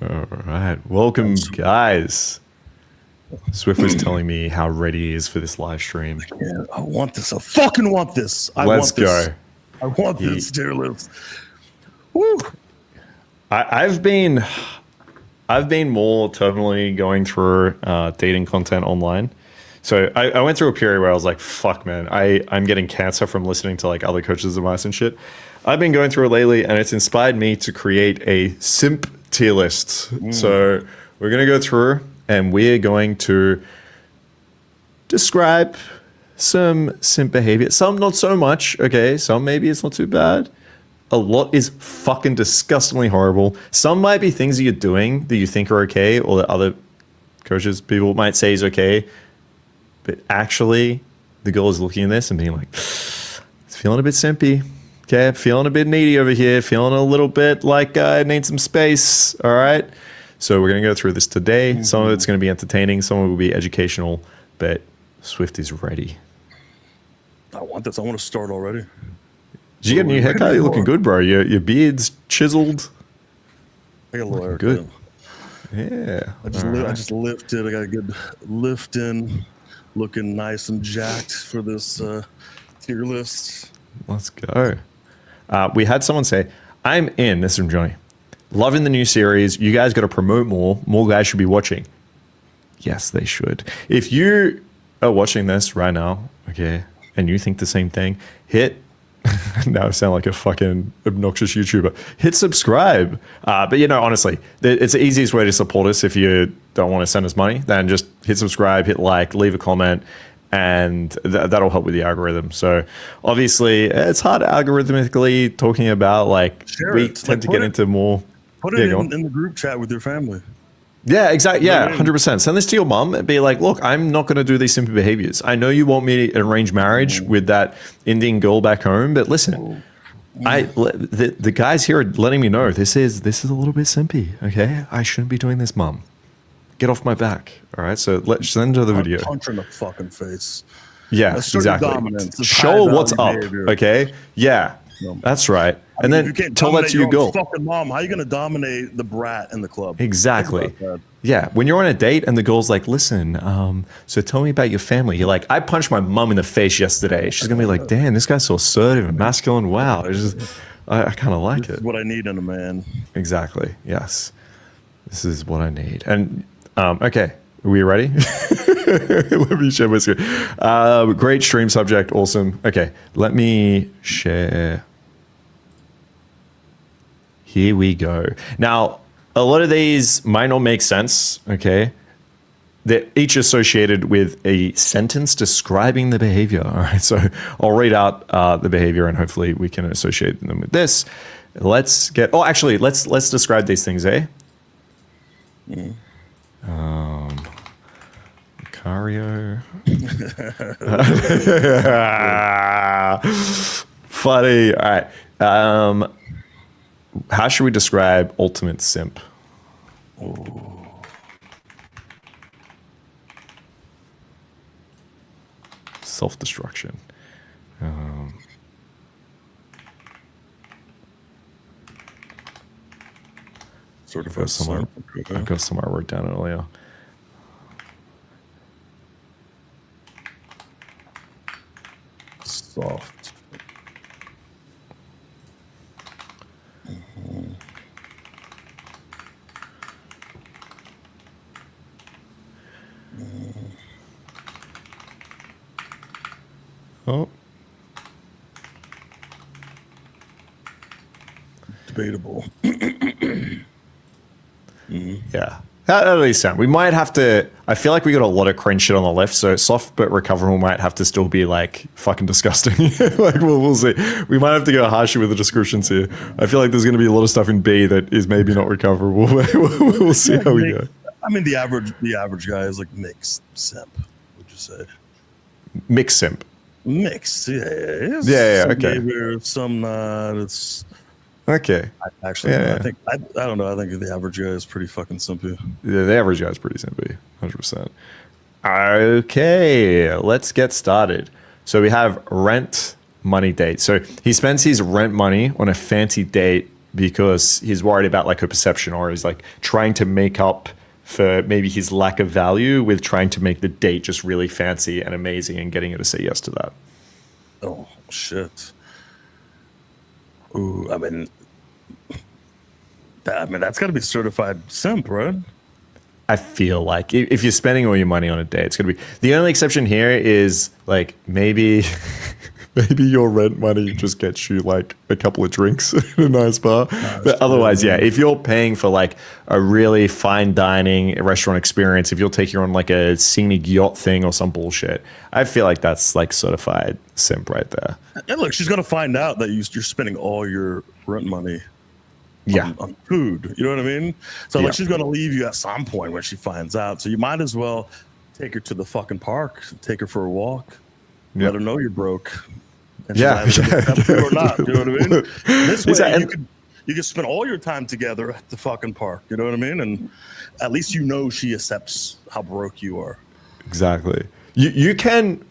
All right. Welcome, guys. Swift was telling me how ready he is for this live stream. Yeah, I want this. I fucking want this. Let's go. I want this tier list. Woo. I've been more terminally going through dating content online. So I went through a period where I was like, fuck, man, I'm getting cancer from listening to like other coaches' advice and shit. I've been going through it lately, and it's inspired me to create a simp tier list. So we're going to go through, and we're going to describe some simp behavior. Some not so much, okay? Some maybe it's not too bad. A lot is fucking disgustingly horrible. Some might be things that you're doing that you think are okay, or that other coaches, people might say is okay. But actually, the girl is looking at this and being like, it's feeling a bit simpy. Okay, feeling a bit needy over here. Feeling a little bit like I need some space. All right. So we're going to go through this today. Some of it's going to be entertaining. Some of it will be educational. But Swift is ready. I want this. I want to start already. Did you get a new haircut? You're looking good, bro. Your beard's chiseled. I got a little haircut. Good. Yeah. I just lifted. I got a good lift in. Looking nice and jacked for this tier list. Let's go. We had someone say, I'm in. This is from Johnny. Loving the new series. You guys got to promote more. More guys should be watching. Yes, they should. If you are watching this right now, okay, and you think the same thing, hit, now I sound like a fucking obnoxious YouTuber, hit subscribe. But, you know, honestly, it's the easiest way to support us if you don't want to send us money. Then just hit subscribe, hit like, leave a comment, and that'll help with the algorithm. So obviously it's hard algorithmically talking about like we tend to get into more. Put it in the group chat with your family. Yeah, exactly. Yeah, 100%. Send this to your mom and be like, look, I'm not going to do these simple behaviors. I know you want me to arrange marriage with that Indian girl back home, but listen, the guys here are letting me know this is a little bit simpy. Okay, I shouldn't be doing this, mom. Get off my back. All right. So let's send her the video. Punch her in the fucking face. Yeah, exactly. Show her what's up. Behavior. Okay. Yeah, that's right. And then tell that to your girl. Fucking mom. How are you going to dominate the brat in the club? Exactly. Yeah. When you're on a date and the girl's like, listen, so tell me about your family. You're like, I punched my mom in the face yesterday. She's going to be like, damn, this guy's so assertive and masculine. Wow. It's just, I kind of like it. What I need in a man. Exactly. Yes. This is what I need. And okay, are we ready? Let me share my screen. Great stream subject, awesome. Okay, let me share. Here we go. Now, a lot of these might not make sense, okay? They're each associated with a sentence describing the behavior. All right, so I'll read out the behavior and hopefully we can associate them with this. Let's describe these things, eh? Macario. Funny. All right. How should we describe ultimate simp? Self-destruction. Sort of I've got somewhere I wrote down earlier. Soft. Oh. Debatable. Yeah. That at least sound. We might have to. I feel like we got a lot of cringe shit on the left, so soft but recoverable might have to still be like fucking disgusting. Like we'll see. We might have to go harsher with the descriptions here. I feel like there's going to be a lot of stuff in B that is maybe not recoverable. We'll see how we go. I mean, the average guy is like mixed simp. Would you say? Mixed simp. Mixed. Yeah. Yeah. Some Okay. behavior, some not. It's. Okay. I think I don't know. I think the average guy is pretty fucking simpy. Yeah, the average guy is pretty simpy, 100%. Okay, let's get started. So we have rent money date. So he spends his rent money on a fancy date because he's worried about like her perception, or he's like trying to make up for maybe his lack of value with trying to make the date just really fancy and amazing and getting her to say yes to that. Oh shit. Ooh, I mean, that's got to be certified simp, right? I feel like if you're spending all your money on a date, it's going to be, the only exception here is like maybe your rent money just gets you like a couple of drinks in a nice bar. But otherwise, yeah, if you're paying for like a really fine dining restaurant experience, if you'll take her on like a scenic yacht thing or some bullshit, I feel like that's like certified simp right there. And look, she's going to find out that you're spending all your rent money on food. You know what I mean? So like she's going to leave you at some point when she finds out. So you might as well take her to the fucking park, take her for a walk, let her know you're broke. And or not, you know what I mean? This way you can spend all your time together at the fucking park. You know what I mean? And at least you know she accepts how broke you are. Exactly. You can.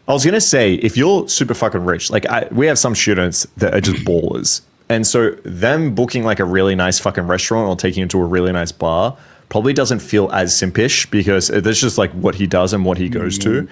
I was gonna say, if you're super fucking rich, like we have some students that are just ballers, and so them booking like a really nice fucking restaurant or taking you to a really nice bar probably doesn't feel as simpish because that's just like what he does and what he goes to.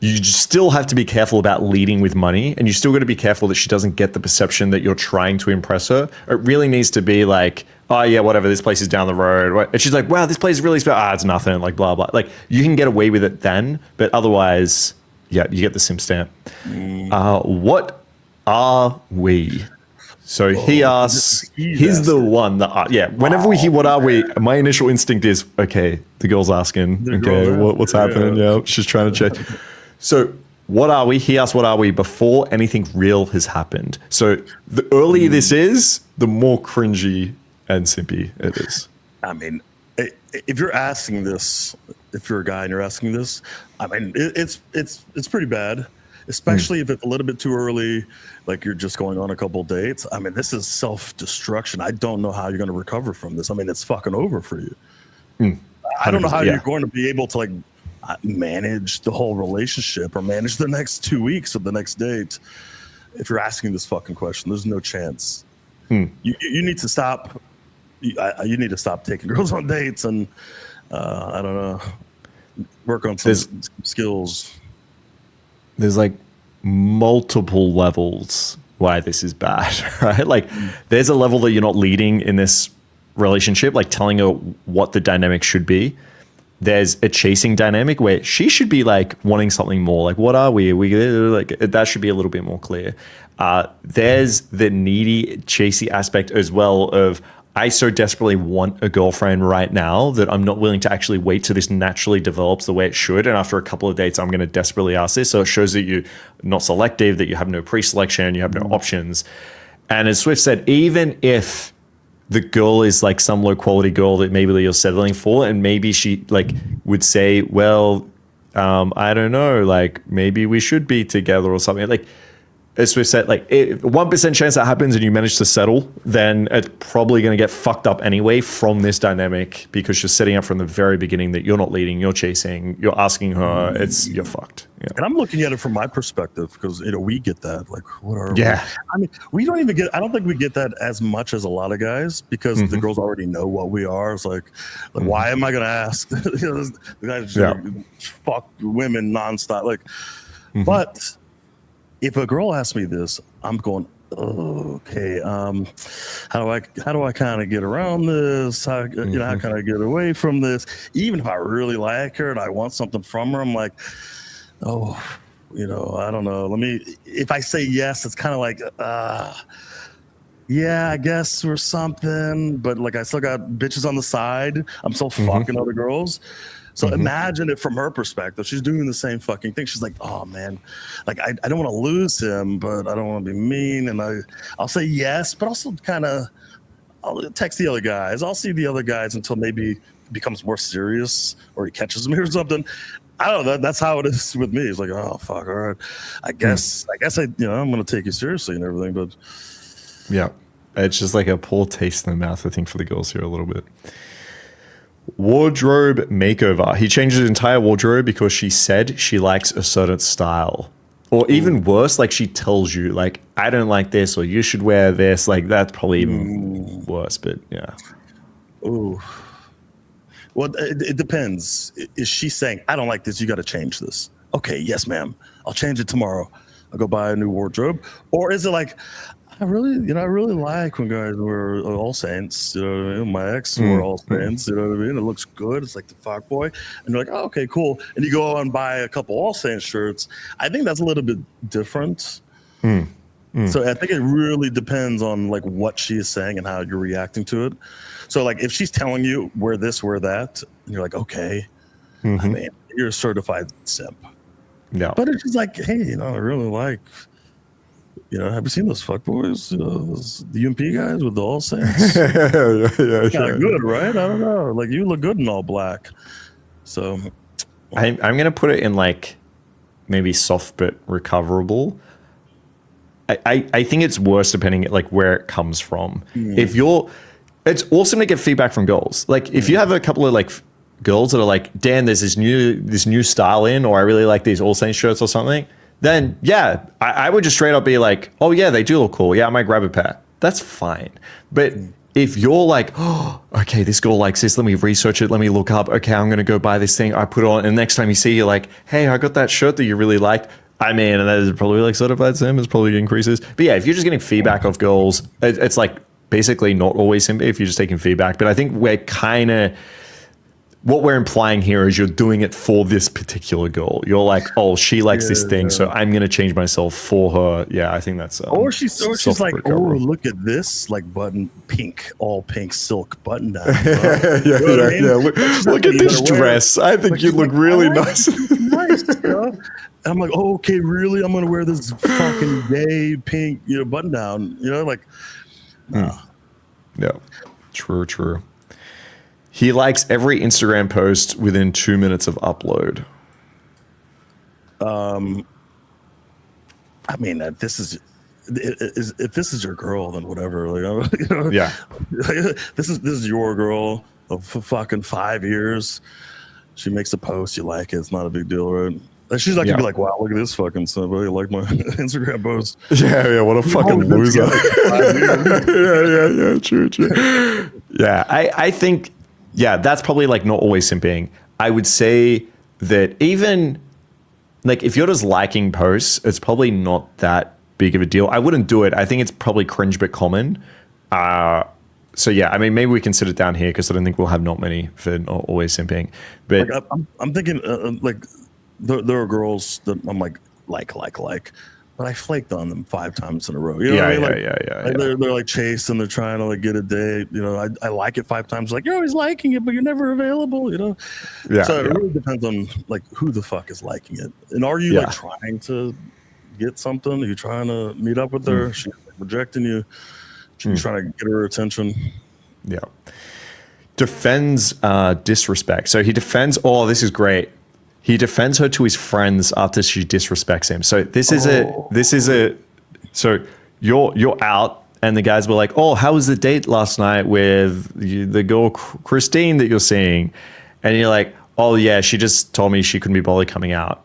You still have to be careful about leading with money, and you still got to be careful that she doesn't get the perception that you're trying to impress her. It really needs to be like, oh yeah, whatever, this place is down the road. And she's like, wow, this place is really special. It's nothing, like blah, blah. Like you can get away with it then, but otherwise, yeah, you get the simp stamp. What are we? So he asks, he's the one that, whenever we hear what are we, my initial instinct is, okay, the girl's asking, what's happening? Yeah, she's trying to check. So what are we? He asked, what are we before anything real has happened? So the earlier this is, the more cringy and simpy it is. I mean, if you're asking this, if you're a guy and you're asking this, I mean, it's pretty bad, especially if it's a little bit too early, like you're just going on a couple dates. I mean, this is self-destruction. I don't know how you're going to recover from this. I mean, it's fucking over for you. I don't know how you're going to be able to like manage the whole relationship or manage the next 2 weeks of the next date if you're asking this fucking question. There's no chance. You need to stop. You need to stop taking girls on dates and I don't know, work on some skills. There's like multiple levels why this is bad, right? Like there's a level that you're not leading in this relationship, like telling her what the dynamic should be. There's a chasing dynamic where she should be like wanting something more. Like, what are we? Like that should be a little bit more clear. There's the needy, chasey aspect as well of I so desperately want a girlfriend right now that I'm not willing to actually wait till this naturally develops the way it should. And after a couple of dates, I'm going to desperately ask this. So it shows that you're not selective, that you have no pre-selection, you have no options. And as Swift said, even if the girl is like some low quality girl that maybe you're settling for, and maybe she like would say, well, I don't know, like maybe we should be together or something. Like as we said, like 1% chance that happens and you manage to settle, then it's probably going to get fucked up anyway from this dynamic because you're setting up from the very beginning that you're not leading, you're chasing, you're asking her, you're fucked. Yeah. And I'm looking at it from my perspective because we get that. Like, what are we? I mean, we don't even get. I don't think we get that as much as a lot of guys because the girls already know what we are. It's like why am I going to ask? The guys fuck women nonstop. Like, but if a girl asks me this, I'm going, okay. How do I kind of get around this? How can I get away from this? Even if I really like her and I want something from her, I'm like, I don't know. If I say yes, it's kind of like, yeah, I guess or something. But like, I still got bitches on the side. I'm still fucking other girls. So imagine it from her perspective. She's doing the same fucking thing. She's like, oh man, like I don't want to lose him, but I don't want to be mean. And I'll say yes, but also I'll text the other guys. I'll see the other guys until maybe it becomes more serious or he catches me or something. I don't know. That's how it is with me. It's like, oh fuck, all right. I guess I'm gonna take you seriously and everything, but yeah, it's just like a poor taste in the mouth, I think, for the girls here a little bit. Wardrobe makeover. He changed his entire wardrobe because she said she likes a certain style. Or even worse, like she tells you, like, I don't like this, or you should wear this. Like, that's probably even worse, but yeah. Ooh. Well, it depends. Is she saying, I don't like this, you got to change this? Okay, yes, ma'am. I'll change it tomorrow. I'll go buy a new wardrobe. Or is it like, I really like when guys wear All Saints. You know what I mean? My ex wore All Saints. You know what I mean? It looks good. It's like the fuck boy. And you're like, oh, okay, cool. And you go out and buy a couple All Saints shirts. I think that's a little bit different. So I think it really depends on like what she is saying and how you're reacting to it. So like if she's telling you wear this, wear that, and you're like, okay, I mean, you're a certified simp. No. But it's just like, hey, I really like, have you seen those fuckboys? The UMP guys with the All Saints? Yeah, Kind of good, right? I don't know. Like you look good in all black. So I'm gonna put it in like maybe soft but recoverable. I think it's worse depending like where it comes from. If it's awesome to get feedback from girls. Like if you have a couple of like girls that are like, Dan, there's this new style in, or I really like these All Saints shirts or something, then yeah, I would just straight up be like, oh yeah, they do look cool. Yeah, I might grab a pair. That's fine. But if you're like, oh, okay, this girl likes this, let me research it, let me look up, okay, I'm gonna go buy this thing, I put it on, and next time you see, you're like, hey, I got that shirt that you really liked. I mean, and that is probably like certified sim, it's probably increases. But yeah, if you're just getting feedback of girls, it's like basically not always simp if you're just taking feedback. But I think what we're implying here is you're doing it for this particular girl. You're like, oh, she likes this thing, so I'm going to change myself for her. Yeah, I think that's... or she's like, oh, look at this, like button, all pink silk button down. Yeah. Look at this dress. I think you look really nice. Nice, And I'm like, oh, okay, really? I'm going to wear this fucking gay pink, button down. Like... Yeah, true. He likes every Instagram post within 2 minutes of upload. I mean, if this is your girl, then whatever. Like, Yeah. This is your girl of fucking 5 years. She makes a post, you like it. It's not a big deal, right? And she's not gonna be like, wow, look at this fucking somebody like my Instagram post. Yeah, what a fucking loser. Yeah, true. Yeah, I think, that's probably like not always simping. I would say that even like if you're just liking posts, it's probably not that big of a deal. I wouldn't do it. I think it's probably cringe but common. So yeah, I mean, maybe we can sit it down here because I don't think we'll have not many for not always simping. But like, I'm thinking like there are girls that I'm like, but I flaked on them 5 times in a row. You know what I mean? Like, they're like chasing, they're trying to like get a date. I like it 5 times. Like you're always liking it, but you're never available. Yeah. So it really depends on like who the fuck is liking it, and are you like trying to get something? Are you trying to meet up with her? She's rejecting you. She's trying to get her attention. Yeah. Defends disrespect. So he defends. Oh, this is great. He defends her to his friends after she disrespects him. So this is so you're out and the guys were like, oh, how was the date last night with the girl Christine that you're seeing? And you're like, oh yeah, she just told me she couldn't be bothered coming out.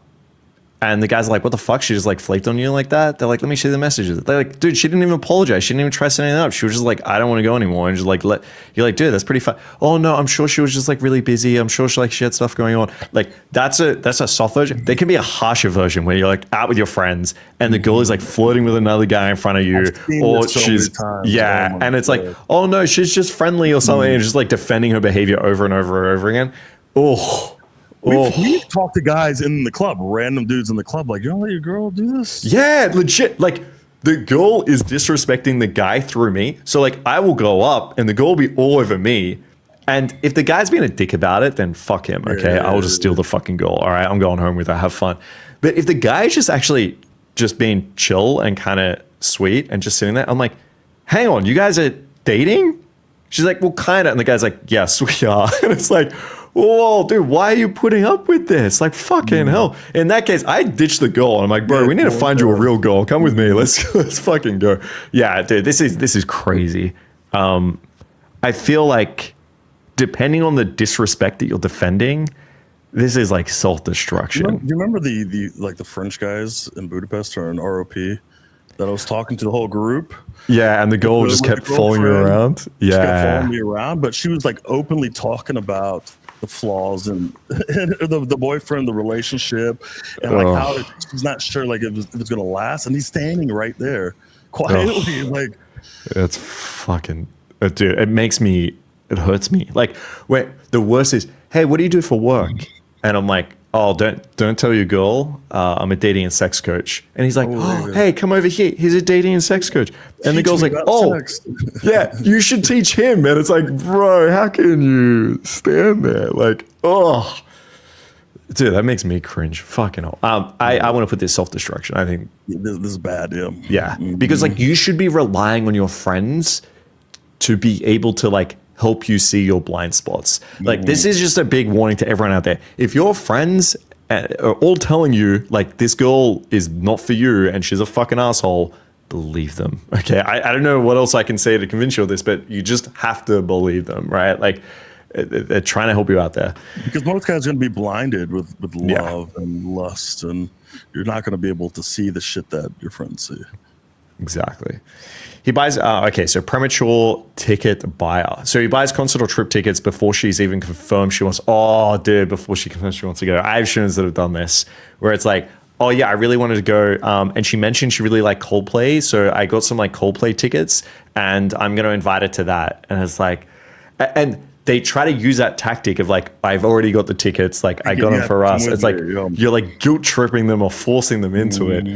And the guys are like, what the fuck? She just like flaked on you like that? They're like, let me see the messages. They're like, dude, she didn't even apologize. She didn't even try setting it up. She was just like, I don't want to go anymore. And just like, you're like, dude, that's pretty fun. Oh no, I'm sure she was just like really busy. I'm sure she had stuff going on. Like that's a soft version. There can be a harsher version where you're like out with your friends and the girl is like flirting with another guy in front of you. Or she's, and it's like, oh no, she's just friendly or something. And just like defending her behavior over and over and over again. Oh. We've talked to guys in the club, random dudes in the club, like, you don't let your girl do this? Yeah, legit. Like, the girl is disrespecting the guy through me. So, like, I will go up and the girl will be all over me. And if the guy's being a dick about it, then fuck him, okay? I'll just steal the fucking girl. All right, I'm going home with her. Have fun. But if the guy is just actually just being chill and kind of sweet and just sitting there, I'm like, hang on, you guys are dating? She's like, well, kind of. And the guy's like, yes, we are. And it's like, whoa, dude, why are you putting up with this? Like, fucking hell. In that case, I ditched the girl. I'm like, bro, we need to find you a real girl. Come with me. Let's fucking go. Yeah, dude, this is crazy. I feel like depending on the disrespect that you're defending, This is like Do self-destruction. you remember the like the French guys in Budapest or in ROP that I was talking to the whole group? Yeah, and the girl just With kept the following you girlfriend. around. She kept Yeah. following me around, but she was like openly talking about the flaws and the boyfriend, the relationship, and like how she's not sure like if it's gonna last. And he's standing right there quietly, like It's fucking, dude, it hurts me. Like, wait, the worst is, hey, what do you do for work? And I'm like, oh, don't tell your girl, I'm a dating and sex coach. And he's like, oh, hey, come over here. He's a dating and sex coach. And the teach girl's me like, about oh, sex. yeah, you should teach him. And it's like, bro, how can you stand there? Like, oh, dude, that makes me cringe. Fucking hell. I want to put this self-destruction. I think, This is bad, yeah. yeah, because like you should be relying on your friends to be able to like help you see your blind spots. Like this is just a big warning to everyone out there. If your friends are all telling you like this girl is not for you and she's a fucking asshole, believe them. Okay, I don't know what else I can say to convince you of this, but you just have to believe them, right? Like they're trying to help you out there. Because most guys are going to be blinded with love and lust, and you're not going to be able to see the shit that your friends see. Exactly. He buys, okay, so premature ticket buyer. So he buys concert or trip tickets before she's even confirmed she wants, before she confirms she wants to go. I have students that have done this, where it's like, oh yeah, I really wanted to go. And she mentioned she really liked Coldplay. So I got some like Coldplay tickets and I'm going to invite her to that. And it's like, and they try to use that tactic of like, I've already got the tickets. Like I got them for us. It's like, you're like guilt tripping them or forcing them into it.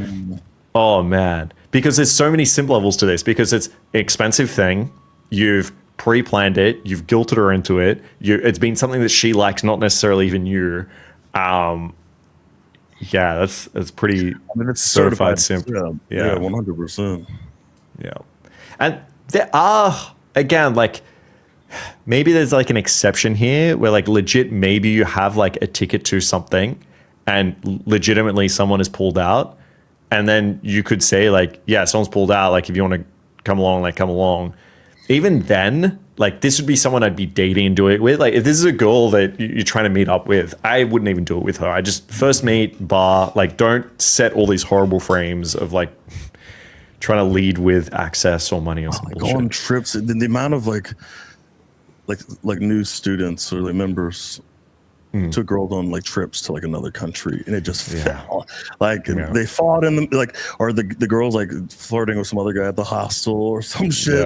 Oh man. Because there's so many simp levels to this, because it's an expensive thing. You've pre-planned it. You've guilted her into it. It's been something that she likes, not necessarily even you. Yeah, that's pretty It's certified simp. Yeah, 100%. Yeah. And there are, again, like, maybe there's like an exception here where like legit, maybe you have like a ticket to something and legitimately someone is pulled out. And then you could say like, yeah, someone's pulled out. Like if you want to come along, like come along. Even then, like this would be someone I'd be dating and do it with. Like if this is a girl that you're trying to meet up with, I wouldn't even do it with her. I just first meet, bar, like don't set all these horrible frames of like trying to lead with access or money or something. Go on trips. The amount of like new students or like members took girls on like trips to like another country, and it just fell. Like they fought in the like, or the girls like flirting with some other guy at the hostel or some shit.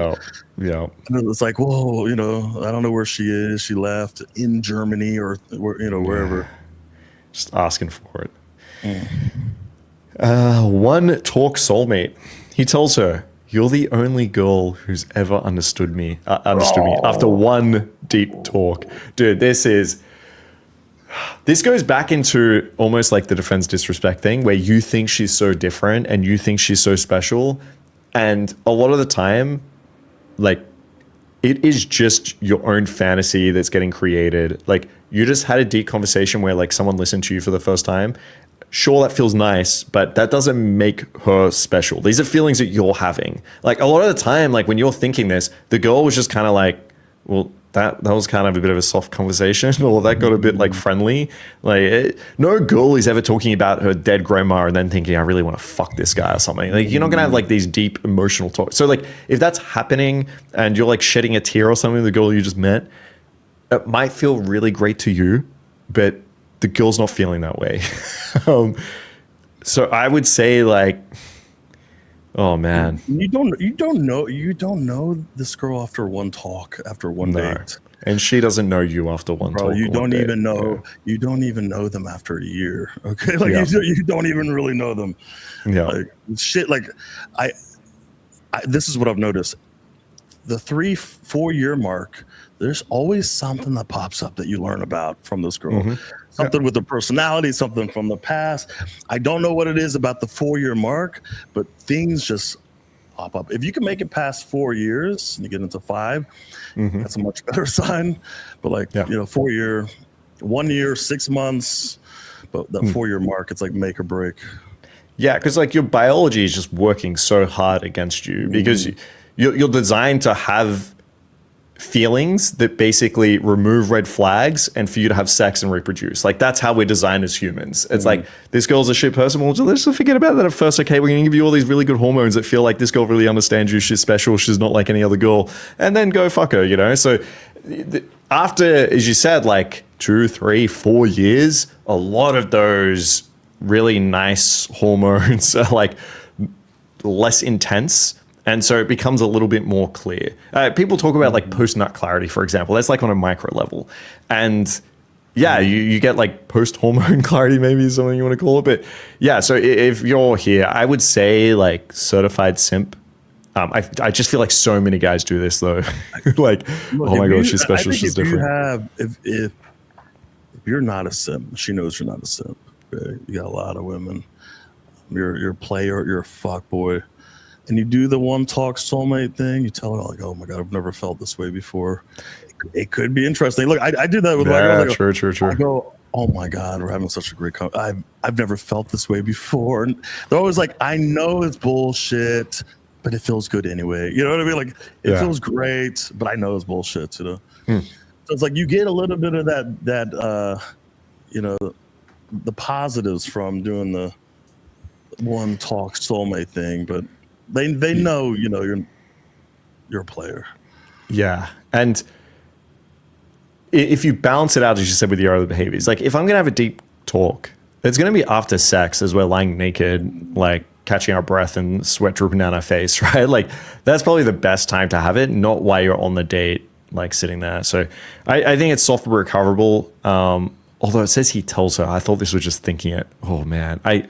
Yeah. And it's like, whoa, you know, I don't know where she is. She left in Germany or wherever. Just asking for it. One talk soulmate. He tells her, "You're the only girl who's ever understood me." After one deep talk, dude. This goes back into almost like the defense disrespect thing, where you think she's so different and you think she's so special, and a lot of the time, like, it is just your own fantasy that's getting created. Like, you just had a deep conversation where like someone listened to you for the first time. Sure, that feels nice, but that doesn't make her special. These are feelings that you're having. Like a lot of the time, like when you're thinking this, the girl was just kind of like, well, that was kind of a bit of a soft conversation, or that got a bit like friendly. Like no girl is ever talking about her dead grandma and then thinking, I really want to fuck this guy or something. Like you're not gonna have like these deep emotional talks. So like if that's happening and you're like shedding a tear or something with the girl you just met, it might feel really great to you, but the girl's not feeling that way. So I would say like, oh man, you don't know this girl after one talk, after one date, and she doesn't know you after one talk. You don't even know. You don't even know them after a year. Okay, like you don't even really know them. Yeah, like shit. Like I this is what I've noticed. The 3-4 year mark, there's always something that pops up that you learn about from this girl. Something with the personality, something from the past. I don't know what it is about the 4 year mark, but things just pop up. If you can make it past 4 years and you get into 5, that's a much better sign. But like, 4 year, 1 year, 6 months, but that 4 year mark, it's like make or break. Yeah, because like your biology is just working so hard against you because you're designed to have feelings that basically remove red flags and for you to have sex and reproduce. Like, that's how we're designed as humans. It's like, this girl's a shit person. Well, let's just forget about that at first. Okay, we're going to give you all these really good hormones that feel like this girl really understands you. She's special. She's not like any other girl. And then go fuck her, you know? So after, as you said, like 2, 3, 4 years, a lot of those really nice hormones are like less intense. And so it becomes a little bit more clear. People talk about like post-nut clarity, for example. That's like on a micro level. And yeah, you get like post-hormone clarity, maybe is something you want to call it. But yeah, so if you're here, I would say like certified simp. I just feel like so many guys do this though. Like, look, oh my God, she's special, she's different. If you're not a simp, she knows you're not a simp. Okay? You got a lot of women. You're a player, you're a fuck boy. And you do the one talk soulmate thing, you tell her like, oh my God, I've never felt this way before. It could be interesting. Look, I do that with my girls. True. I go, oh my God, we're having such a great I've never felt this way before. And they're always like, I know it's bullshit, but it feels good anyway. You know what I mean? Like, it feels great, but I know it's bullshit, you know? So it's like you get a little bit of that you know, the positives from doing the one talk soulmate thing, but they know, you know, you're a player. Yeah. And if you balance it out, as you said, with your other behaviors, like if I'm going to have a deep talk, it's going to be after sex as we're lying naked, like catching our breath and sweat drooping down our face, right? Like that's probably the best time to have it, not while you're on the date, like sitting there. So I think it's soft but recoverable. Although it says he tells her, I thought this was just thinking it. Oh man, I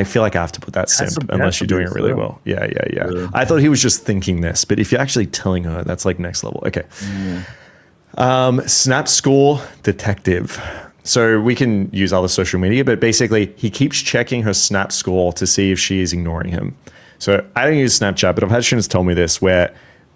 feel like I have to put that simp unless you're doing it really well. Yeah. I thought he was just thinking this, but if you're actually telling her, that's like next level. Okay. Snap score detective. So we can use other social media, but basically he keeps checking her snap score to see if she is ignoring him. So I don't use Snapchat, but I've had students tell me this, where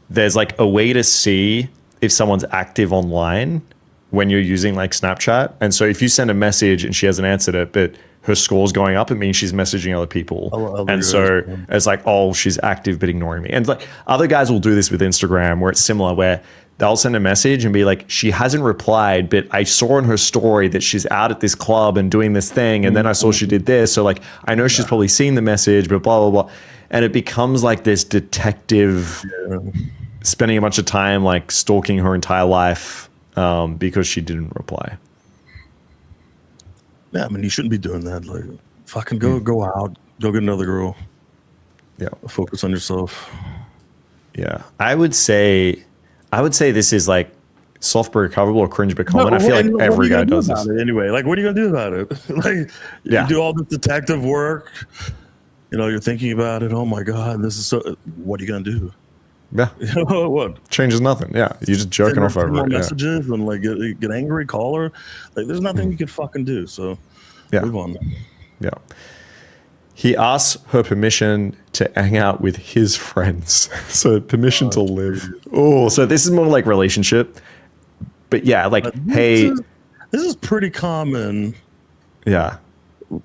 there's like a way to see if someone's active online when you're using like Snapchat. And so if you send a message and she hasn't answered it, but her score's going up, it means she's messaging other people. And so it's like, oh, she's active but ignoring me. And like other guys will do this with Instagram, where it's similar, where they'll send a message and be like, she hasn't replied, but I saw in her story that she's out at this club and doing this thing. And then I saw she did this. So like, I know she's probably seen the message, but blah, blah, blah. And it becomes like this detective spending a bunch of time like stalking her entire life because she didn't reply. Yeah, I mean, you shouldn't be doing that. Like, fucking go out, go get another girl. Yeah, focus on yourself. Yeah, I would say this is like soft but recoverable or cringe but common. I feel like every guy does this anyway. Like, what are you gonna do about it? Like, you do all this detective work. You know, you're thinking about it. Oh my God, this is so. What are you gonna do? Yeah, you know what? Changes nothing. Yeah, you're just jerking off over it. Messages and like get angry, call her. Like, there's nothing you can fucking do. So move on. Yeah. He asks her permission to hang out with his friends. So permission to live. Oh, so this is more like relationship. But yeah, like, hey, this is pretty common. Yeah.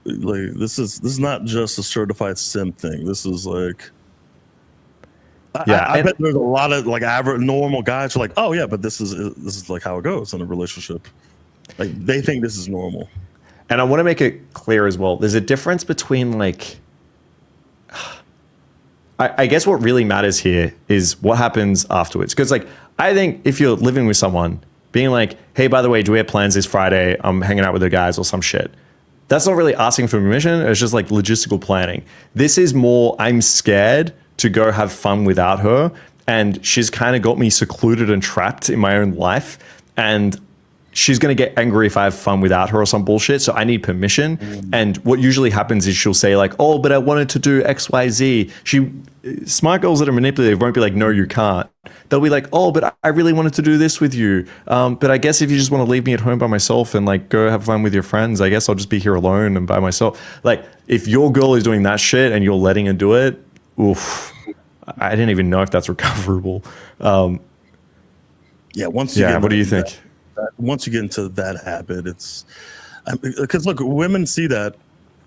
Like this is not just a certified simp thing. This is like, I bet there's a lot of like average normal guys who are like, oh yeah, but this is like how it goes in a relationship. Like, they think this is normal. And I want to make it clear as well. There's a difference between like, I guess what really matters here is what happens afterwards. Because like, I think if you're living with someone, being like, hey, by the way, do we have plans this Friday? I'm hanging out with the guys or some shit. That's not really asking for permission. It's just like logistical planning. This is more, I'm scared to go have fun without her. And she's kind of got me secluded and trapped in my own life. And she's going to get angry if I have fun without her or some bullshit. So I need permission. And what usually happens is she'll say like, oh, but I wanted to do X, Y, Z. Smart girls that are manipulative won't be like, no, you can't. They'll be like, oh, but I really wanted to do this with you. But I guess if you just want to leave me at home by myself and like go have fun with your friends, I guess I'll just be here alone and by myself. Like, if your girl is doing that shit and you're letting her do it, oof, I didn't even know if that's recoverable. What do you think? Once you get into that habit, it's because look, women see that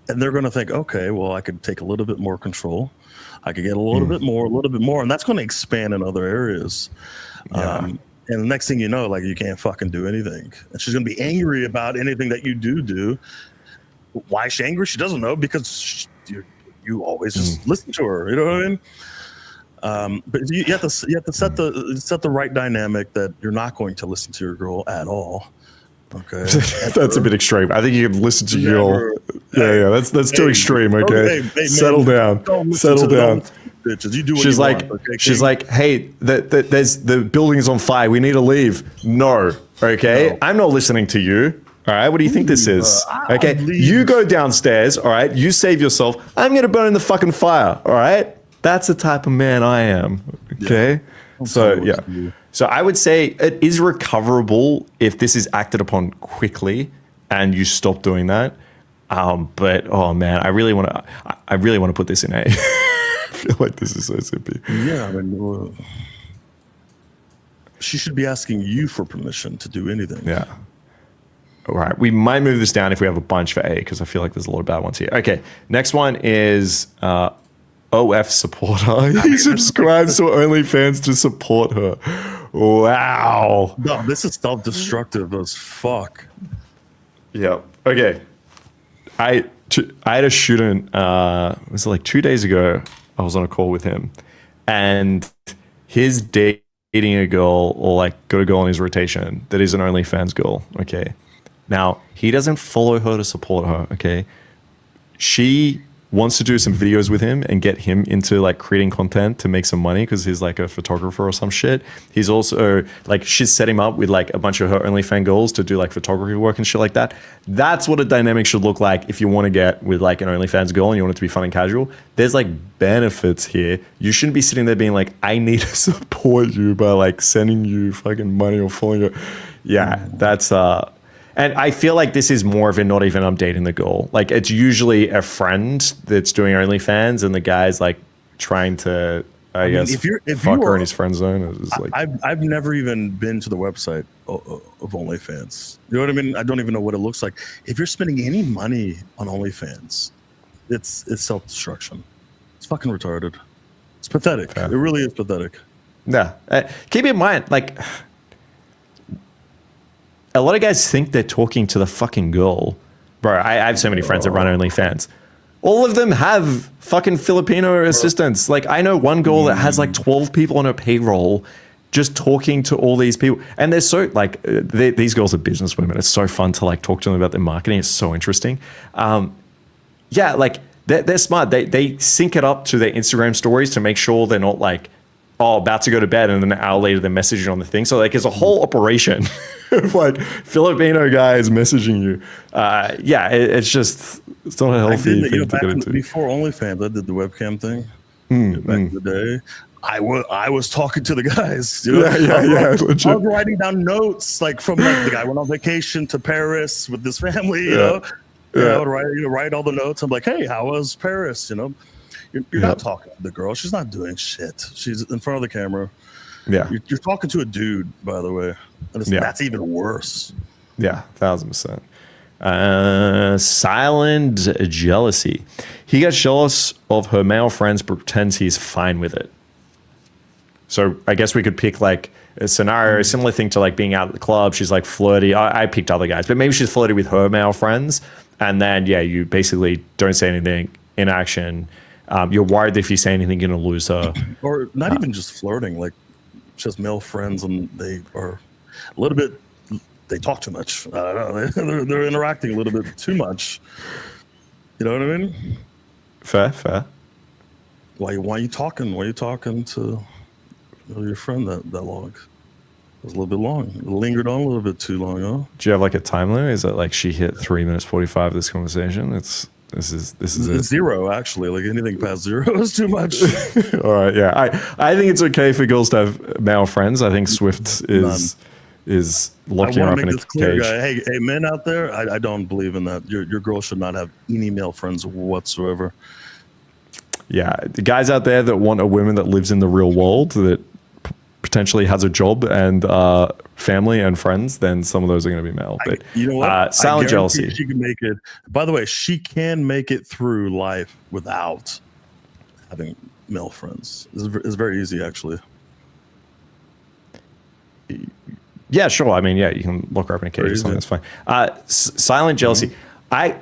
and they're going to think, okay, well, I could take a little bit more control. I could get a little bit more, and that's going to expand in other areas. And the next thing you know, like, you can't fucking do anything, and she's going to be angry about anything that you do. Why is she angry? She doesn't know, because you always just listen to her. You know what I mean? But you have to set the right dynamic that you're not going to listen to your girl at all. Okay, that's a bit extreme. I think you can listen to your girl. That's too extreme. Okay, settle down. Bitches, you do what she's you like, want, okay, she's like, hey, the building's on fire. We need to leave. No, okay, no. I'm not listening to you. All right, what do you think this is? Okay, you go downstairs. All right, you save yourself. I'm gonna burn in the fucking fire. All right. That's the type of man I am. Okay. Yeah. So I would say it is recoverable if this is acted upon quickly and you stop doing that. But oh man, I really want to put this in A. I feel like this is so simpy. Yeah. I mean, she should be asking you for permission to do anything. Yeah. All right. We might move this down if we have a bunch for A, because I feel like there's a lot of bad ones here. Okay. Next one is, OF supporter. He subscribes to OnlyFans to support her. Wow. No, this is self-destructive as fuck. Yeah. Okay. I had a student, it was like 2 days ago, I was on a call with him, and he's dating a girl, or like got a girl on his rotation that is an OnlyFans girl. Okay. Now, he doesn't follow her to support her. Okay. She wants to do some videos with him and get him into like creating content to make some money, because he's like a photographer or some shit. He's also like, she's set him up with like a bunch of her OnlyFans girls to do like photography work and shit like that. That's what a dynamic should look like if you want to get with like an OnlyFans girl and you want it to be fun and casual. There's like benefits here. You shouldn't be sitting there being like, I need to support you by like sending you fucking money or following you. Yeah, that's and I feel like this is more of a not even I'm dating the girl. Like, it's usually a friend that's doing OnlyFans, and the guy's like trying to, I guess, fuck her in his friend zone. It's like, I've never even been to the website of OnlyFans. You know what I mean? I don't even know what it looks like. If you're spending any money on OnlyFans, it's self-destruction. It's fucking retarded. It's pathetic. Yeah. It really is pathetic. Yeah. Keep in mind, like, a lot of guys think they're talking to the fucking girl. Bro, I have so many friends that run OnlyFans. All of them have fucking Filipino assistants. Like, I know one girl that has like 12 people on her payroll just talking to all these people. And they're so, like, these girls are businesswomen. It's so fun to like talk to them about their marketing. It's so interesting. Yeah, like, they're smart. They sync it up to their Instagram stories to make sure they're not like, about to go to bed, and then an hour later they're messaging on the thing. So like, it's a whole operation of like Filipino guys messaging you. Yeah, it's not a healthy thing to get into. Before OnlyFans, I did the webcam thing. Back in the day, I was talking to the guys. You know? I was writing down notes, like from like the guy went on vacation to Paris with this family. You know, I would write all the notes. I'm like, hey, how was Paris? You know. You're not talking to the girl. She's not doing shit. She's in front of the camera. Yeah. You're talking to a dude, by the way. And that's even worse. Yeah, 1,000%. Silent jealousy. He gets jealous of her male friends, but pretends he's fine with it. So I guess we could pick like a scenario, a similar thing to like being out at the club. She's like flirty. I picked other guys, but maybe she's flirty with her male friends. And then, yeah, you basically don't say anything, inaction. You're worried that if you say anything, you're going to lose her. Or not even just flirting, like just male friends, and they are a little bit, they talk too much. I don't know. They're interacting a little bit too much. You know what I mean? Fair. Why are you talking? Why are you talking to your friend that long? It was a little bit long. It lingered on a little bit too long, huh? Do you have like a time limit? Is it like she hit 3 minutes 45 of this conversation? This is it. 0, actually. Like anything past 0 is too much. All right, yeah. I think it's okay for girls to have male friends. I think Swift is locking her up in a cage. Hey, men out there, I don't believe in that. Your girl should not have any male friends whatsoever. Yeah, the guys out there that want a woman that lives in the real world, that potentially has a job and family and friends, then some of those are going to be male. But you know what? Silent jealousy. She can make it. By the way, she can make it through life without having male friends. It's very easy, actually. Yeah, sure. I mean, yeah, you can lock her up in a cage or something. That's fine. Silent jealousy. I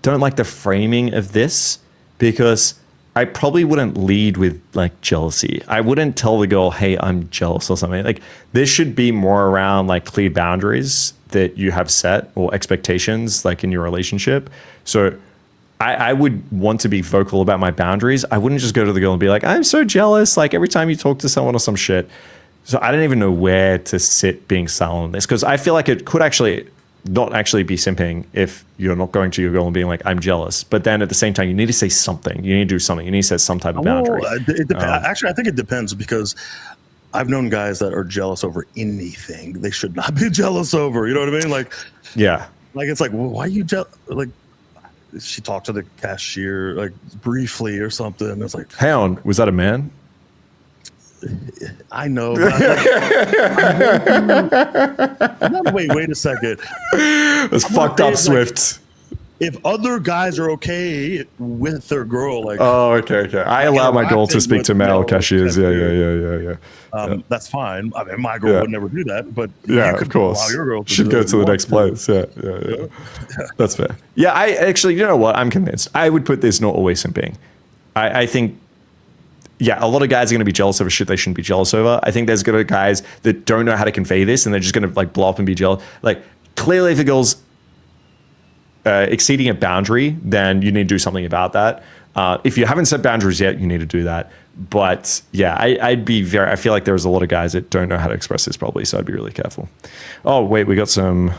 don't like the framing of this because I probably wouldn't lead with like jealousy. I wouldn't tell the girl, "Hey, I'm jealous" or something. Like this should be more around like clear boundaries that you have set or expectations like in your relationship. So I would want to be vocal about my boundaries. I wouldn't just go to the girl and be like, "I'm so jealous," like every time you talk to someone or some shit. So I don't even know where to sit being silent on this because I feel like it could actually not actually be simping if you're not going to your girl and being like, "I'm jealous." But then at the same time, you need to say something. You need to do something. You need to set some type of boundary. Actually, I think it depends because I've known guys that are jealous over anything they should not be jealous over. You know what I mean? Like, yeah. Like, it's like, well, why are you jealous? Like, she talked to the cashier like briefly or something. It's like, hang on, was that a man? I know. But wait a second. That's fucked up, Swift. If other guys are okay with their girl, like, oh, okay. I allow my girl to speak to male cashiers. Yeah. That's fine. I mean, my girl would never do that, but yeah, of course, allow your girl to should go to the next place. Yeah. That's fair. Yeah, I actually, you know what? I'm convinced. I would put this not always simping. I think. Yeah, a lot of guys are going to be jealous over shit they shouldn't be jealous over. I think there's going to be guys that don't know how to convey this, and they're just going to like blow up and be jealous. Like clearly, if a girl's exceeding a boundary, then you need to do something about that. If you haven't set boundaries yet, you need to do that. But yeah, I'd be very. I feel like there's a lot of guys that don't know how to express this probably, so I'd be really careful. Oh wait, we got some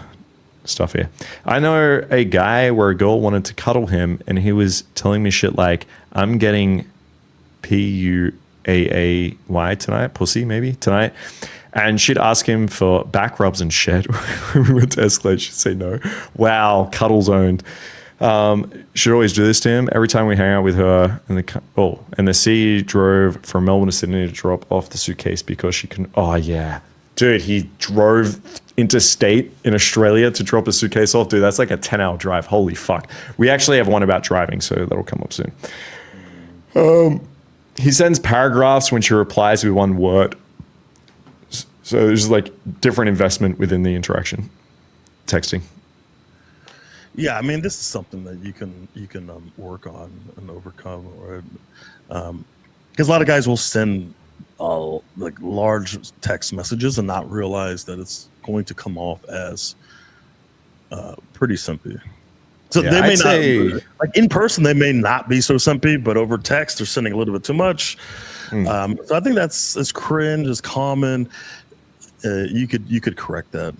stuff here. I know a guy where a girl wanted to cuddle him, and he was telling me shit like, "I'm getting PUAAY tonight, pussy maybe tonight," and she'd ask him for back rubs and shit. When we went to escalate, she'd say no. Wow, cuddle zoned. She'd always do this to him every time we hang out with her. And the C drove from Melbourne to Sydney to drop off the suitcase because she couldn't. Oh yeah, dude, he drove interstate in Australia to drop a suitcase off. Dude, that's like a 10-hour drive. Holy fuck. We actually have one about driving, so that'll come up soon. He sends paragraphs when she replies with one word. So there's like different investment within the interaction. Texting. Yeah, I mean, this is something that you can work on and overcome, or because a lot of guys will send like large text messages and not realize that it's going to come off as pretty simpy. So they may not, like in person, they may not be so simpy, but over text, they're sending a little bit too much. So I think that's as cringe, as common. You could correct that.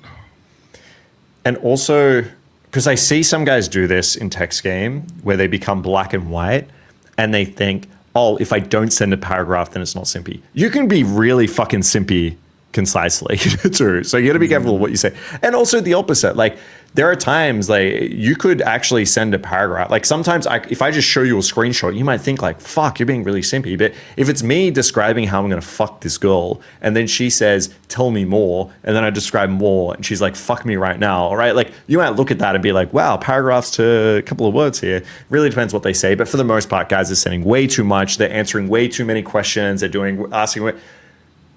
And also, because I see some guys do this in text game where they become black and white and they think, oh, if I don't send a paragraph, then it's not simpy. You can be really fucking simpy concisely too. So you got to be careful of what you say. And also the opposite, like there are times like you could actually send a paragraph. Like sometimes if I just show you a screenshot, you might think like, fuck, you're being really simpy. But if it's me describing how I'm going to fuck this girl and then she says, tell me more. And then I describe more and she's like, fuck me right now. All right. Like you might look at that and be like, wow, paragraphs to a couple of words here. Really depends what they say. But for the most part, guys are sending way too much. They're answering way too many questions. They're asking.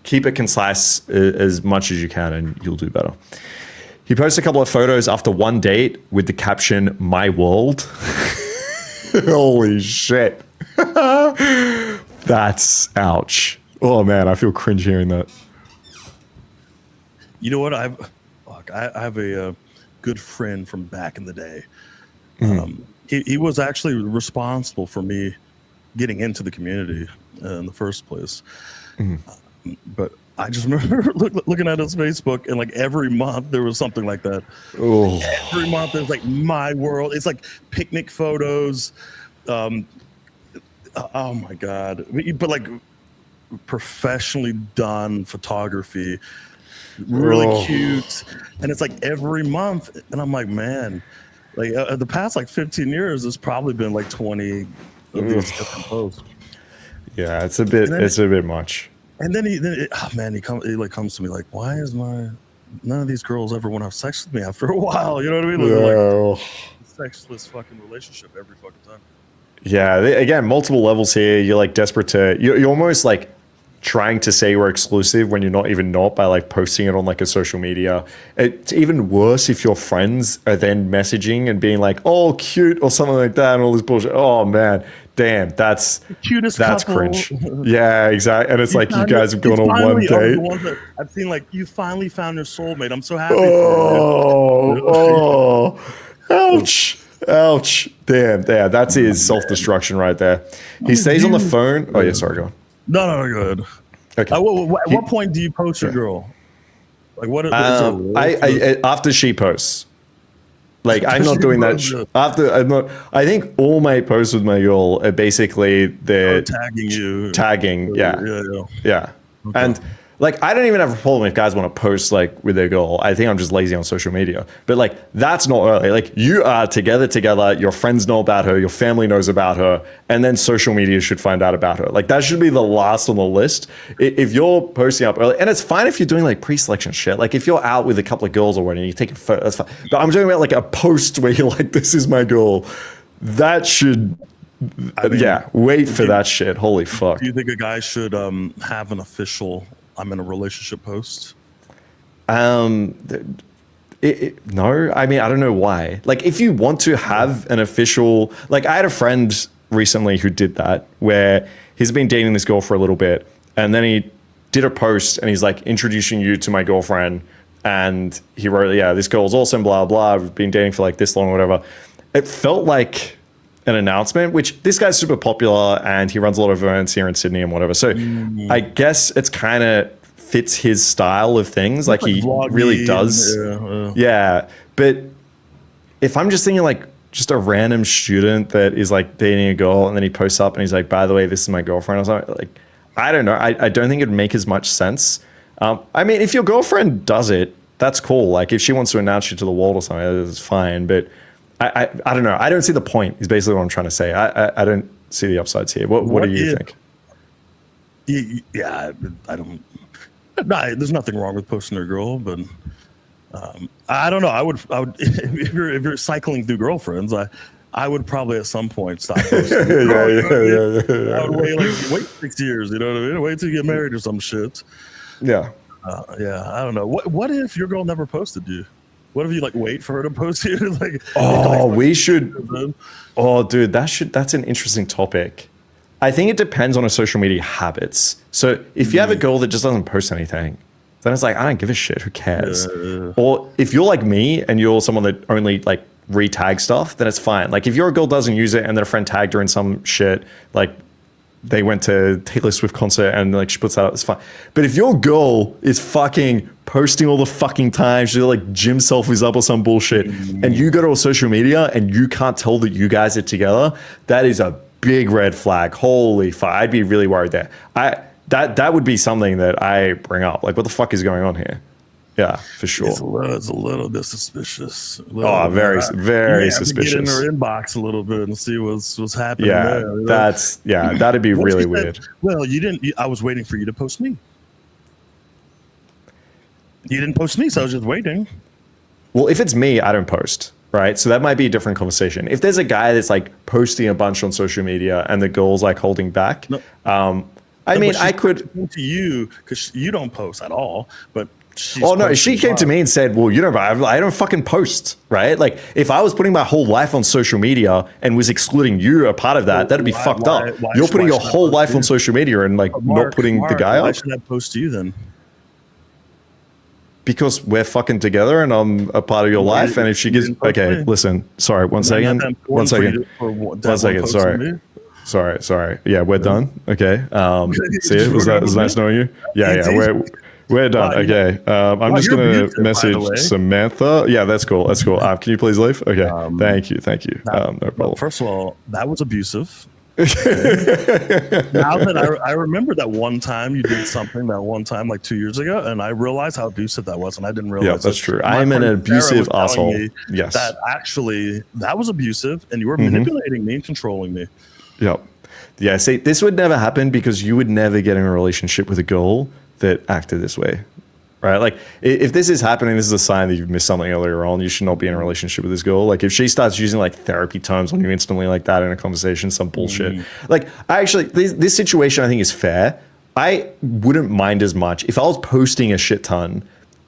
Keep it concise as much as you can and you'll do better. He posts a couple of photos after one date with the caption, "My world." Holy shit. That's ouch. Oh man, I feel cringe hearing that. You know what? I have a good friend from back in the day. He was actually responsible for me getting into the community in the first place. But I just remember looking at his Facebook, and like every month there was something like that. Oh. Every month there's like my world. It's like picnic photos. Oh my God. But like professionally done photography, really cute. And it's like every month. And I'm like, man, like the past like 15 years, there's probably been like 20 of these different posts. Yeah, it's a bit much. And then he comes to me like, why is none of these girls ever want to have sex with me after a while? You know what I mean? Like, sexless fucking relationship every fucking time. Yeah, again, multiple levels here. You're like desperate to, you're almost like trying to say we're exclusive when you're not even not by like posting it on like a social media. It's even worse if your friends are then messaging and being like, oh, cute or something like that and all this bullshit. Oh man, damn, that's The cutest that's couple. cringe. Yeah, exactly. And it's like you found guys have gone on one finally- oh, date. the ones that I've seen, like, you finally found your soulmate. I'm so happy for Oh, ouch. Ouch. Damn, that's his self-destruction right there. He stays on the phone. Oh yeah, sorry, go on. No, go ahead. Okay. At what point do you post your girl? Like, what is I after she posts. Like I'm not She doing that. posts it. After I'm not. I think all my posts with my girl are basically they're tagging you? tagging. Yeah. Okay. And like I don't even have a problem if guys want to post like with their girl. I think I'm just lazy on social media. But like that's not early. Like you are together. Your friends know about her, your family knows about her, and then social media should find out about her. Like that should be the last on the list. If you're posting up early, and it's fine if you're doing like pre-selection shit. Like if you're out with a couple of girls or whatever, and you're taking photos, that's fine. But I'm talking about like a post where you're like, this is my girl. That should wait for that shit. Holy fuck. Do you think a guy should have an official I'm in a relationship post? No, I mean, I don't know why. Like, if you want to have an official, like, I had a friend recently who did that, where he's been dating this girl for a little bit, and then he did a post, and he's like, introducing you to my girlfriend, and he wrote, yeah, this girl's awesome, blah, blah, I've been dating for like this long, or whatever. It felt like an announcement, which this guy's super popular, and he runs a lot of events here in Sydney and whatever. So I guess it's kind of fits his style of things. Like he really does. Yeah. But if I'm just thinking like just a random student that is like dating a girl and then he posts up and he's like, by the way, this is my girlfriend or something, like, I don't know. I don't think it'd make as much sense. I mean, if your girlfriend does it, that's cool. Like if she wants to announce you to the world or something, that's fine. But I don't know. I don't see the point is basically what I'm trying to say. I don't see the upsides here. What do you think? Yeah, I don't. No, there's nothing wrong with posting your girl, but I don't know. I would if you're cycling through girlfriends, I would probably at some point stop posting. I would wait 6 years. You know what I mean? Wait till you get married or some shit. Yeah. I don't know. What if your girl never posted you? What if you like wait for her to post you? Like, we should. Oh, dude, that's an interesting topic. I think it depends on her social media habits. So if you have a girl that just doesn't post anything, then it's like, I don't give a shit. Who cares? Or if you're like me and you're someone that only like retag stuff, then it's fine. Like if your girl doesn't use it and then a friend tagged her in some shit, like they went to Taylor Swift concert and like she puts that up, it's fine. But if your girl is fucking posting all the fucking time, she's like gym selfies up or some bullshit, and you go to her social media and you can't tell that you guys are together, that is a big red flag. Holy fuck. I'd be really worried there. That would be something that I bring up. Like, what the fuck is going on here? Yeah, for sure. It's a little bit suspicious. Very suspicious. Get in her inbox a little bit and see what's happening. Yeah, there, you know? That'd be really weird. Well, you didn't. I was waiting for you to post me. You didn't post me, so I was just waiting. Well, if it's me, I don't post, right? So that might be a different conversation. If there's a guy that's like posting a bunch on social media and the girl's like holding back, I could to you because you don't post at all, but. She came to me and said, well, you know, I don't fucking post, right? Like if I was putting my whole life on social media and was excluding you a part of that, that'd be fucked up. You're putting your whole life on social media and like not putting the guy up. Why should I post to you then? Because we're fucking together and I'm a part of your life. And if she gives, okay, listen, sorry, one second. Sorry. Yeah, we're done. Okay. See it? Was that nice knowing you? Yeah. We're done. Okay. I'm just going to message Samantha. Yeah, that's cool. Can you please leave? Okay. Thank you. No problem. First of all, that was abusive. Now that I remember that one time you did something like 2 years ago, and I realized how abusive that was, and I didn't realize. Yeah, that's true. I'm an abusive asshole. Yes. That was abusive, and you were manipulating me and controlling me. Yep. Yeah. See, this would never happen because you would never get in a relationship with a girl that acted this way. right? Like if this is happening, this is a sign that you've missed something earlier on. You should not be in a relationship with this girl. Like if she starts using like therapy terms on you instantly like that in a conversation, some bullshit. Like I actually, this situation I think is fair. I wouldn't mind as much if I was posting a shit ton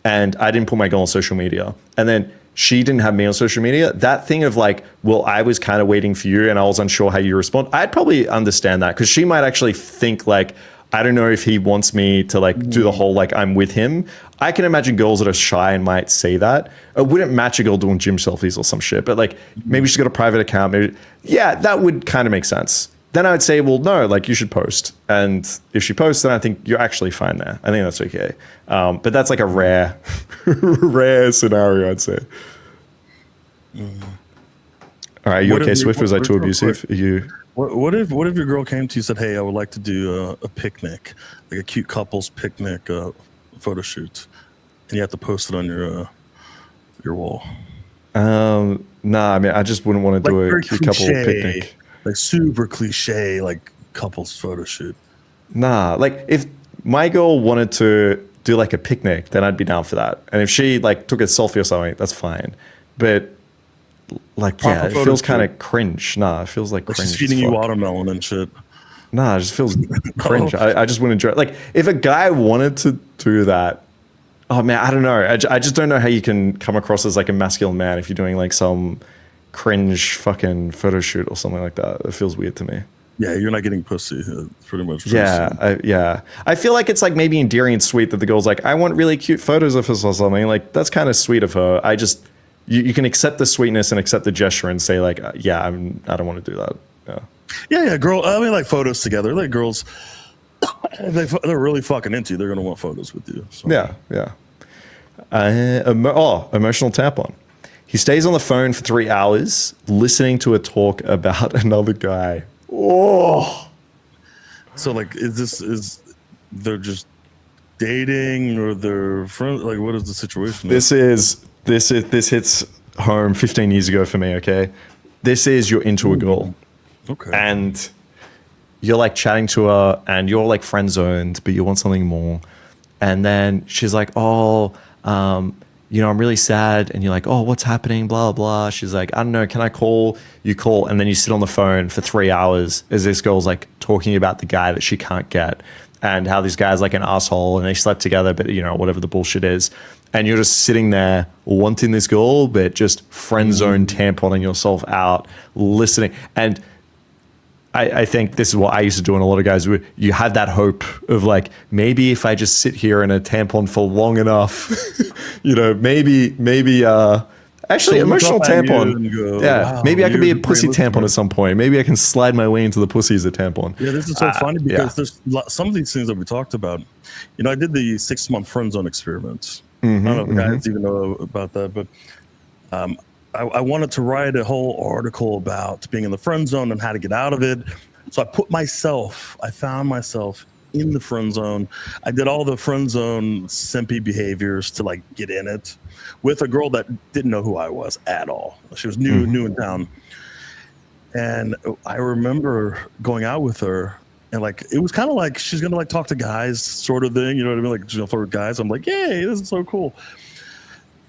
and I didn't put my girl on social media and then she didn't have me on social media. That thing of like, well, I was kind of waiting for you and I was unsure how you respond. I'd probably understand that because she might actually think like, I don't know if he wants me to like do the whole like I'm with him. I can imagine girls that are shy and might say that. It wouldn't match a girl doing gym selfies or some shit, but like maybe she's got a private account. Maybe, yeah, that would kind of make sense. Then I would say, well, no, like you should post. And if she posts, then I think you're actually fine there. I think that's okay. But that's like a rare, rare scenario, I'd say. All right, are you okay, Swift? Was I too abusive? What if your girl came to you and said, "Hey, I would like to do a picnic, like a cute couples picnic photo shoot," and you have to post it on your wall? Nah, I mean, I just wouldn't want to do a cute couple picnic. Like super cliche, like couples photo shoot. Nah, like if my girl wanted to do like a picnic, then I'd be down for that. And if she like took a selfie or something, that's fine. But like, yeah, it feels kind of cringe. Nah, it feels like cringe. She's feeding you watermelon and shit. Nah, it just feels cringe. I just wouldn't enjoy it. Like if a guy wanted to do that, oh man, I don't know. I just don't know how you can come across as like a masculine man if you're doing like some cringe fucking photo shoot or something like that. It feels weird to me. Yeah, you're not getting pussy, pretty much. Yeah, I feel like it's like maybe endearing and sweet that the girl's like, I want really cute photos of us or something. Like that's kind of sweet of her. I just, you can accept the sweetness and accept the gesture and say like, yeah, I don't want to do that. Yeah, girl. I mean, like photos together. Like girls, they're really fucking into you. They're gonna want photos with you. So. Yeah. Emotional tampon. He stays on the phone for 3 hours listening to a talk about another guy. Oh. So like, is they're just dating or they're friends? Like, what is the situation? This hits home 15 years ago for me. Okay, this is you're into a girl, okay, and you're like chatting to her, and you're like friend zoned, but you want something more, and then she's like, I'm really sad. And you're like, oh, what's happening? Blah, blah. She's like, I don't know. Can I call? You call. And then you sit on the phone for 3 hours as this girl's like talking about the guy that she can't get and how this guy's like an asshole and they slept together, but whatever the bullshit is. And you're just sitting there wanting this girl, but just friend zone tamponing yourself out, listening. And I think this is what I used to do, and a lot of guys would. You have that hope of like, maybe if I just sit here in a tampon for long enough, maybe actually emotional tampon. Go, wow, maybe I could be a pussy tampon at some point. Maybe I can slide my way into the pussy as a tampon. Yeah, this is so funny because there's some of these things that we talked about. I did the 6-month friend zone experiment. I don't know if guys even know about that, but I wanted to write a whole article about being in the friend zone and how to get out of it. So I found myself in the friend zone. I did all the friend zone simpy behaviors to like get in it with a girl that didn't know who I was at all. She was new in town. And I remember going out with her and like, it was kind of like, she's going to like talk to guys sort of thing. You know what I mean? Like, she's gonna flirt with guys. I'm like, yay, this is so cool.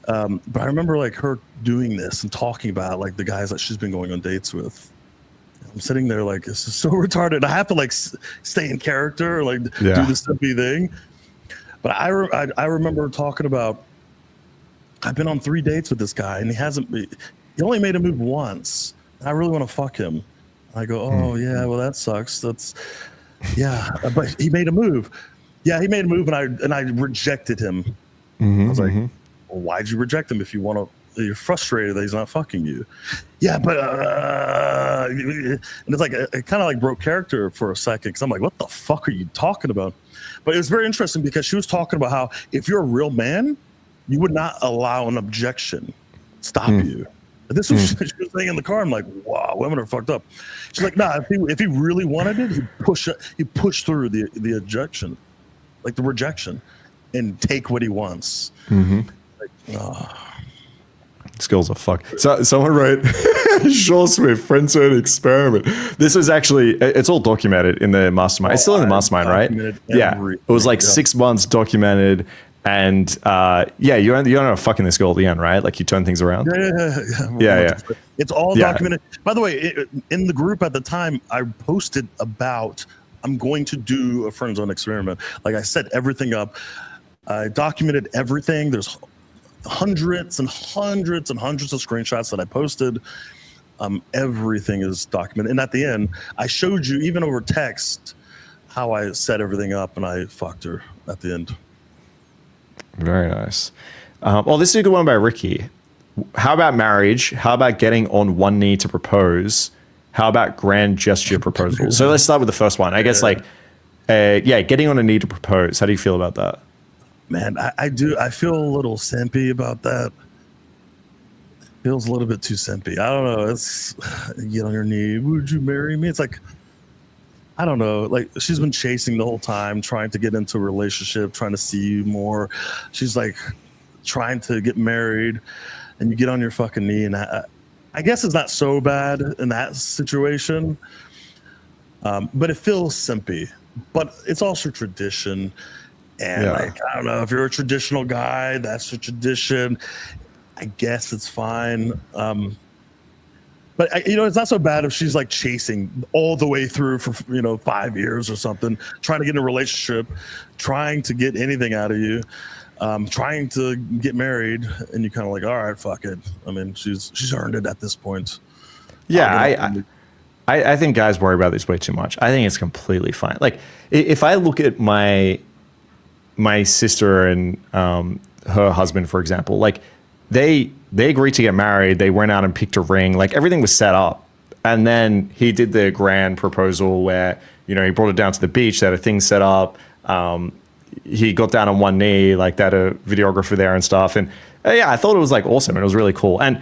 But I remember like her doing this and talking about like the guys that she's been going on dates with. I'm sitting there like, this is so retarded. I have to like stay in character, like do the simpy thing. But I remember talking about, I've been on 3 dates with this guy and he only made a move once. And I really want to fuck him. I go, oh yeah, well that sucks. But he made a move. Yeah, he made a move and I rejected him. I was like, well, why'd you reject him if you're frustrated that he's not fucking you? Yeah, but and it's like it kind of like broke character for a second because I'm like, what the fuck are you talking about? But it was very interesting because she was talking about how if you're a real man, you would not allow an objection stop you. This was she was saying in the car. I'm like, wow, women are fucked up. She's like, nah, if he really wanted it, he'd push through the objection, like the rejection, and take what he wants. Skills are fuck. So someone wrote, Shaw Swift, friend zone experiment. This was actually, it's all documented in the Mastermind. It's still in the Mastermind, right? Yeah. It was like 6 months documented. And you end up fucking this girl at the end, right? Like you turn things around. Yeah. It's all documented. By the way, in the group at the time, I posted about I'm going to do a friend zone experiment. Like I set everything up. I documented everything. There's hundreds and hundreds and hundreds of screenshots that I posted. Everything is documented. And at the end, I showed you, even over text, how I set everything up, and I fucked her at the end. Very nice. Well, this is a good one by Ricky. How about marriage? How about getting on one knee to propose? How about grand gesture proposal? So let's start with the first one. I guess getting on a knee to propose. How do you feel about that? Man, I do. I feel a little simpy about that. Feels a little bit too simpy. I don't know. It's get on your knee. Would you marry me? It's like, I don't know. Like she's been chasing the whole time, trying to get into a relationship, trying to see you more. She's like trying to get married, and you get on your fucking knee. And I guess it's not so bad in that situation, but it feels simpy. But it's also tradition. And like, I don't know, if you're a traditional guy, that's a tradition. I guess it's fine. But it's not so bad if she's like chasing all the way through for 5 years or something, trying to get in a relationship, trying to get anything out of you, trying to get married, and you kind of like, all right, fuck it. I mean, she's earned it at this point. Yeah, I think guys worry about this way too much. I think it's completely fine. Like if I look at my sister and her husband, for example, like they agreed to get married. They went out and picked a ring. Like everything was set up. And then he did the grand proposal where, he brought it down to the beach. They had a thing set up. He got down on one knee, like that a videographer there and stuff. And I thought it was like awesome. And it was really cool. And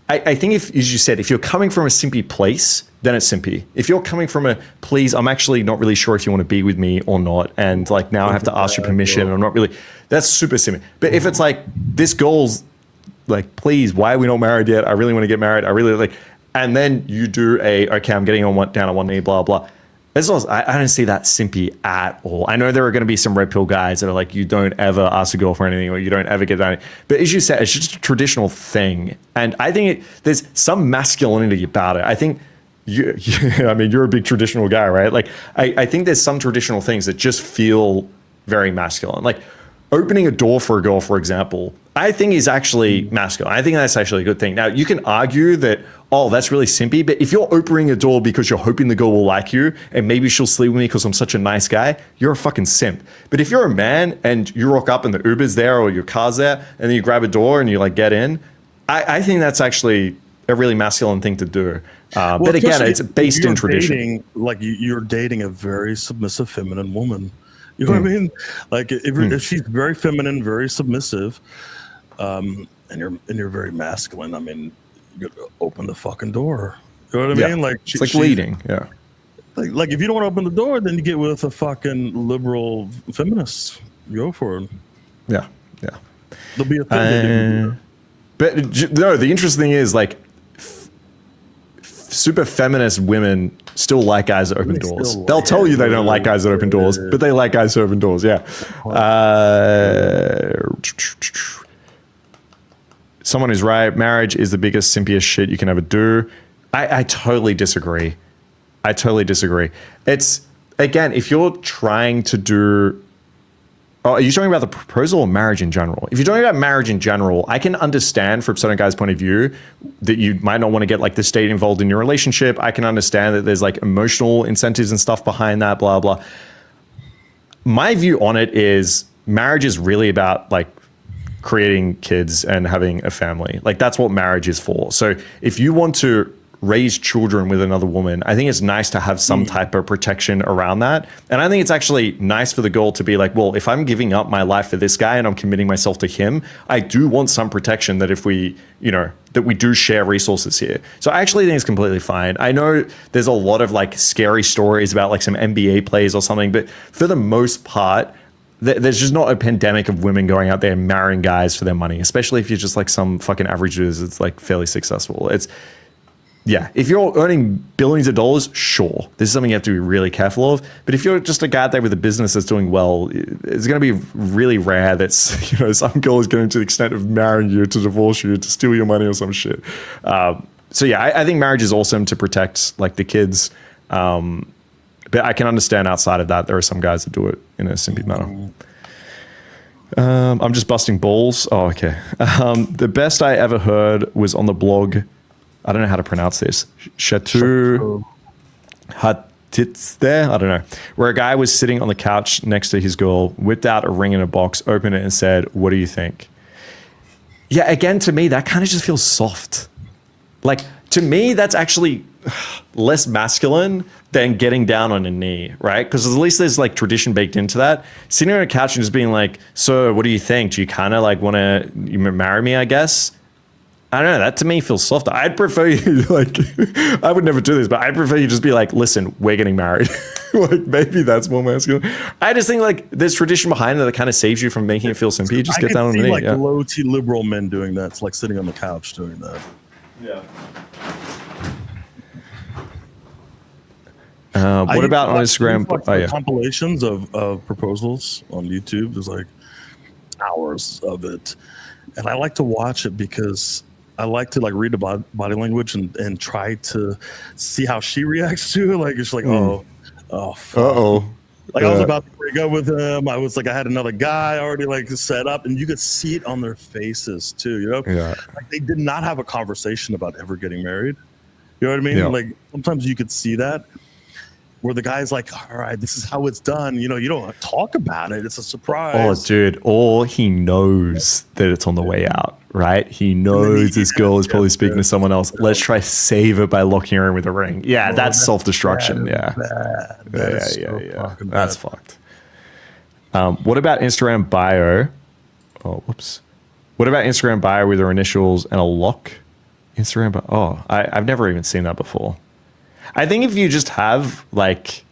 I think as you said, if you're coming from a simpy place, then it's simpy. If you're coming from a, please, I'm actually not really sure if you want to be with me or not. And like, now I have to ask your permission. And I'm not really, that's super simpy. But if it's like, this girl's like, please, why are we not married yet? I really want to get married. I really like, and then you do okay, I'm getting down on one knee, blah, blah. I don't see that simpy at all. I know there are going to be some red pill guys that are like, you don't ever ask a girl for anything, or you don't ever get that. But as you said, it's just a traditional thing. And I think there's some masculinity about it. I think I mean, you're a big traditional guy, right? Like, I think there's some traditional things that just feel very masculine. Like opening a door for a girl, for example, I think is actually masculine. I think that's actually a good thing. Now, you can argue that, oh, that's really simpy, but if you're opening a door because you're hoping the girl will like you and maybe she'll sleep with me because I'm such a nice guy, you're a fucking simp. But if you're a man and you rock up and the Uber's there or your car's there and then you grab a door and you like get in, I think that's actually a really masculine thing to do. But again, it's based in tradition. You're dating a very submissive feminine woman. You know what I mean? Like if she's very feminine, very submissive, and you're very masculine, I mean, you gotta open the fucking door. You know what I mean? Like it's like leading. Yeah. Like if you don't want to open the door, then you get with a fucking liberal feminist. Go for it. Yeah. There'll be a thing. But no, the interesting thing is like super feminist women still like guys that open doors. They'll tell you they don't like guys that open doors, but they like guys that open doors. Yeah. Someone who's right. Marriage is the biggest, simpiest shit you can ever do. I totally disagree. It's, again, if you're trying to do, are you talking about the proposal or marriage in general? If you're talking about marriage in general, I can understand from certain guys' point of view that you might not want to get like the state involved in your relationship. I can understand that there's like emotional incentives and stuff behind that, blah, blah. My view on it is marriage is really about like creating kids and having a family. Like that's what marriage is for. So if you want to raise children with another woman, I think it's nice to have some type of protection around that. And I think it's actually nice for the girl to be like, well, if I'm giving up my life for this guy and I'm committing myself to him, I do want some protection that if we, that we do share resources here. So I actually think it's completely fine. I know there's a lot of like scary stories about like some NBA plays or something, but for the most part, there's just not a pandemic of women going out there and marrying guys for their money, especially if you're just like some fucking average dude that's like fairly successful. Yeah, if you're earning billions of dollars, sure, this is something you have to be really careful of. But if you're just a guy out there with a business that's doing well, it's going to be really rare that's, you know, some girl is going to the extent of marrying you to divorce you to steal your money or some shit. So yeah, I think marriage is awesome to protect like the kids. But I can understand outside of that, there are some guys that do it in a simpy manner. I'm just busting balls. Oh, okay. The best I ever heard was on the blog. I don't know how to pronounce this. Chateau Hatitz there? I don't know. Where a guy was sitting on the couch next to his girl, whipped out a ring in a box, opened it and said, "What do you think?" Yeah, again, to me, that kind of just feels soft. Like, to me, that's actually less masculine than getting down on a knee, right? Because at least there's like tradition baked into that. Sitting on a couch and just being like, "So, what do you think? Do you kind of like want to marry me, I guess?" I don't know. That to me feels softer. I'd prefer you like, I would never do this, but I'd prefer you just be like, "Listen, we're getting married." Like maybe that's more masculine. I just think like there's tradition behind it that kind of saves you from making it feel simpy. Just get down on the knee. Like low T liberal men doing that. It's like sitting on the couch doing that. Yeah. What about on Instagram? Compilations of proposals on YouTube. There's like hours of it. And I like to watch it because I like to like read the body language and try to see how she reacts to it. Like it's like, oh, fuck. Uh-oh. Like I was about to break up with him. I was like, I had another guy already like set up, and you could see it on their faces too. You know, like they did not have a conversation about ever getting married. You know what I mean? Yeah. Like sometimes you could see that. Where the guy's like, "All right, this is how it's done." You know, you don't talk about it. It's a surprise. Oh, dude. Or he knows that it's on the way out, right? He knows this girl is probably speaking to someone else. Let's try save it by locking her in with a ring. Yeah, that's self-destruction. Yeah. Yeah. That's fucked. What about Instagram bio? Oh, whoops. What about Instagram bio with her initials and a lock? Instagram bio. Oh, I've never even seen that before. I think if you just have like,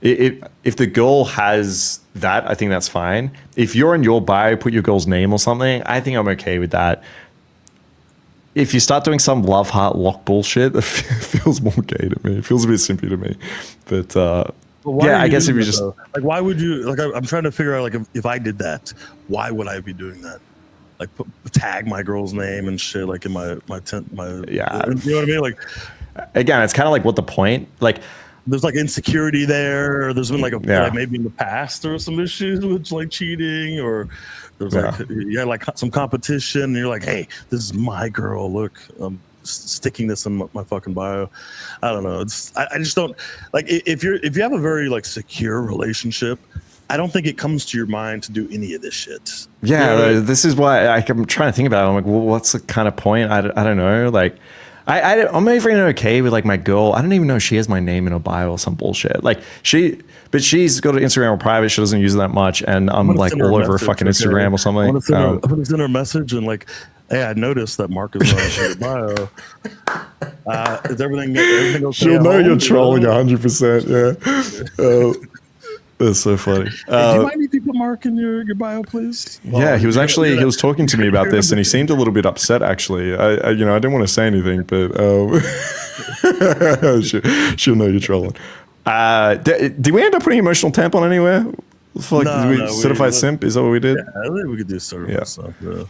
if the girl has that, I think that's fine. If you're in your bio, put your girl's name or something, I think I'm okay with that. If you start doing some love heart lock bullshit, it feels more gay to me. It feels a bit simpy to me. But yeah, I guess if you just like, why would you like? I'm trying to figure out like if I did that, why would I be doing that? Like tag my girl's name and shit like in my yeah, you know what I mean? Like. Again, it's kind of like what the point? Like, there's like insecurity there. There's been like like maybe in the past there was some issues with like cheating, or there's like some competition. And you're like, hey, this is my girl. Look, I'm sticking this in my fucking bio. I don't know. I just don't like if you have a very like secure relationship. I don't think it comes to your mind to do any of this shit. Yeah, this is why I'm trying to think about it. I'm like, well, what's the kind of point? I don't know. Like. I'm even okay with like my girl. I don't even know if she has my name in her bio or some bullshit. Like but she's got an Instagram or private. She doesn't use it that much, and I'm like all over her fucking Instagram or something. I'm gonna send her a message and like, hey, I noticed that Mark is on your bio. Is everything okay? She'll know you're trolling 100%. Yeah. That's so funny. Hey, do you mind if you put Mark in your bio, please? Yeah, he was talking to me about this, and he seemed a little bit upset. Actually, I didn't want to say anything, but she'll know you're trolling. Did we end up putting emotional tampon anywhere? Certified simp? Is that what we did? Yeah, I think we could do certified stuff. Yeah.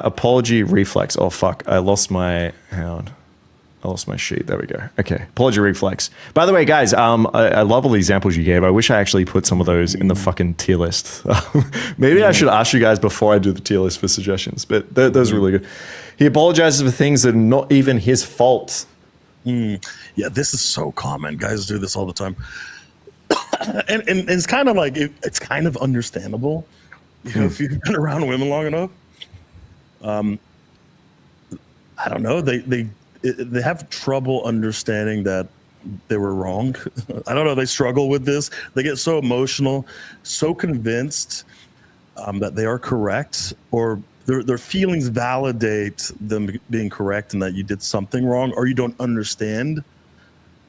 Apology reflex. Oh fuck! I lost my sheet. There we go. Okay. Apology reflex. By the way, guys, I love all the examples you gave. I wish I actually put some of those in the fucking tier list. Maybe I should ask you guys before I do the tier list for suggestions, but those are really good. He apologizes for things that are not even his fault. Yeah, this is so common. Guys do this all the time. and it's kind of like, it's kind of understandable. You know, if you've been around women long enough. I don't know. They have trouble understanding that they were wrong. I don't know. They struggle with this. They get so emotional, so convinced that they are correct, or their feelings validate them being correct and that you did something wrong, or you don't understand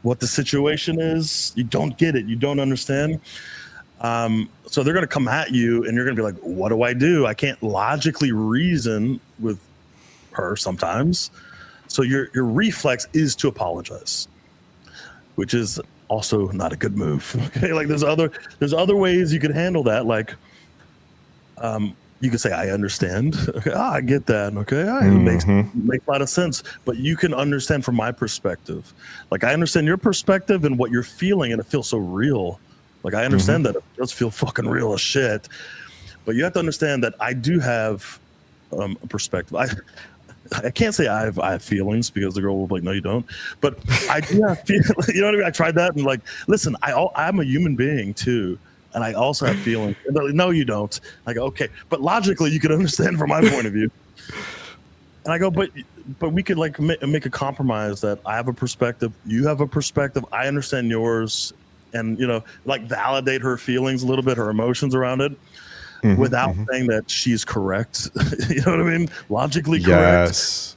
what the situation is. You don't get it. You don't understand. So they're going to come at you and you're going to be like, what do? I can't logically reason with her sometimes. So your reflex is to apologize, which is also not a good move. Okay, like there's other ways you could handle that. Like, you could say, "I understand." Okay, I get that. Okay, it makes a lot of sense. But you can understand from my perspective. Like, I understand your perspective and what you're feeling, and it feels so real. Like, I understand that it does feel fucking real as shit. But you have to understand that I do have a perspective. I can't say I have feelings, because the girl will be like, "No, you don't." But I do have feelings. You know what I mean? I tried that, and like, listen, I'm a human being too, and I also have feelings. And they're like, "No, you don't." I go, "Okay," but logically, you can understand from my point of view. And I go, but we could like make a compromise that I have a perspective, you have a perspective, I understand yours, and like validate her feelings a little bit, her emotions around it. Without saying that she's correct. You know what I mean? Logically correct. Yes.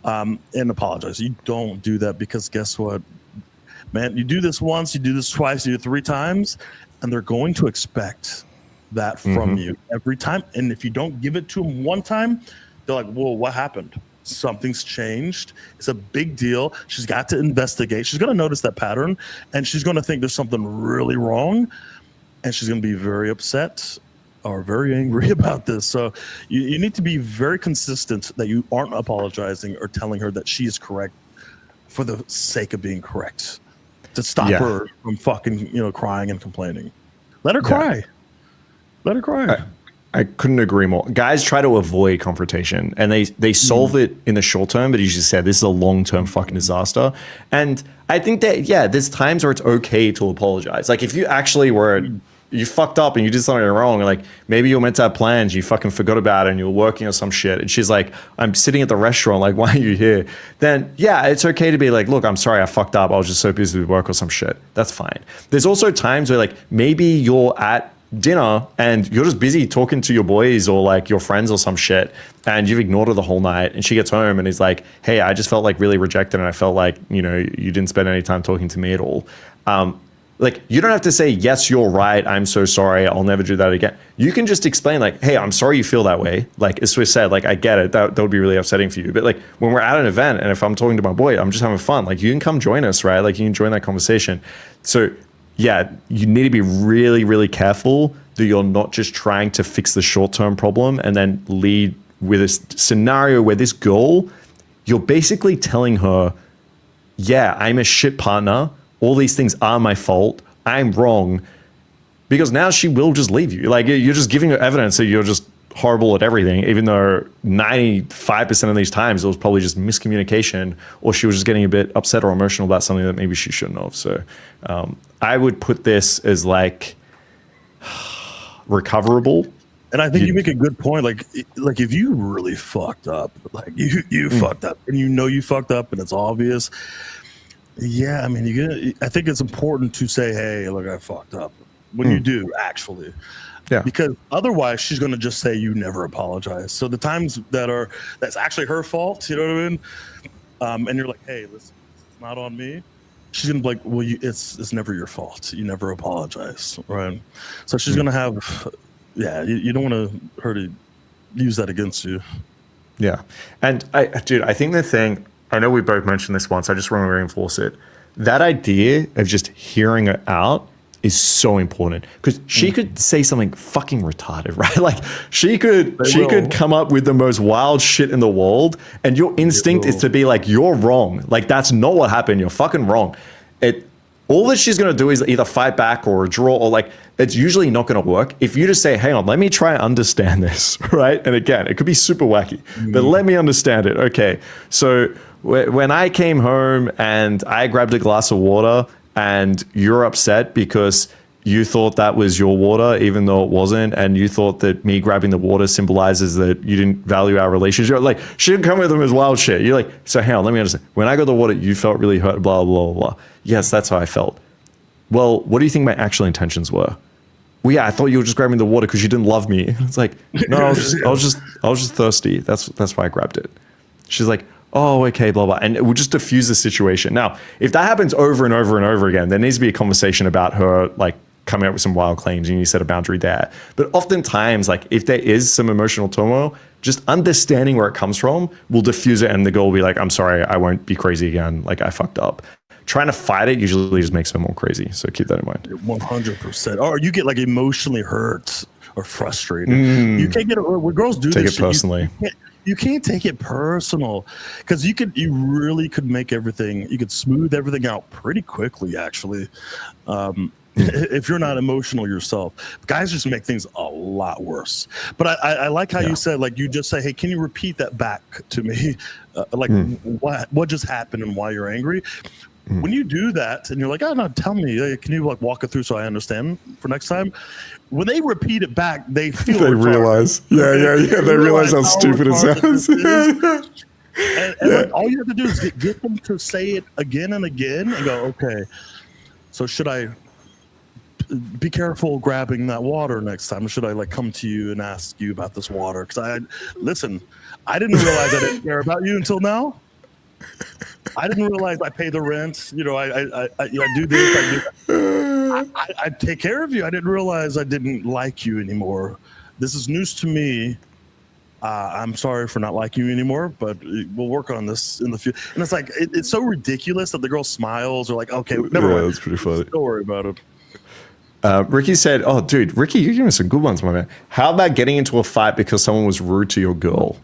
And apologize. You don't do that, because guess what, man? You do this once, you do this twice, you do it 3 times, and they're going to expect that from you every time. And if you don't give it to them one time, they're like, "Whoa, what happened? Something's changed. It's a big deal." She's got to investigate. She's going to notice that pattern, and she's going to think there's something really wrong, and she's going to be very upset or very angry about this. So you need to be very consistent that you aren't apologizing or telling her that she is correct for the sake of being correct, to stop her from fucking crying and complaining. Let her cry. Let her cry. I couldn't agree more. Guys try to avoid confrontation, and they solve it in the short term, but as you said, this is a long-term fucking disaster. And I think that, there's times where it's okay to apologize. Like, if you actually were you fucked up and you did something wrong, like maybe you were meant to have plans, you fucking forgot about it, and you were working on some shit, and she's like, "I'm sitting at the restaurant, like, why are you here?" Then it's okay to be like, "Look, I'm sorry, I fucked up, I was just so busy with work or some shit." That's fine. There's also times where like maybe you're at dinner and you're just busy talking to your boys or like your friends or some shit, and you've ignored her the whole night, and she gets home and is like, "Hey, I just felt like really rejected, and I felt like you didn't spend any time talking to me at all." Like, you don't have to say, "Yes, you're right, I'm so sorry, I'll never do that again." You can just explain like, "Hey, I'm sorry you feel that way. Like, as Swiss said, like, I get it. That would be really upsetting for you. But like, when we're at an event and if I'm talking to my boy, I'm just having fun. Like, you can come join us, right? Like, you can join that conversation." So you need to be really, really careful that you're not just trying to fix the short-term problem and then lead with a scenario where this girl, you're basically telling her, "I'm a shit partner. All these things are my fault. I'm wrong," because now she will just leave you. Like, you're just giving her evidence that you're just horrible at everything, even though 95% of these times it was probably just miscommunication, or she was just getting a bit upset or emotional about something that maybe she shouldn't have. So I would put this as like recoverable. And I think you make a good point. Like if you really fucked up, like you fucked up, and you fucked up, and it's obvious. Yeah, I mean, I think it's important to say, "Hey, look, I fucked up," when you do actually. Yeah. Because otherwise, she's going to just say you never apologize. So the times that's actually her fault, you know what I mean? And you're like, "Hey, listen, it's not on me." She's going to be like, "Well, it's never your fault. You never apologize," right? So she's going to have, you don't want her to use that against you. Yeah, and I think the thing. I know we both mentioned this once. I just want to reinforce it. That idea of just hearing it out is so important, because she could say something fucking retarded, right? Like she could come up with the most wild shit in the world, and your instinct is to be like, "You're wrong. Like, that's not what happened. You're fucking wrong." All that she's going to do is either fight back or draw, or like, it's usually not going to work. If you just say, "Hang on, let me try and understand this," right? And again, it could be super wacky, but let me understand it. Okay, so when I came home and I grabbed a glass of water and you're upset because you thought that was your water, even though it wasn't, and you thought that me grabbing the water symbolizes that you didn't value our relationship. Like, she didn't come with them as wild shit. You're like, "So hang on, let me understand. When I got the water, you felt really hurt, blah, blah, blah, blah." "Yes, that's how I felt." "Well, what do you think my actual intentions were?" "Well, yeah, I thought you were just grabbing the water because you didn't love me." It's like, "No, I was just thirsty. That's why I grabbed it." She's like, "Oh, okay, blah, blah." And it will just diffuse the situation. Now, if that happens over and over and over again, there needs to be a conversation about her, like, coming up with some wild claims and you set a boundary there. But oftentimes, like if there is some emotional turmoil, just understanding where it comes from will diffuse it, and the girl will be like, I'm sorry, I won't be crazy again. Like I fucked up. Trying to fight it usually just makes her more crazy. So keep that in mind. 100%. Or you get like emotionally hurt or frustrated. You can't get it. When girls do take this it personally. You can't take it personal, because you really could make everything, you could smooth everything out pretty quickly, actually. If you're not emotional yourself. Guys just make things a lot worse. But I like how you said, like, you just say, hey, can you repeat that back to me? What just happened and why you're angry? When you do that and you're like, oh no, tell me, can you like walk it through so I understand for next time? When they repeat it back, they feel they realize. They realize how stupid it sounds. And like, all you have to do is get them to say it again and again and go, okay, so should I be careful grabbing that water next time? Or should I like come to you and ask you about this water? Because I didn't realize I didn't care about you until now. I didn't realize I pay the rent. You know, I do this. I do that. I take care of you. I didn't realize I didn't like you anymore. This is news to me. I'm sorry for not liking you anymore, but we'll work on this in the future. And it's like, it's so ridiculous that the girl smiles or like, okay, never mind. That's pretty funny. Don't worry about it. Ricky said, oh, dude, Ricky, you're giving some good ones, my man. How about getting into a fight because someone was rude to your girl?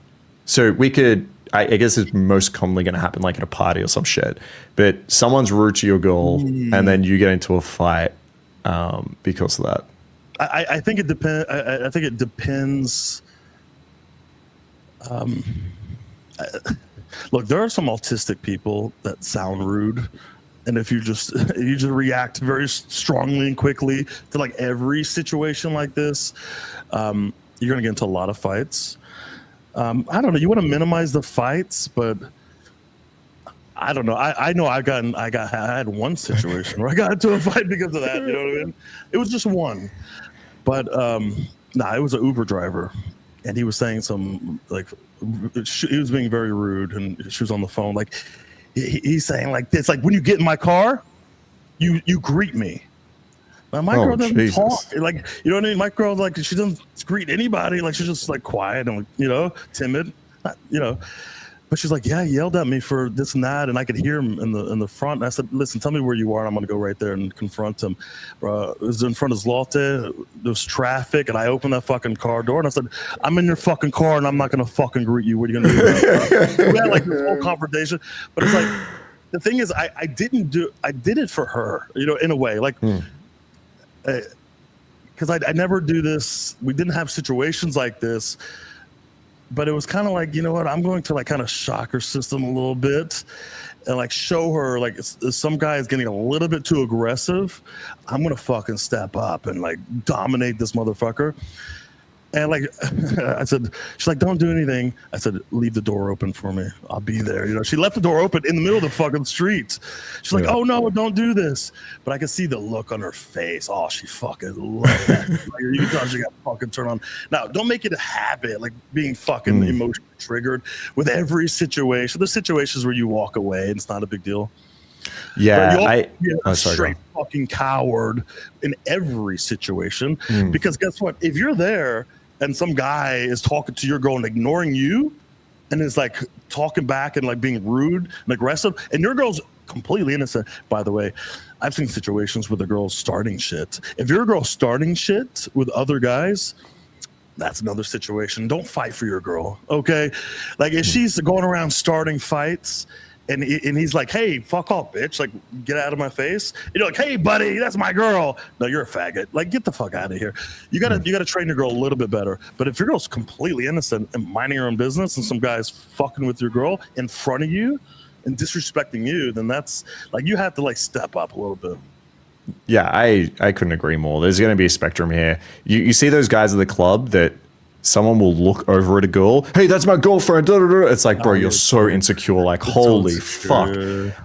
So we could, I guess it's most commonly going to happen like at a party or some shit, but someone's rude to your girl and then you get into a fight because of that. I think it depends. I think it depends. Look, there are some autistic people that sound rude. And if you just react very strongly and quickly to like every situation like this, you're gonna get into a lot of fights. I don't know. You want to minimize the fights, but I don't know. I know I had one situation where I got into a fight because of that. You know what I mean? It was just one, but it was an Uber driver, and he was saying some like he was being very rude, and she was on the phone like. He's saying like this, like when you get in my car, you greet me. Now, my girl doesn't talk. Like, you know what I mean? My girl, like, she doesn't greet anybody. Like, she's just like quiet and, you know, timid, you know. But she's like, yeah, he yelled at me for this and that, and I could hear him in the front. And I said, listen, tell me where you are, and I'm gonna go right there and confront him. It was in front of Zlote. There was traffic, and I opened that fucking car door, and I said, I'm in your fucking car, and I'm not gonna fucking greet you. What are you gonna do? We had like this whole confrontation, but it's like the thing is, I did it for her, you know, in a way, like. Because I never do this. We didn't have situations like this. But it was kind of like, you know what, I'm going to like kind of shock her system a little bit and like show her like if some guy is getting a little bit too aggressive, I'm going to fucking step up and like dominate this motherfucker. And like I said, she's like, don't do anything. I said, leave the door open for me. I'll be there. You know, she left the door open in the middle of the fucking street. She's like, oh no, don't do this. But I could see the look on her face. Oh, she fucking loved that. Like, you can tell she got fucking turned on. Now, don't make it a habit, like being fucking emotionally triggered with every situation. There's situations where you walk away and it's not a big deal. Yeah, straight fucking coward in every situation. Because guess what? If you're there and some guy is talking to your girl and ignoring you and is like talking back and like being rude and aggressive, and your girl's completely innocent. By the way, I've seen situations where the girl's starting shit. If your girl's starting shit with other guys, that's another situation. Don't fight for your girl, okay? Like if she's going around starting fights and he's like, hey, fuck off, bitch. Like, get out of my face. You're like, hey, buddy, that's my girl. No, you're a faggot. Like, get the fuck out of here. You gotta train your girl a little bit better. But if your girl's completely innocent and minding her own business and some guy's fucking with your girl in front of you and disrespecting you, then that's like, you have to like step up a little bit. Yeah, I couldn't agree more. There's going to be a spectrum here. You see those guys at the club that someone will look over at a girl. Hey, that's my girlfriend. Da, da, da. It's like, bro, you're so insecure. Like, holy fuck.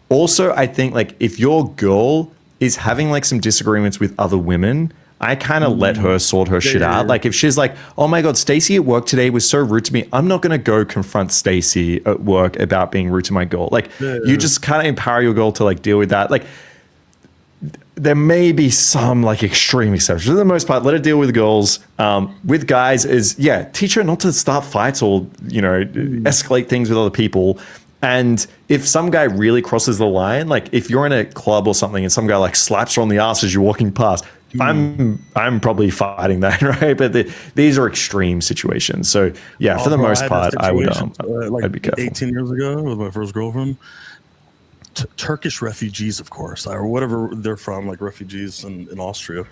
Also, I think like if your girl is having like some disagreements with other women, I kind of let her sort her shit out. Like if she's like, oh my God, Stacy at work today was so rude to me. I'm not going to go confront Stacy at work about being rude to my girl. Like you just kind of empower your girl to like deal with that. Like there may be some like extreme exceptions. For the most part, let her deal with girls. With guys is, teach her not to start fights or, escalate things with other people. And if some guy really crosses the line, like if you're in a club or something and some guy like slaps her on the ass as you're walking past, I'm probably fighting that, right? But these are extreme situations. So for the most part, I would I'd be careful. 18 years ago with my first girlfriend. Turkish refugees, of course, or whatever they're from, like refugees in Austria.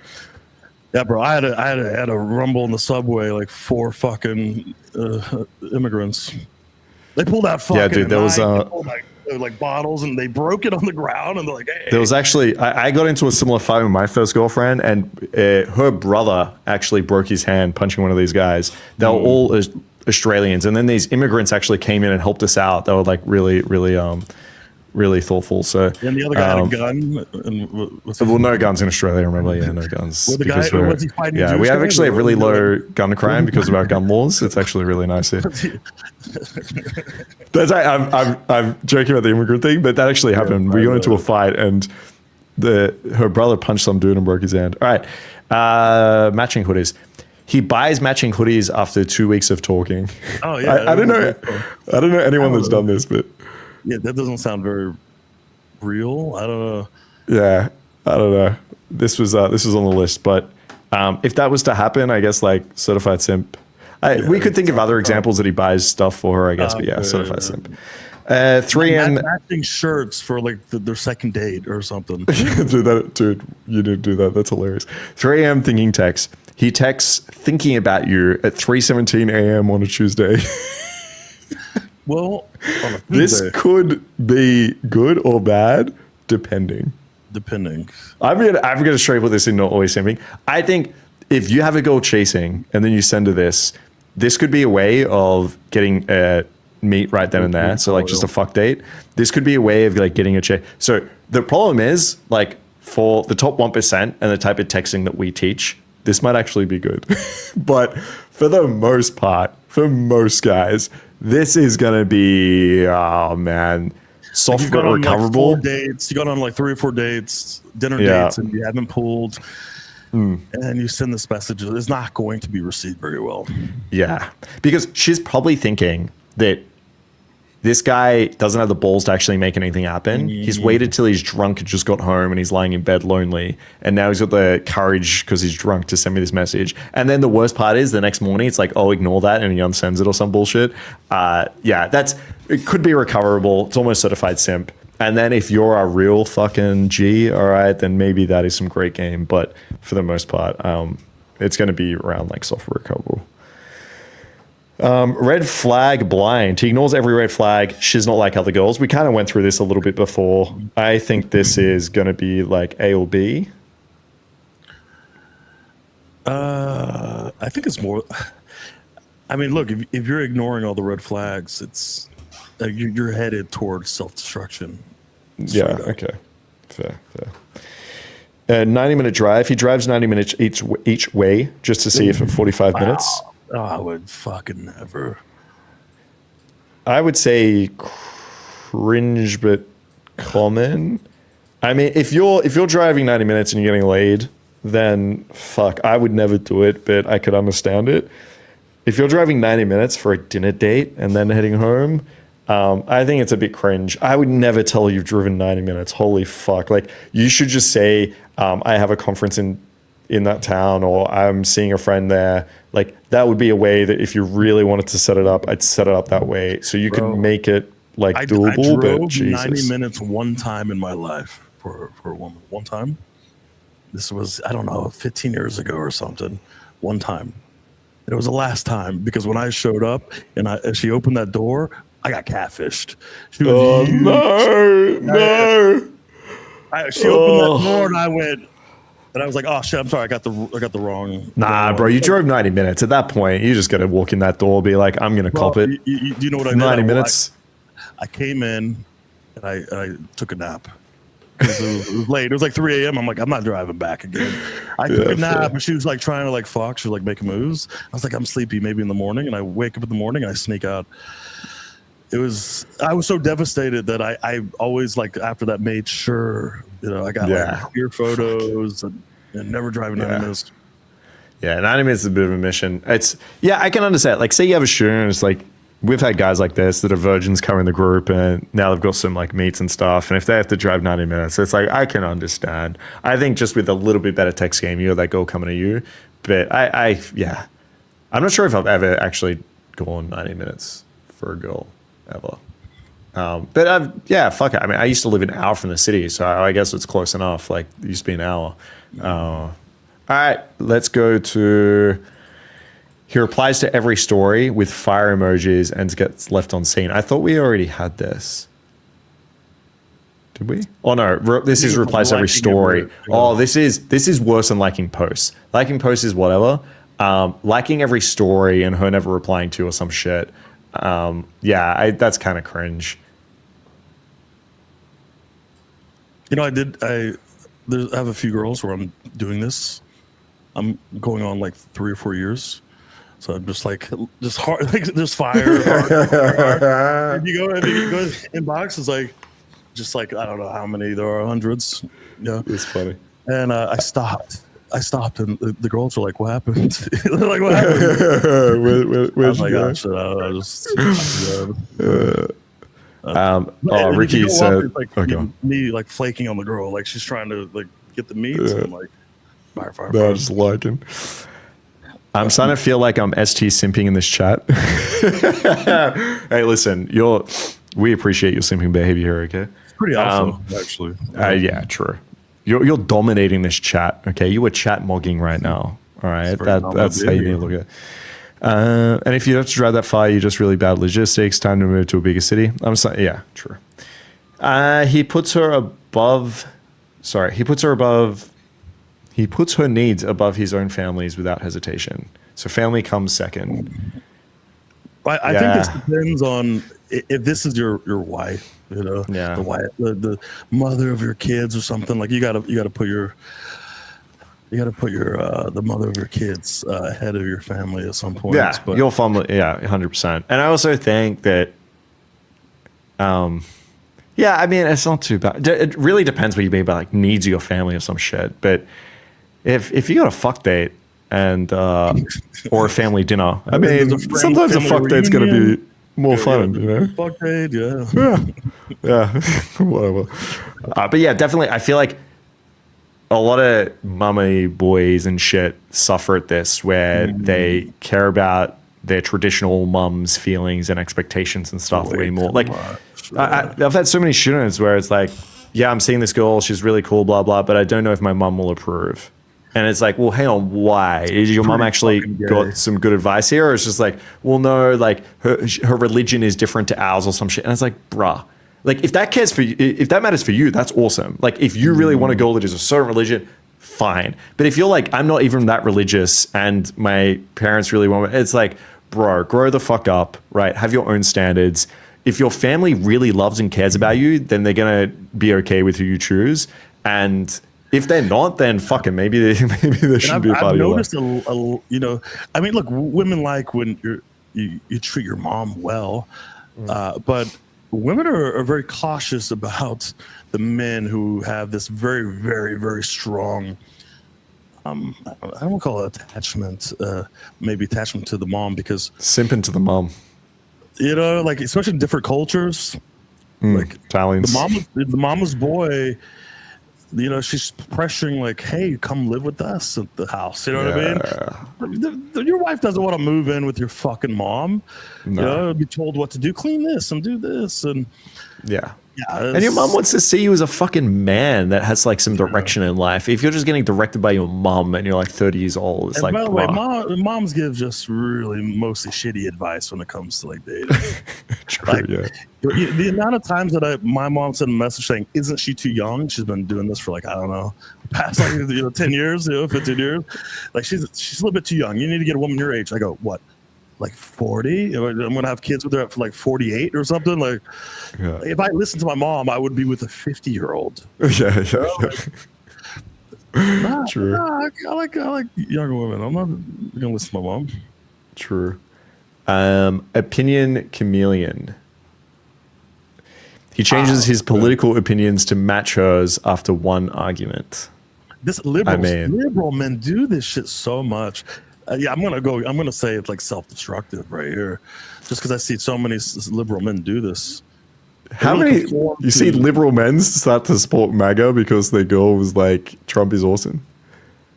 Yeah, bro, I had a rumble in the subway, like 4 fucking immigrants. They pulled out fucking dude, there was like bottles, and they broke it on the ground, and they're like, hey. There was actually, I got into a similar fight with my first girlfriend, and her brother actually broke his hand punching one of these guys. They were all Australians, and then these immigrants actually came in and helped us out. They were like really, really really thoughtful. So and the other guy had a gun. And no guns in Australia. Remember, no guns. Well, the guy, was he fighting? Yeah, we have actually a really low gun crime because of our gun laws. It's actually really nice here. I'm joking about the immigrant thing, but that actually happened. We got into a fight, and her brother punched some dude and broke his hand. All right, matching hoodies. He buys matching hoodies after 2 weeks of talking. Oh yeah, I don't know anyone that's done this, but. Yeah, that doesn't sound very real. I don't know. Yeah, I don't know. This was on the list, but if that was to happen, I guess like certified simp. We could think of other examples that he buys stuff for her, I guess, but certified simp. 3M matching shirts for like their second date or something. Dude, you did do that. That's hilarious. 3 a.m. thinking text. He texts thinking about you at 3:17 a.m. on a Tuesday. Well, this could be good or bad, depending. I'm gonna straight put this in, not always simping. I think if you have a girl chasing and then you send her this could be a way of getting meet right then and there. So like just a fuck date. This could be a way of like getting a chase. So the problem is like for the top 1% and the type of texting that we teach, this might actually be good. But for the most part, for most guys, this is going to be, soft but recoverable. Like 4 dates. You got on like 3 or 4 dates, dinner dates, and you haven't pulled. And you send this message. It's not going to be received very well. Yeah. Because she's probably thinking that this guy doesn't have the balls to actually make anything happen. He's waited till he's drunk and just got home and he's lying in bed lonely. And now he's got the courage because he's drunk to send me this message. And then the worst part is the next morning, it's like, oh, ignore that. And he unsends it or some bullshit. It could be recoverable. It's almost certified simp. And then if you're a real fucking G, all right, then maybe that is some great game. But for the most part, it's going to be around like soft recoverable. Red flag blind. He ignores every red flag. She's not like other girls. We kind of went through this a little bit before. I think this is going to be like A or B. I think it's more. I mean, look, if you're ignoring all the red flags, it's you're headed towards self-destruction. Yeah. Okay. Fair. 90-minute drive. He drives 90 minutes each way just to see if in 45 minutes. Oh, I would fucking never. I would say cringe, but common. I mean, if you're driving 90 minutes and you're getting laid, then fuck, I would never do it, but I could understand it. If you're driving 90 minutes for a dinner date and then heading home, I think it's a bit cringe. I would never tell you've driven 90 minutes. Holy fuck. Like, you should just say, I have a conference in that town, or I'm seeing a friend there. Like, that would be a way that if you really wanted to set it up, I'd set it up that way so you can make it like doable. I drove but Jesus. 90 minutes one time in my life for a woman. One time. This was, I don't know, 15 years ago or something. One time. It was the last time, because when I showed up and she opened that door, I got catfished. She was huge. No. She opened that door and I went, and I was like, "Oh shit! I'm sorry. I got the wrong." Nah, bro. You drove 90 minutes. At that point, you just got to walk in that door, be like, "I'm gonna cop it." Do you know what I did? 90 minutes. I came in and I took a nap because it was late. It was like 3 a.m. I'm like, I'm not driving back again. I took a nap, and she was like trying to like fuck. She was like making moves. I was like, I'm sleepy. Maybe in the morning. And I wake up in the morning and I sneak out. I was so devastated that I always, like, after that, made sure, I got like clear photos and never driving 90 minutes. Yeah, 90 minutes is a bit of a mission. I can understand. Like, say you have a shooter and it's like, we've had guys like this that are virgins covering the group and now they've got some like meets and stuff. And if they have to drive 90 minutes, it's like, I can understand. I think just with a little bit better text game, you have that girl coming to you. But I'm not sure if I've ever actually gone 90 minutes for a girl ever. But fuck it. I mean, I used to live an hour from the city, so I guess it's close enough. Like, it used to be an hour. All right, let's go to... He replies to every story with fire emojis and gets left on scene. I thought we already had this. Did we? Oh, no. This is replies to every story. Oh, this is worse than liking posts. Liking posts is whatever. Liking every story and her never replying to or some shit. That's kind of cringe. I have a few girls where I'm doing this. I'm going on like 3 or 4 years. So I'm just like, hard, like there's fire. Hard. And you go inbox, it's like, just like, I don't know how many, there are hundreds. Yeah. It's funny. And I stopped and the girls were like, what happened? They're like, what happened? I was like, oh, shit, I just... Ricky said, like me like flaking on the girl. Like she's trying to like get the meat. So I'm like, fire. No, just liking. I'm starting to feel like I'm ST simping in this chat. Hey, listen, we appreciate your simping behavior here, okay? It's pretty awesome, actually. Yeah, true. You're dominating this chat, okay? You were chat mogging right now, all right? That's how you need to look at it. And if you have to drive that far, you're just really bad logistics. Time to move to a bigger city. I'm sorry. Yeah, true. He puts her needs above his own family's without hesitation. So family comes second. I think this depends on if this is your wife, the wife, the mother of your kids or something. Like you gotta put the mother of your kids ahead of your family at some point. Yeah, but your family. Yeah, 100%. And I also think that, I mean, it's not too bad. It really depends what you mean by like needs of your family or some shit. But if you got a fuck date and or a family dinner, I mean, sometimes a fuck date's gonna be more fun, Fuck date, yeah, whatever. But yeah, definitely, I feel like a lot of mummy boys and shit suffer at this, where they care about their traditional mum's feelings and expectations and stuff way more. Like, I've had so many students where it's like, yeah, I'm seeing this girl, she's really cool, blah blah, but I don't know if my mum will approve. And it's like, well, hang on, why? Is your mum actually got some good advice here? Or it's just like, well, no, like her religion is different to ours or some shit. And it's like, bruh, like if that matters for you, that's awesome. Like if you really want a girl that is a certain religion, fine. But if you're like, I'm not even that religious and my parents really want me, it's like, bro, grow the fuck up, right? Have your own standards. If your family really loves and cares about you, then they're going to be okay with who you choose. And if they're not, then fucking maybe they shouldn't be a part of your life. I've noticed I mean, look, women like when you treat your mom well, but women are very cautious about the men who have this very, very, very strong, I don't call it attachment, maybe attachment to the mom, because simping to the mom. Like especially in different cultures, like Italians. The mama's boy. She's pressuring like, hey, come live with us at the house. You know what I mean? Your wife doesn't want to move in with your fucking mom. No. Be told what to do, clean this and do this. And and your mom wants to see you as a fucking man that has like some direction in life. If you're just getting directed by your mom and you're like 30 years old, it's like, by the way, moms give just really mostly shitty advice when it comes to like dating. True, like, the amount of times that my mom sent a message saying, isn't she too young? She's been doing this for like, I don't know, past like 10 years, 15 years. Like she's a little bit too young. You need to get a woman your age. I go, what? Like 40? I'm gonna have kids with her for like 48 or something. Like, if I listened to my mom, I would be with a 50-year-old. True. I like younger women. I'm not gonna listen to my mom. True. Opinion chameleon. He changes his political opinions to match hers after one argument. This liberal men do this shit so much. Yeah, I'm gonna say it's like self-destructive right here, just because I see so many liberal men do this. How many you see liberal men start to support MAGA because their girl was like, Trump is awesome?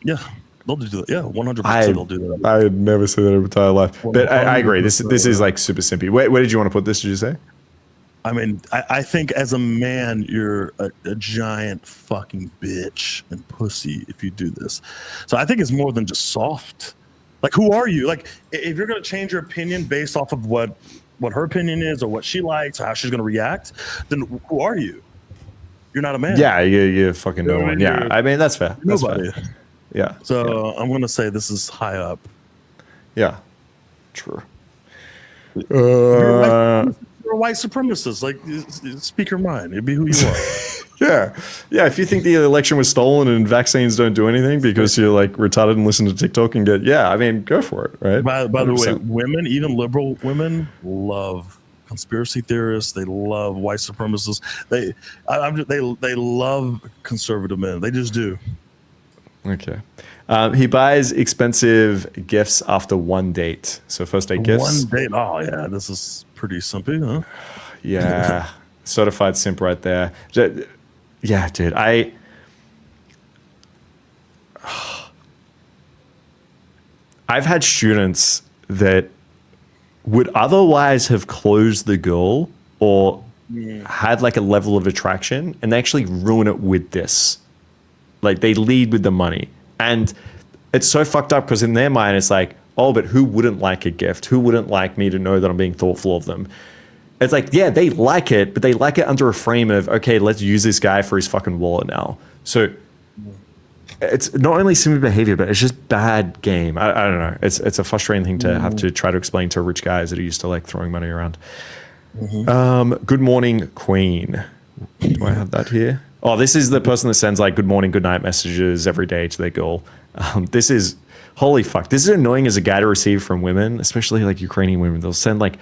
Yeah, they'll do that. Yeah, 100% they'll do that. I had never seen that in my entire life. But I agree. This is like super simpy. Where did you want to put this? Did you say? I mean, I think as a man, you're a giant fucking bitch and pussy if you do this. So I think it's more than just soft. Like, who are you? Like, if you're going to change your opinion based off of what her opinion is or what she likes or how she's going to react, then who are you? You're not a man. Yeah, you're fucking no one. Yeah, I mean, that's fair. That's nobody. fair. Yeah. So I'm going to say this is high up. Yeah. True. You're a white supremacist. Like, speak your mind. It'd be who you are. Yeah. If you think the election was stolen and vaccines don't do anything because you're like retarded and listen to TikTok and I mean, go for it, right? By the way, women, even liberal women, love conspiracy theorists. They love white supremacists. They love conservative men. They just do. Okay. He buys expensive gifts after one date. So first date gifts. One date. Oh yeah, this is pretty simpy, huh? Yeah. Certified simp right there. Yeah, dude. I've had students that would otherwise have closed the girl or had like a level of attraction, and they actually ruin it with this. Like, they lead with the money. And it's so fucked up because in their mind, it's like, oh, but who wouldn't like a gift? Who wouldn't like me to know that I'm being thoughtful of them? It's like, yeah, they like it, but they like it under a frame of, okay, let's use this guy for his fucking wallet now. So it's not only simple behavior, but it's just bad game. I don't know. It's a frustrating thing to have to try to explain to rich guys that are used to like throwing money around. Good morning, Queen. Do I have that here? Oh, this is the person that sends like good morning, good night messages every day to their girl. This is, holy fuck. This is annoying as a guy to receive from women, especially like Ukrainian women. They'll send like,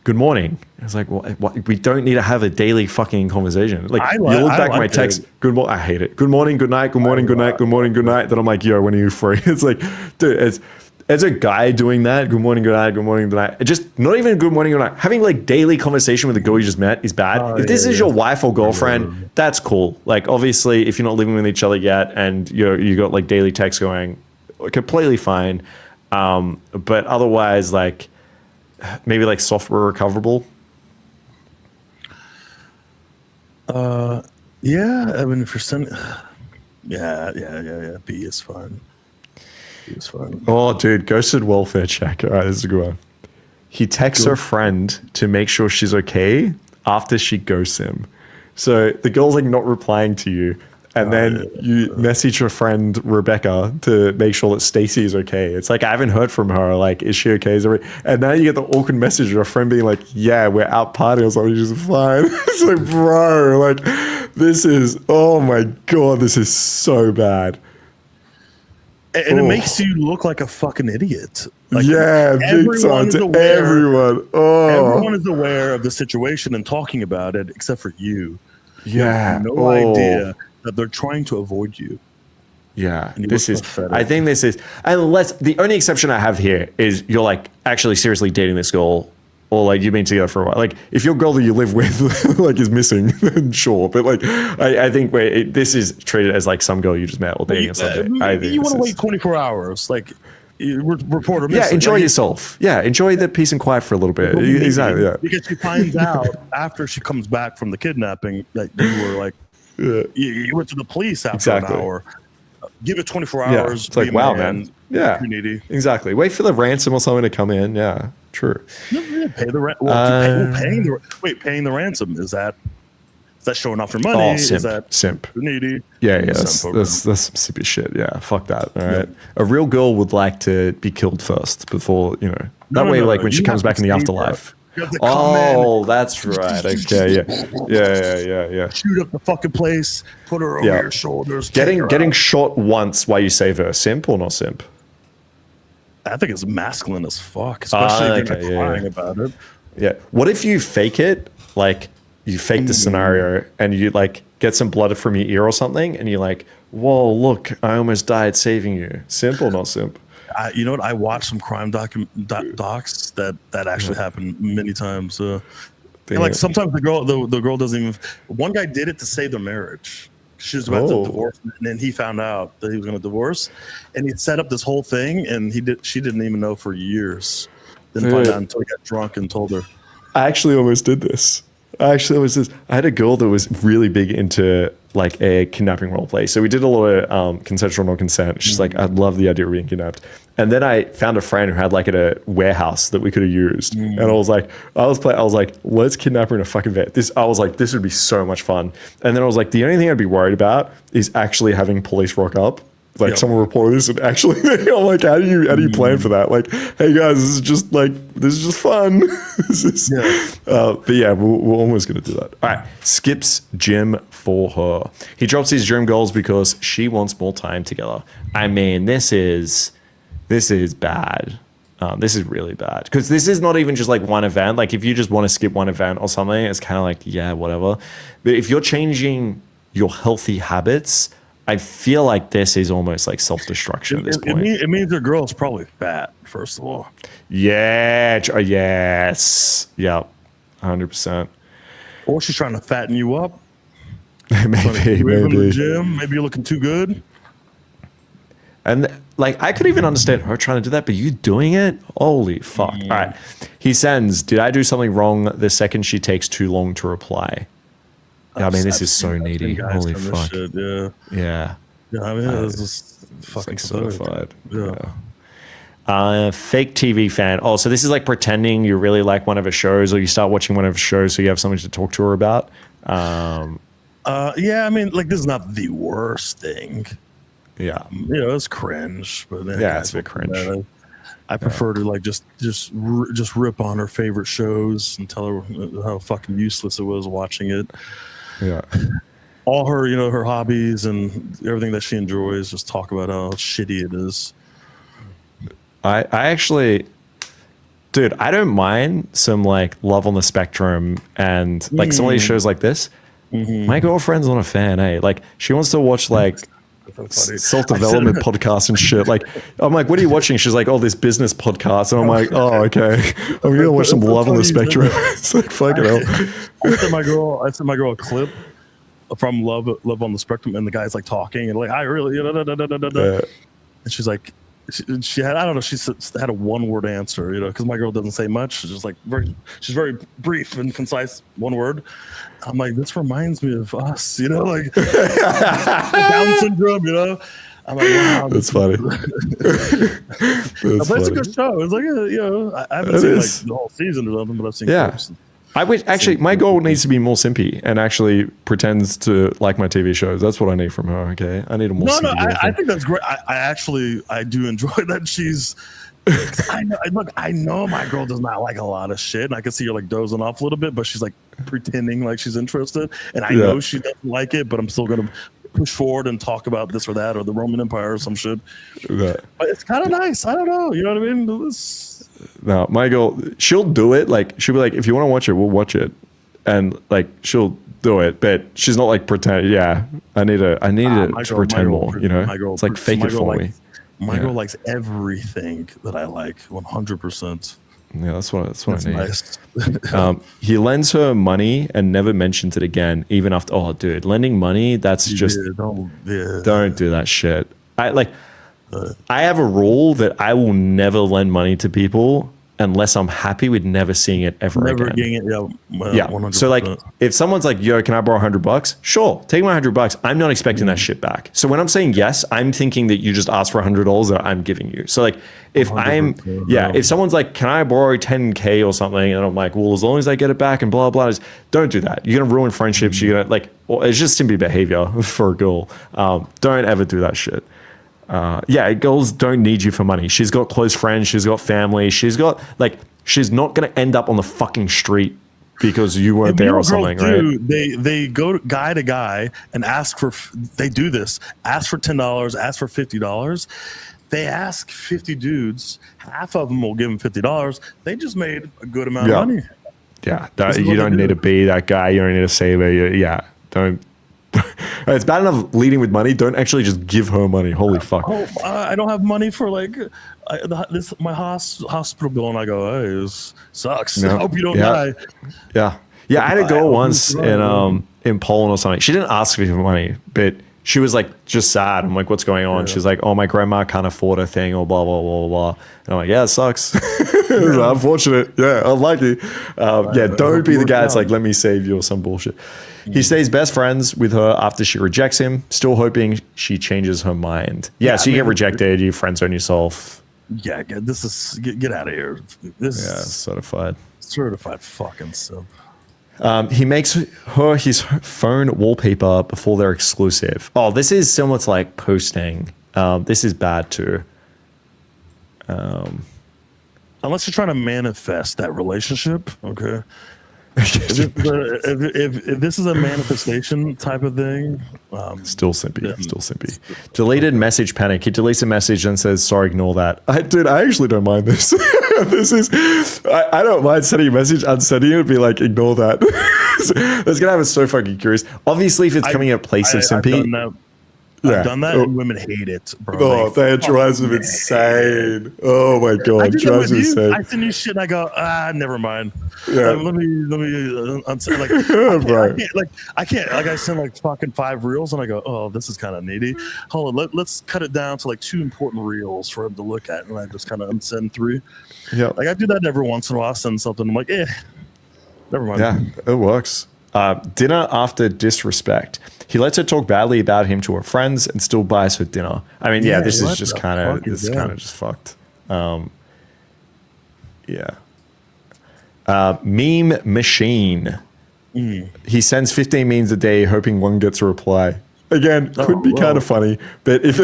good morning. It's like, well, we don't need to have a daily fucking conversation. Like, you look back at my text, good morning. I hate it. Good morning, good night, good morning, good night, good morning, good night. Then I'm like, yo, when are you free? It's like, dude, as a guy doing that, good morning, good night, good morning, good night. Just not even good morning, good night. Having like daily conversation with a girl you just met is bad. If this is your wife or girlfriend, that's cool. Like, obviously, if you're not living with each other yet and you got like daily text going, completely fine. But otherwise, like, maybe like software recoverable. Yeah. I mean, if you're sending, yeah. B is fine. Oh, dude, ghosted welfare check. All right, this is a good one. He texts her friend to make sure she's okay after she ghosts him. So the girl's like not replying to you, and then you message your friend Rebecca to make sure that Stacy is okay. It's like, I haven't heard from her. Like, is she okay? And now you get the awkward message of your friend being like, yeah, we're out partying or something. She's fine. It's like, bro, like, this is, oh my God, this is so bad. And it makes you look like a fucking idiot. Like, yeah, big time to everyone. Everyone is aware of the situation and talking about it, except for you. Yeah. You have no idea that they're trying to avoid you. Yeah, this is, I think this is, unless the only exception I have here is you're like actually seriously dating this girl, or like you've been together for a while. Like, if your girl that you live with like is missing, then sure. But like, I think this is treated as like some girl you just met or dating or something. You want to wait 24 hours, like report her missing. Yeah, enjoy yourself. Yeah, enjoy the peace and quiet for a little bit. Exactly. Yeah. Because she finds out after she comes back from the kidnapping that you were like, you went to the police after an hour. Give it 24 hours. Yeah. It's like, wow, man. Yeah, needy. Exactly. Wait for the ransom or something to come in. Yeah, true. Pay the rent. Paying the ransom, is that showing off your money? Oh, simp. Is that simp? Needy. Yeah. That's some simpy shit. Yeah, fuck that. All right. A real girl would like to be killed first before that way. Like when she comes back in the afterlife. Oh, that's right. Okay, yeah. Shoot up the fucking place. Put her over your shoulders. Getting shot once while you save her. Simp or not simp? I think it's masculine as fuck, especially if you're crying about it. Yeah. What if you fake it? Like, you fake the scenario and you like get some blood from your ear or something, and you're like, whoa, look, I almost died saving you. Simp or not simp? You know what? I watched some crime docs that actually happened many times. And like sometimes the girl doesn't even. One guy did it to save their marriage. She was about to divorce, and then he found out that he was going to divorce, and he set up this whole thing, and she didn't even know for years. Didn't find out until he got drunk and told her. I actually almost did this. I had a girl that was really big into like a kidnapping role play. So we did a lot of consensual non-consent. She's like, I love the idea of being kidnapped. And then I found a friend who had like a warehouse that we could have used. And I was like, let's kidnap her in a fucking vet. I was like, this would be so much fun. And then I was like, the only thing I'd be worried about is actually having police rock up. Like someone reported this, and actually, I'm like, how do you plan for that? Like, hey guys, this is just fun. But yeah, we're almost gonna do that. All right, skips gym for her. He drops his gym goals because she wants more time together. I mean, this is bad. This is really bad because this is not even just like one event. Like, if you just want to skip one event or something, it's kind of like, yeah, whatever. But if you're changing your healthy habits, I feel like this is almost like self-destruction at this point. It means the girl's probably fat, first of all. Yeah. Yes. Yep. 100%. Or she's trying to fatten you up. maybe. The gym. Maybe you're looking too good. And like, I could even understand her trying to do that, but you doing it? Holy fuck. All right. He sends, did I do something wrong the second she takes too long to reply? I mean, this is so needy. Holy fuck. Shit, yeah. I mean, it's just fucking like certified. Yeah. Fake TV fan. Oh, so this is like pretending you really like one of her shows, or you start watching one of her shows so you have something to talk to her about. Yeah, I mean, like, this is not the worst thing. Yeah. It's cringe, but yeah, it's a bit cringe. I prefer to like just rip on her favorite shows and tell her how fucking useless it was watching it. Yeah. All her, her hobbies and everything that she enjoys, just talk about how shitty it is. I actually, dude, I don't mind some like Love on the Spectrum and like some of these shows like this. My girlfriend's not a fan, Like, she wants to watch like self-development podcasts and shit. Like, I'm like, what are you watching? She's like, oh, this business podcast. And I'm like, oh, okay. I'm gonna watch some Love on the Spectrum. It's like, fucking hell. I sent my girl a clip from Love on the Spectrum, and the guy's like talking and like, I really, and she's like, she had, I don't know, she had a one-word answer, because my girl doesn't say much. She's just like she's very brief and concise, one word. I'm like, this reminds me of us, like Down syndrome, I'm like, wow, that's funny. But it's a good show. It's like, I haven't seen like the whole season or something, but I've seen clips. I wish actually my goal needs to be more simpy and actually pretends to like my TV shows. That's what I need from her. Okay, I need a more. No, I think that's great. I do enjoy that she's. I know my girl does not like a lot of shit, and I can see her like dozing off a little bit, but she's like pretending like she's interested, and I know she doesn't like it, but I'm still gonna push forward and talk about this or that or the Roman Empire or some shit. But it's kind of nice. I don't know. You know what I mean? No, my girl, she'll do it. Like, she'll be like, if you want to watch it, we'll watch it, and like she'll do it, but she's not like pretend. Yeah, I need to pretend more. It's like fake it for me. My girl likes everything that I like, 100%. Yeah, that's what I need. Nice. He lends her money and never mentions it again, even after. Oh, dude, lending money, that's just don't do that shit. I have a rule that I will never lend money to people unless I'm happy with never seeing it ever again. Getting it, yeah. 100%. So like, if someone's like, "Yo, can I borrow $100?" Sure, take my $100. I'm not expecting that shit back. So when I'm saying yes, I'm thinking that you just asked for $100 that I'm giving you. So like, if if someone's like, "Can I borrow $10K or something?" and I'm like, "Well, as long as I get it back," and blah blah, don't do that. You're gonna ruin friendships. You're gonna it's just simply behavior for a girl. Don't ever do that shit. Girls don't need you for money. She's got close friends. She's got family. She's got she's not going to end up on the fucking street because you weren't there or something, right? They go guy to guy and ask for. They do this. Ask for $10. Ask for $50. They ask 50 dudes. Half of them will give them $50. They just made a good amount of money. Yeah, This is you what they don't need do. to be that guy. You don't need to save her. Yeah, don't. It's bad enough leading with money. Don't actually just give her money. Holy fuck. Oh, I don't have money for like my hospital bill, and I go, hey, this sucks. I No. hope you don't Yeah. die. Yeah. Yeah, I had a I girl hope you once survive. in Poland or something. She didn't ask me for money, but she was like just sad. I'm like, what's going on? Yeah. She's like, oh, my grandma can't afford a thing or blah, blah, blah, blah. And I'm like, yeah, it sucks. It was unfortunate. Yeah, unlucky. Yeah, don't hope be it the works guy that's out. like, let me save you or some bullshit. He stays best friends with her after she rejects him, still hoping she changes her mind. Yeah, Yeah, so you I get mean, rejected, you friend zone yourself. Yeah, get out of here. This Yeah, is certified. certified fucking simp. He makes her his phone wallpaper before they're exclusive. Oh, this is similar to like posting. This is bad too. Unless you're trying to manifest that relationship, okay. If this is a manifestation type of thing, Still simpy. Yeah. Still simpy. Deleted message panic. He deletes a message and says, sorry, ignore that. Dude, I actually don't mind this. This is, I don't mind sending a message, unsending it, and be like, ignore that. That's going to have us so fucking curious. Obviously, if it's coming at a place of I've simpy. done that. Yeah. I've done that, Oh. and women hate it, bro. Oh, They that drives them fucking insane. Oh my I god, do that drives with them you. insane. I send you shit, and I go, never mind. Yeah. Let me unsend. Like, Bro. I can't. Like, I send like fucking 5 reels, and I go, oh, this is kind of needy. Hold on, let's cut it down to like 2 important reels for him to look at, and I just kind of unsend 3. Yeah. Like, I do that every once in a while. I send something, I'm like, never mind. Yeah, it works. Dinner after disrespect. He lets her talk badly about him to her friends and still buys her dinner. I mean, yeah, Yeah, this is what just the kind of fuck is that? just fucked. Yeah. Meme machine. He sends 15 memes a day, hoping one gets a reply. Again, could be kind whoa. of funny, but if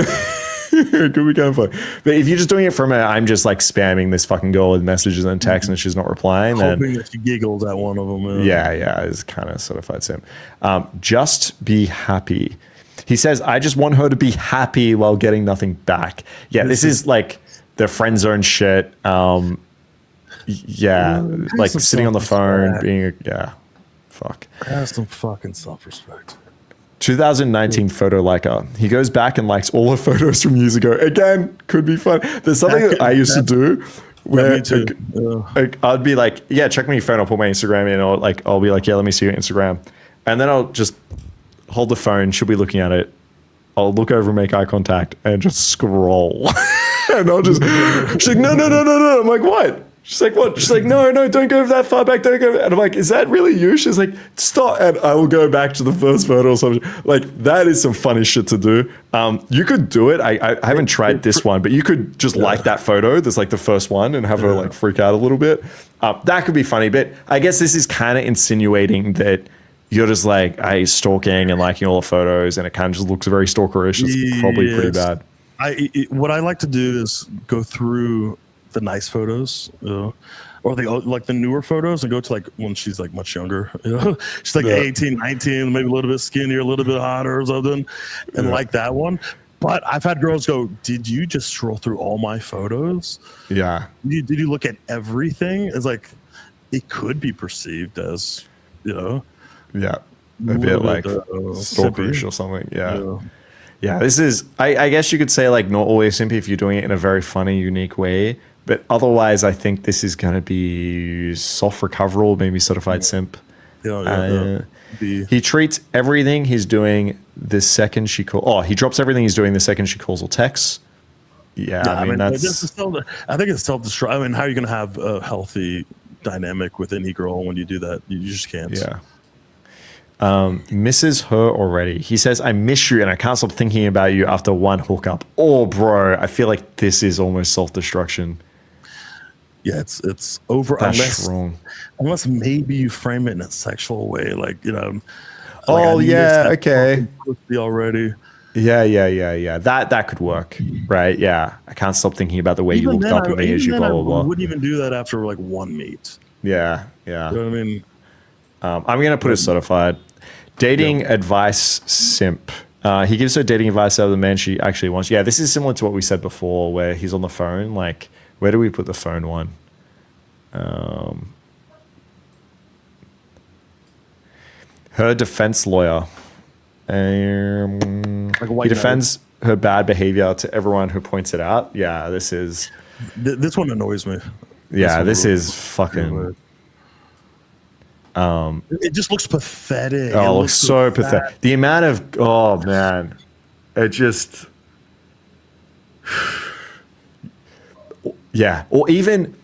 it could be kind of funny. But if you're just doing it from I'm just like spamming this fucking girl with messages and texts and she's not replying, then Hoping that she giggles at one of them. yeah, it's kind of certified sim. Just be happy. He says, I just want her to be happy while getting nothing back. Yeah, this is like the friend zone shit. Yeah, like some sitting on the phone, self-respect. fuck. Have some fucking self-respect. 2019 photo liker. He goes back and likes all her photos from years ago. Again, could be fun. There's something that I used to do where me too. like, I'd be like, yeah, check my phone. I'll put my Instagram in, or like I'll be like, yeah, let me see your Instagram, and then I'll just hold the phone. She'll be looking at it. I'll look over, make eye contact, and just scroll. And I'll just, she's like, no. I'm like, what? She's like, what? She's like, no, don't go that far back. Don't go. And I'm like, is that really you? She's like, stop. And I will go back to the first photo or something. Like, that is some funny shit to do. You could do it. I haven't tried this one, but you could just like that photo. There's like the first one and have her like freak out a little bit. That could be funny. But I guess this is kind of insinuating that you're just like, stalking and liking all the photos, and it kind of just looks very stalkerish. It's probably pretty bad. What I like to do is go through the nice photos, or like the newer photos, and go to like when she's like much younger, she's like 18, 19, maybe a little bit skinnier, a little bit hotter or something, and like that one. But I've had girls go, did you just scroll through all my photos? Yeah. Did you look at everything? It's like, it could be perceived as, Yeah. A little bit like bit, stalkerish simpy. or something. Yeah. This is, I guess you could say like not always simpy if you're doing it in a very funny, unique way. But otherwise, I think this is going to be soft recoverable, maybe certified simp. He treats everything he's doing the second she calls. Oh, he drops everything he's doing the second she calls or texts. Yeah, I mean that's. I think it's self-destruct. I mean, how are you going to have a healthy dynamic with any girl when you do that? You just can't. Yeah. Misses her already. He says, I miss you and I can't stop thinking about you after one hookup. Oh, bro, I feel like this is almost self-destruction. Yeah, it's over. That's wrong. Unless maybe you frame it in a sexual way, like, Oh, yeah, okay. Already. Yeah. That could work, right? Yeah. I can't stop thinking about the way you looked up at me as you blah, blah, blah. I wouldn't even do that after like one meet. Yeah. You know what I mean? I'm going to put it certified. Dating advice simp. He gives her dating advice out of the man she actually wants. Yeah, this is similar to what we said before, where he's on the phone. Like, where do we put the phone one? Her defense lawyer. Like a white He defends her bad behavior to everyone who points it out. Yeah, this is. This one annoys me. Yeah, this is fucking. It just looks pathetic. Oh, it looks so pathetic. The amount of. Oh, man. It just. Yeah. Or even.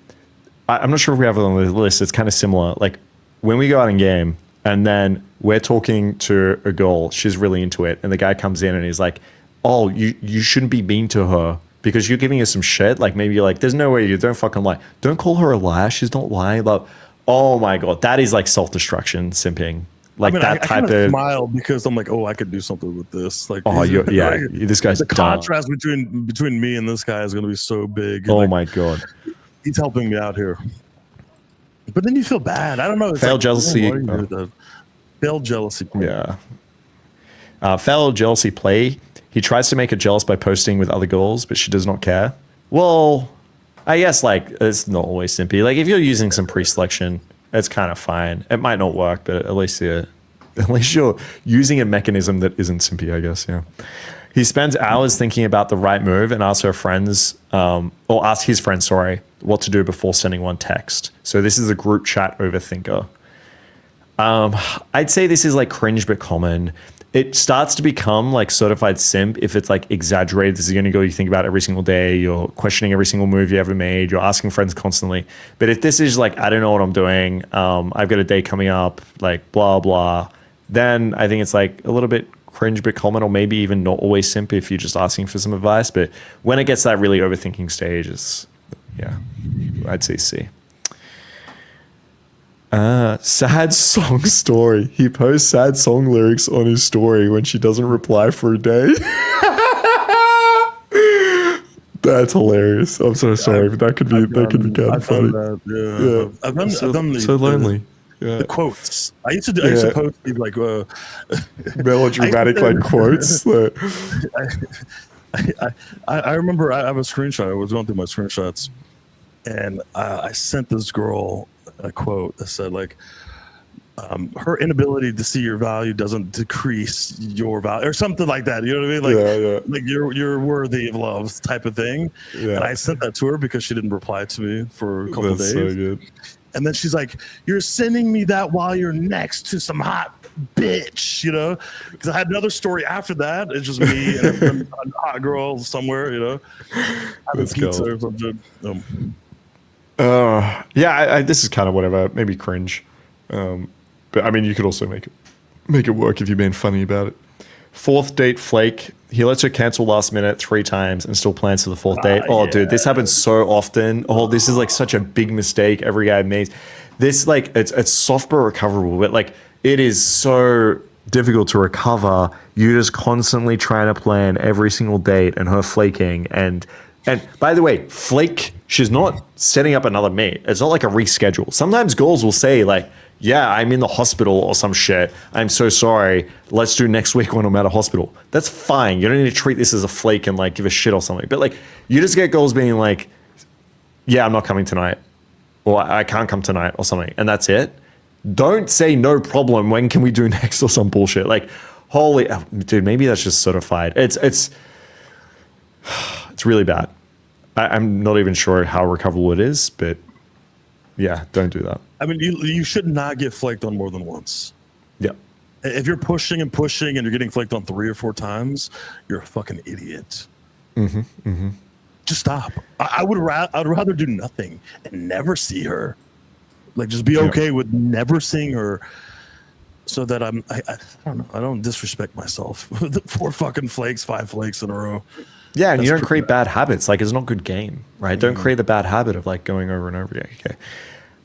I'm not sure if we have it on the list. It's kind of similar. Like when we go out in game and then we're talking to a girl, she's really into it. And the guy comes in and he's like, oh, you shouldn't be mean to her because you're giving her some shit. Like maybe you're like, there's no way you don't fucking lie. Don't call her a liar. She's not lying. Like, oh my God. That is like self-destruction, simping. Like that type of smile because I'm like, oh, I could do something with this. Like, oh, this guy's the dumb. contrast between me and this guy is going to be so big. Oh like, my God. He's helping me out here. But then you feel bad. I don't know. It's failed jealousy. Failed jealousy play. Yeah. Failed jealousy play. He tries to make her jealous by posting with other girls, but she does not care. Well, I guess like it's not always simpy. Like if you're using some pre-selection, it's kind of fine. It might not work, but at least you're using a mechanism that isn't simpy, I guess. Yeah. He spends hours thinking about the right move and asks her friends, or asks his friends, sorry, what to do before sending one text. So this is a group chat overthinker. I'd say this is like cringe but common. It starts to become like certified simp if it's like exaggerated. This is going to go you think about every single day. You're questioning every single move you ever made. You're asking friends constantly. But if this is like, I don't know what I'm doing. I've got a date coming up, like blah, blah. Then I think it's like a little bit cringe but common, or maybe even not always simp if you're just asking for some advice. But when it gets to that really overthinking stage, yeah, I'd say C. Sad song story. He posts sad song lyrics on his story when she doesn't reply for a day. That's hilarious. I'm so sorry, but that could be kind of funny. I've done so lonely. The quotes. I used to post these like melodramatic like quotes. I remember I have a screenshot. I was going through my screenshots, and I sent this girl a quote that said like, her inability to see your value doesn't decrease your value, or something like that. You know what I mean? Like, like you're worthy of love type of thing. Yeah. And I sent that to her because she didn't reply to me for a couple days. So good. And then she's like, you're sending me that while you're next to some hot bitch, you know? Because I had another story after that. It's just me and a hot girl somewhere, you know? Having pizza or something. This is kind of whatever, maybe cringe. But I mean, you could also make it work if you're being funny about it. Fourth date flake. He lets her cancel last minute 3 times and still plans for the 4th date. Dude, this happens so often. This is like such a big mistake every guy makes. This like it's soft but recoverable, but like it is so difficult to recover. You're just constantly trying to plan every single date and her flaking. And by the way, flake, she's not setting up another meet. It's not like a reschedule. Sometimes girls will say like, yeah, I'm in the hospital or some shit. I'm so sorry. Let's do next week when I'm at a hospital. That's fine. You don't need to treat this as a flake and like give a shit or something. But like, you just get girls being like, yeah, I'm not coming tonight, or I can't come tonight or something. And that's it. Don't say no problem. When can we do next or some bullshit? Like, dude, maybe that's just certified. It's really bad. I'm not even sure how recoverable it is, but yeah, don't do that. I mean, you should not get flaked on more than once. Yeah. If you're pushing and pushing and you're getting flaked on 3 or 4 times, you're a fucking idiot. Mm-hmm. Mm-hmm. Just stop. I'd rather do nothing and never see her. Like, just be okay with never seeing her, so that I don't know. I don't disrespect myself. 4 fucking flakes, 5 flakes in a row. Yeah, and you don't create bad habits. Like, it's not a good game, right? Mm-hmm. Don't create the bad habit of like going over and over again. Okay.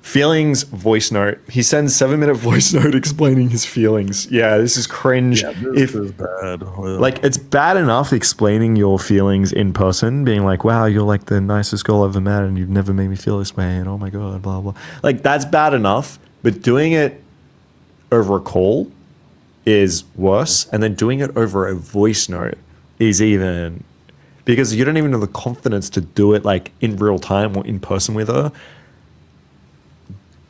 Feelings voice note. He sends 7-minute voice note explaining his feelings. Yeah, this is cringe. Yeah, this is bad. Like, it's bad enough explaining your feelings in person, being like, wow, you're like the nicest girl I've ever met and you've never made me feel this way, and oh my God, blah, blah. Like, that's bad enough, but doing it over a call is worse, and then doing it over a voice note is even, because you don't even have the confidence to do it like in real time or in person with her.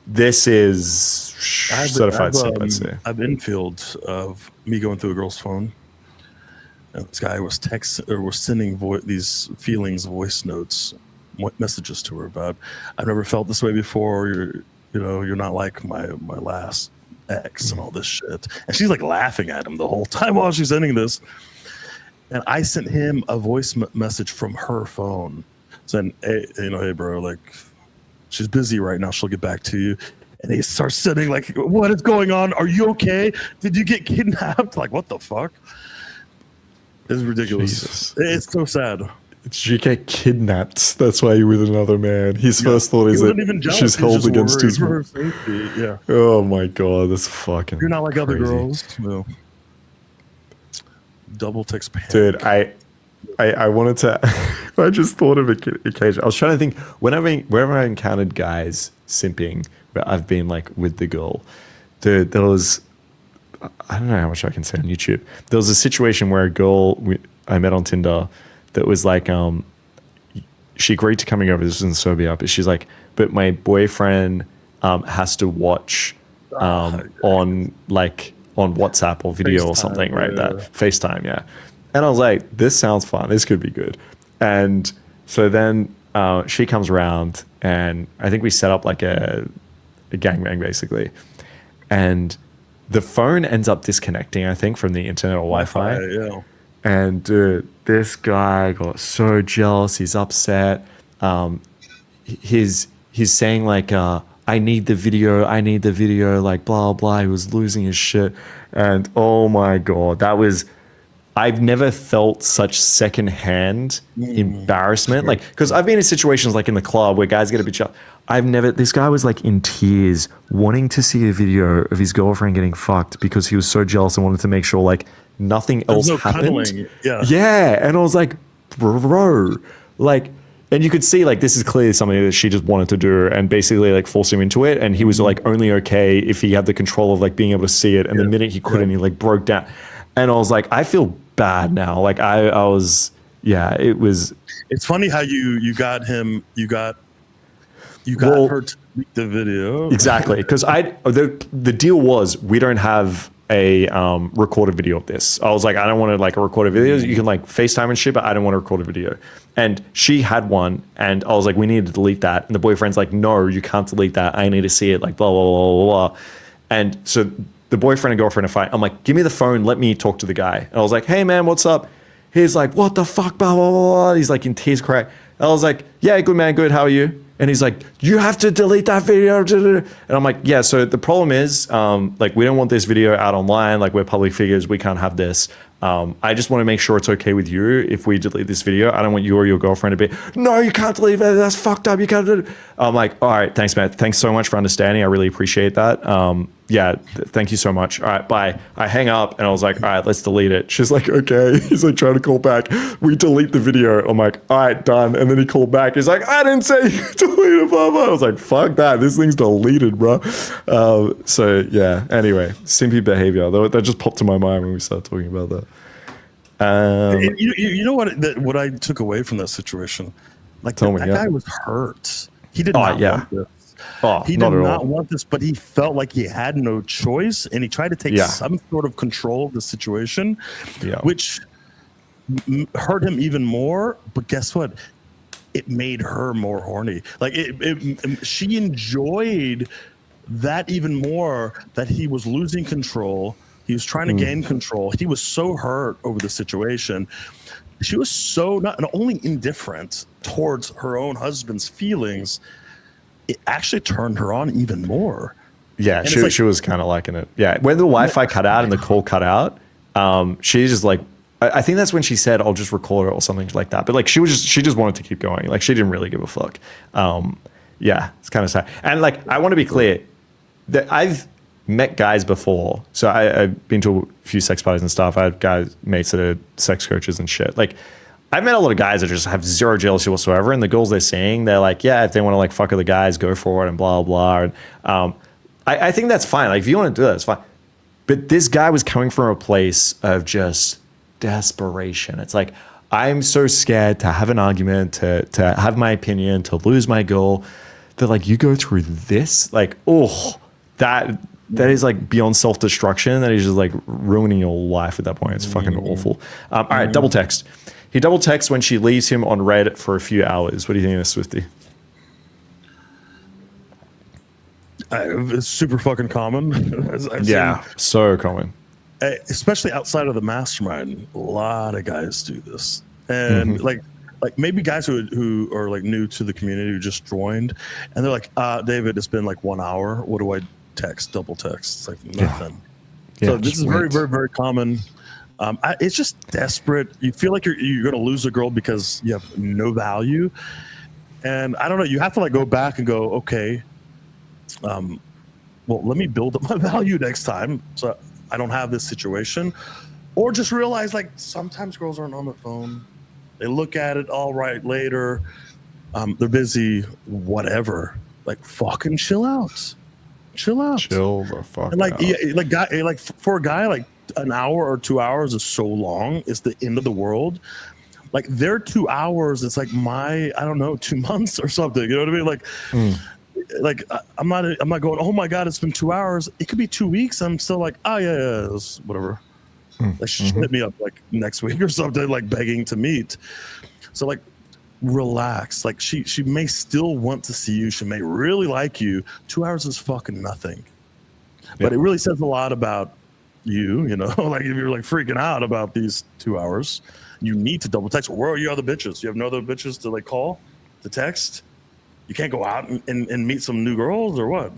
this is certified simp, I'd say. I've Infield of me going through a girl's phone. And this guy was sending these voice notes, messages to her about, I've never felt this way before. You're not like my last ex and all this shit. And she's like laughing at him the whole time while she's sending this. And I sent him a voice message from her phone saying, hey bro, like she's busy right now. She'll get back to you. And he starts sending like, what is going on? Are you okay? Did you get kidnapped? Like, what the fuck? It's ridiculous. Jesus. It's so sad. Did you get kidnapped? That's why you're with another man. His first thought is that she's held against his for her safety. Yeah. Oh my god, that's fucking. You're not like crazy. other girls. No. Double text panic. Dude, I wanted to. I just thought of it occasionally. I was trying to think whenever I encountered guys simping, where I've been like with the girl. Dude, there was. I don't know how much I can say on YouTube. There was a situation where a girl I met on Tinder that was like, she agreed to coming over. This was in Serbia, but she's like, but my boyfriend has to watch on WhatsApp or video or something, right? That FaceTime, yeah. And I was like, this sounds fun. This could be good. And so then she comes around, and I think we set up like a gangbang basically, and the phone ends up disconnecting, I think, from the internet or Wi-Fi. Yeah. And dude, this guy got so jealous. He's upset. He's saying like, I need the video, like blah, blah. He was losing his shit. And oh my God, I've never felt such secondhand embarrassment. Like, because I've been in situations like in the club where guys get a bit jealous. This guy was like in tears wanting to see a video of his girlfriend getting fucked because he was so jealous and wanted to make sure like nothing else happened. Cuddling. Yeah. Yeah. And I was like, bro, like, and you could see like this is clearly something that she just wanted to do and basically like force him into it. And he was like only okay if he had the control of like being able to see it. And the minute he couldn't, he like broke down. And I was like, I feel bad now. Like I was, yeah, it was. It's funny how you got her to make the video. Exactly. Because the deal was we don't have a recorded video of this. I was like, I don't want to like a recorded video. You can like FaceTime and shit, but I don't want to record a video. And she had one, and I was like, we need to delete that. And the boyfriend's like, no, you can't delete that. I need to see it. Like blah blah blah blah blah. And so the boyfriend and girlfriend are fighting. I'm like, give me the phone. Let me talk to the guy. And I was like, hey man, what's up? He's like, what the fuck? Blah blah blah blah. He's like in tears, crying. I was like, yeah, good man, good. How are you? And he's like, you have to delete that video. And I'm like, yeah, so the problem is, like, we don't want this video out online. Like, we're public figures. We can't have this. I just want to make sure it's okay with you if we delete this video. I don't want you or your girlfriend to be, no, you can't delete it. That's fucked up. You can't do it. I'm like, all right, thanks, man. Thanks so much for understanding. I really appreciate that. Yeah, thank you so much. All right, bye. I hang up and I was like, all right, let's delete it. She's like, okay. He's like trying to call back. We delete the video. I'm like, all right, done. And then he called back. He's like, I didn't say you delete it, blah, blah. I was like, fuck that. This thing's deleted, bro. So yeah, anyway, simpy behavior. That just popped to my mind when we started talking about that. You know what I took away from that situation? Like that guy was hurt. He did not want this. He did not want this, but he felt like he had no choice, and he tried to take some sort of control of the situation, which hurt him even more. But guess what? It made her more horny. Like she enjoyed that even more, that he was losing control. He was trying to gain control. He was so hurt over the situation. She was so not only indifferent towards her own husband's feelings, it actually turned her on even more. Yeah, she was kind of liking it. Yeah, when the Wi-Fi cut out and the call cut out, she just like, I think that's when she said, I'll just record it or something like that. But like she just wanted to keep going. Like she didn't really give a fuck. Yeah, it's kind of sad. And like, I want to be clear that I've met guys before. So I've been to a few sex parties and stuff. I have mates that are sex coaches and shit. Like, I've met a lot of guys that just have zero jealousy whatsoever, and the girls they're seeing, they're like, yeah, if they want to like fuck other guys, go for it, and blah blah. And I think that's fine. Like if you want to do that, it's fine. But this guy was coming from a place of just desperation. It's like, I'm so scared to have an argument, to have my opinion, to lose my girl, that like you go through this, like, oh, that is like beyond self-destruction. That is just like ruining your life at that point. It's fucking awful. All right, double text. He double texts when she leaves him on red for a few hours. What do you think of this, Swifty? It's super fucking common. I've Yeah, seen, so common. especially outside of the mastermind, a lot of guys do this, and like maybe guys who are like new to the community who just joined, and they're like, David, it's been like 1 hour. What do I text? Double text. It's like nothing. Yeah, So this is very, very, very common. It's just desperate. You feel like you're going to lose a girl because you have no value, and I don't know. You have to like go back and go, okay. Well, let me build up my value next time, so I don't have this situation, or just realize like sometimes girls aren't on the phone. They look at it all right later. They're busy, whatever. Like fucking chill out. Chill the fuck and like, out. yeah, like for a guy, like an hour or 2 hours is so long. It's the end of the world. Like their 2 hours, it's like I don't know, 2 months or something. You know what I mean? Like, I'm not going, oh my God, it's been 2 hours. It could be 2 weeks. I'm still like, oh yeah, it's whatever. Like she hit me up like next week or something, like begging to meet. So like, relax. Like she may still want to see you. She may really like you. 2 hours is fucking nothing. But it really says a lot about you, you know, like if you're like freaking out about these 2 hours, you need to double text. Where are your other bitches? You have no other bitches to like call, to text? You can't go out and meet some new girls or what?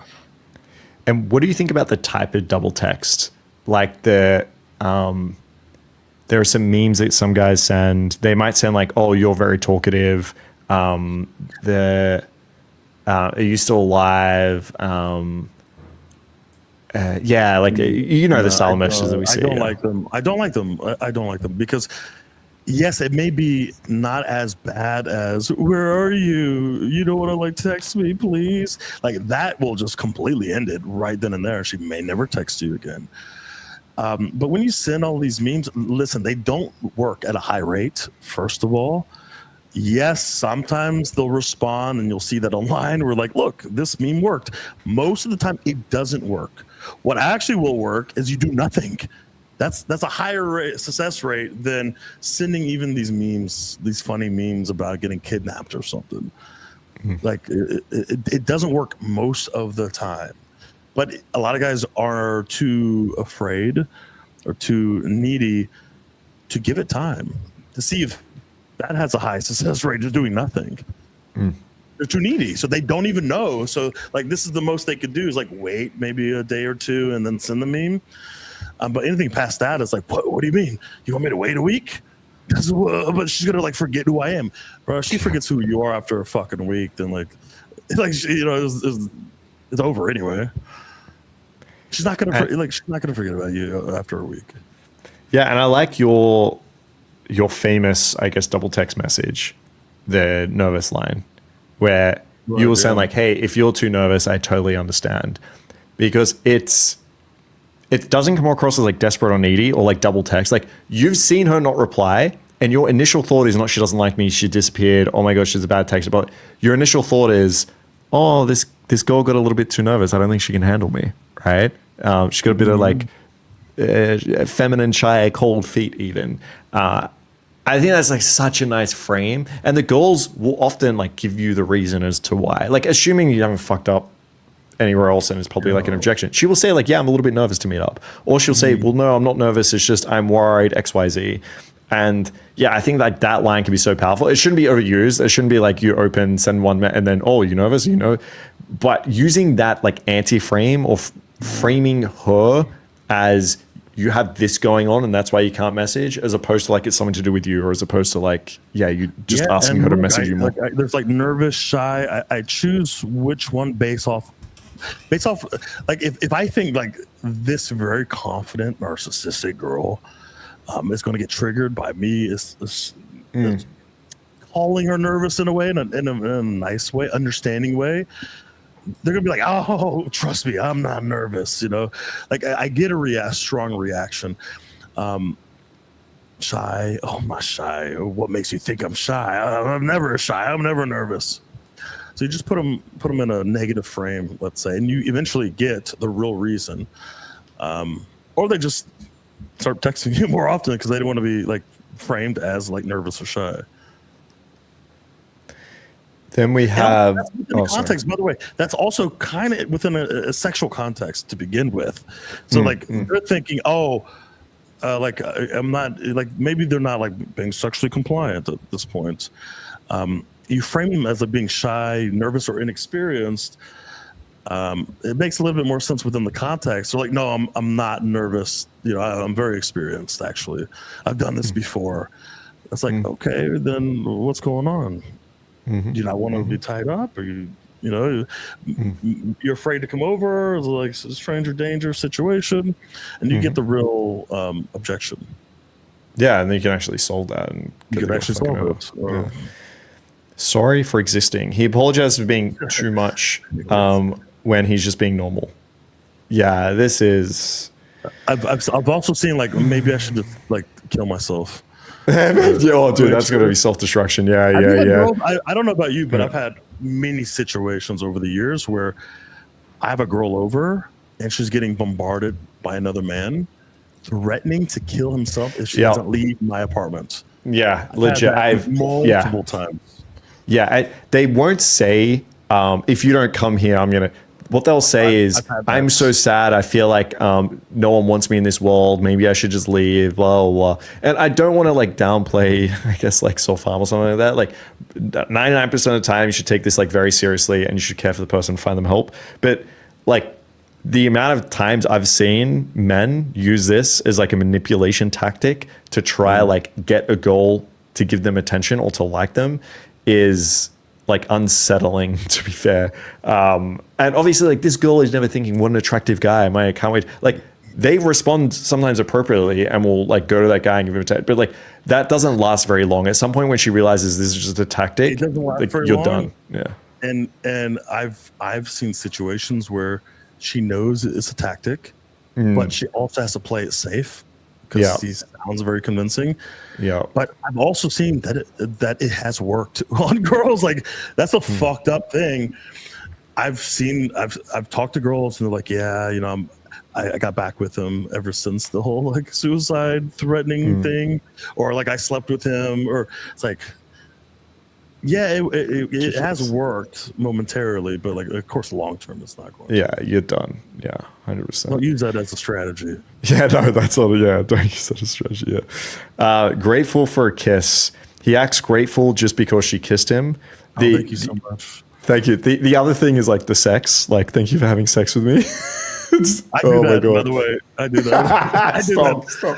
And what do you think about the type of double text? Like there are some memes that some guys send. They might send like, "Oh, you're very talkative." Are you still alive? Yeah, like you know the style of messages that we see. I don't like them. I don't like them because yes, it may be not as bad as "Where are you? You don't want to like text me, please." Like that will just completely end it right then and there. She may never text you again. But when you send all these memes, listen, they don't work at a high rate. First of all, yes, sometimes they'll respond, and you'll see that online. We're like, look, this meme worked. Most of the time, it doesn't work. What actually will work is you do nothing. That's a higher success rate than sending even these memes, these funny memes about getting kidnapped or something. Like it doesn't work most of the time. But a lot of guys are too afraid or too needy to give it time to see if that has a high success rate of doing nothing. They're too needy, so they don't even know. So like this is the most they could do is like wait maybe a day or two and then send the meme. But anything past that is like, what do you mean? You want me to wait a week? But she's gonna like forget who I am, bro. She forgets who you are after a fucking week. Then like you know it's over anyway. She's not gonna forget about you after a week. Yeah, and I like your famous, I guess, double text message, the nervous line, where you will send like, "Hey, if you're too nervous, I totally understand," because it doesn't come across as like desperate or needy or like double text. Like you've seen her not reply, and your initial thought is not she doesn't like me, she disappeared. Oh my gosh, she's a bad text. But your initial thought is, oh, this girl got a little bit too nervous. I don't think she can handle me. Right? She's got a bit of like feminine, shy, cold feet even. I think that's like such a nice frame. And the girls will often like give you the reason as to why. Like assuming you haven't fucked up anywhere else and it's probably like an objection. She will say like, yeah, I'm a little bit nervous to meet up. Or she'll say, well, no, I'm not nervous. It's just I'm worried, XYZ. And yeah, I think like that line can be so powerful. It shouldn't be overused. It shouldn't be like you open, send one, and then, oh, you nervous? You know, but using that like anti-frame or framing her as you have this going on and that's why you can't message, as opposed to like it's something to do with you, or as opposed to like, yeah, you just asking her to message you more. There's like nervous, shy. I choose which one based off like if I think like this very confident narcissistic girl is going to get triggered by me is calling her nervous in a way, in a nice way, understanding way. They're gonna be like, oh, trust me, I'm not nervous. You know, like I get a strong reaction. Shy? Oh, my shy. What makes you think I'm shy? I'm never shy. I'm never nervous. So you just put them in a negative frame, let's say, and you eventually get the real reason. Or they just start texting you more often because they don't want to be like framed as like nervous or shy. Then we have context, by the way. That's also kind of within a sexual context to begin with. So like they're thinking, like I'm not like maybe they're not like being sexually compliant at this point. You frame them as like being shy, nervous, or inexperienced. It makes a little bit more sense within the context. They're like, no, I'm not nervous. I'm very experienced. Actually, I've done this before. It's like, okay, then what's going on? Do you not want to be tied up, or you're afraid to come over? It's like a stranger danger situation, and you get the real objection. Yeah, and then you can actually solve that. And you can actually solve it. Yeah. Sorry for existing. He apologized for being too much when he's just being normal. Yeah, this is. I've also seen like maybe I should just like kill myself. Oh, dude, that's gonna be self-destruction. Yeah. I don't know about you, but I've had many situations over the years where I have a girl over and she's getting bombarded by another man, threatening to kill himself if she doesn't leave my apartment. Yeah, legit. I've multiple times. Yeah, they won't say if you don't come here, I'm gonna. What they'll say is, I'm so sad. I feel like no one wants me in this world. Maybe I should just leave, blah, blah, blah. And I don't want to like downplay, I guess, like self-harm or something like that. Like 99% of the time, you should take this like very seriously and you should care for the person, find them help. But like the amount of times I've seen men use this as like a manipulation tactic to try like get a girl to give them attention or to like them is like unsettling, to be fair. And obviously like this girl is never thinking, what an attractive guy, I can't wait. Like they respond sometimes appropriately and will like go to that guy and give him a text. But like that doesn't last very long. At some point when she realizes this is just a tactic, it doesn't last like, very you're long. done. Yeah. And I've seen situations where she knows it's a tactic, but she also has to play it safe because he sounds very convincing. Yeah. But I've also seen that it has worked on girls. Like that's a fucked up thing. I've talked to girls and they're like, yeah, I got back with him ever since the whole like suicide threatening thing, or like I slept with him, or it's like, yeah, it has worked momentarily, but like of course long term it's not going. Yeah, you're done. Yeah, 100%. Don't use that as a strategy. Yeah, no, that's all. Yeah, don't use that as a strategy. Yeah. Grateful for a kiss. He acts grateful just because she kissed him. Thank you so much. Thank you. The other thing is like the sex. Like, thank you for having sex with me. I do that, by the way. I do that. Stop.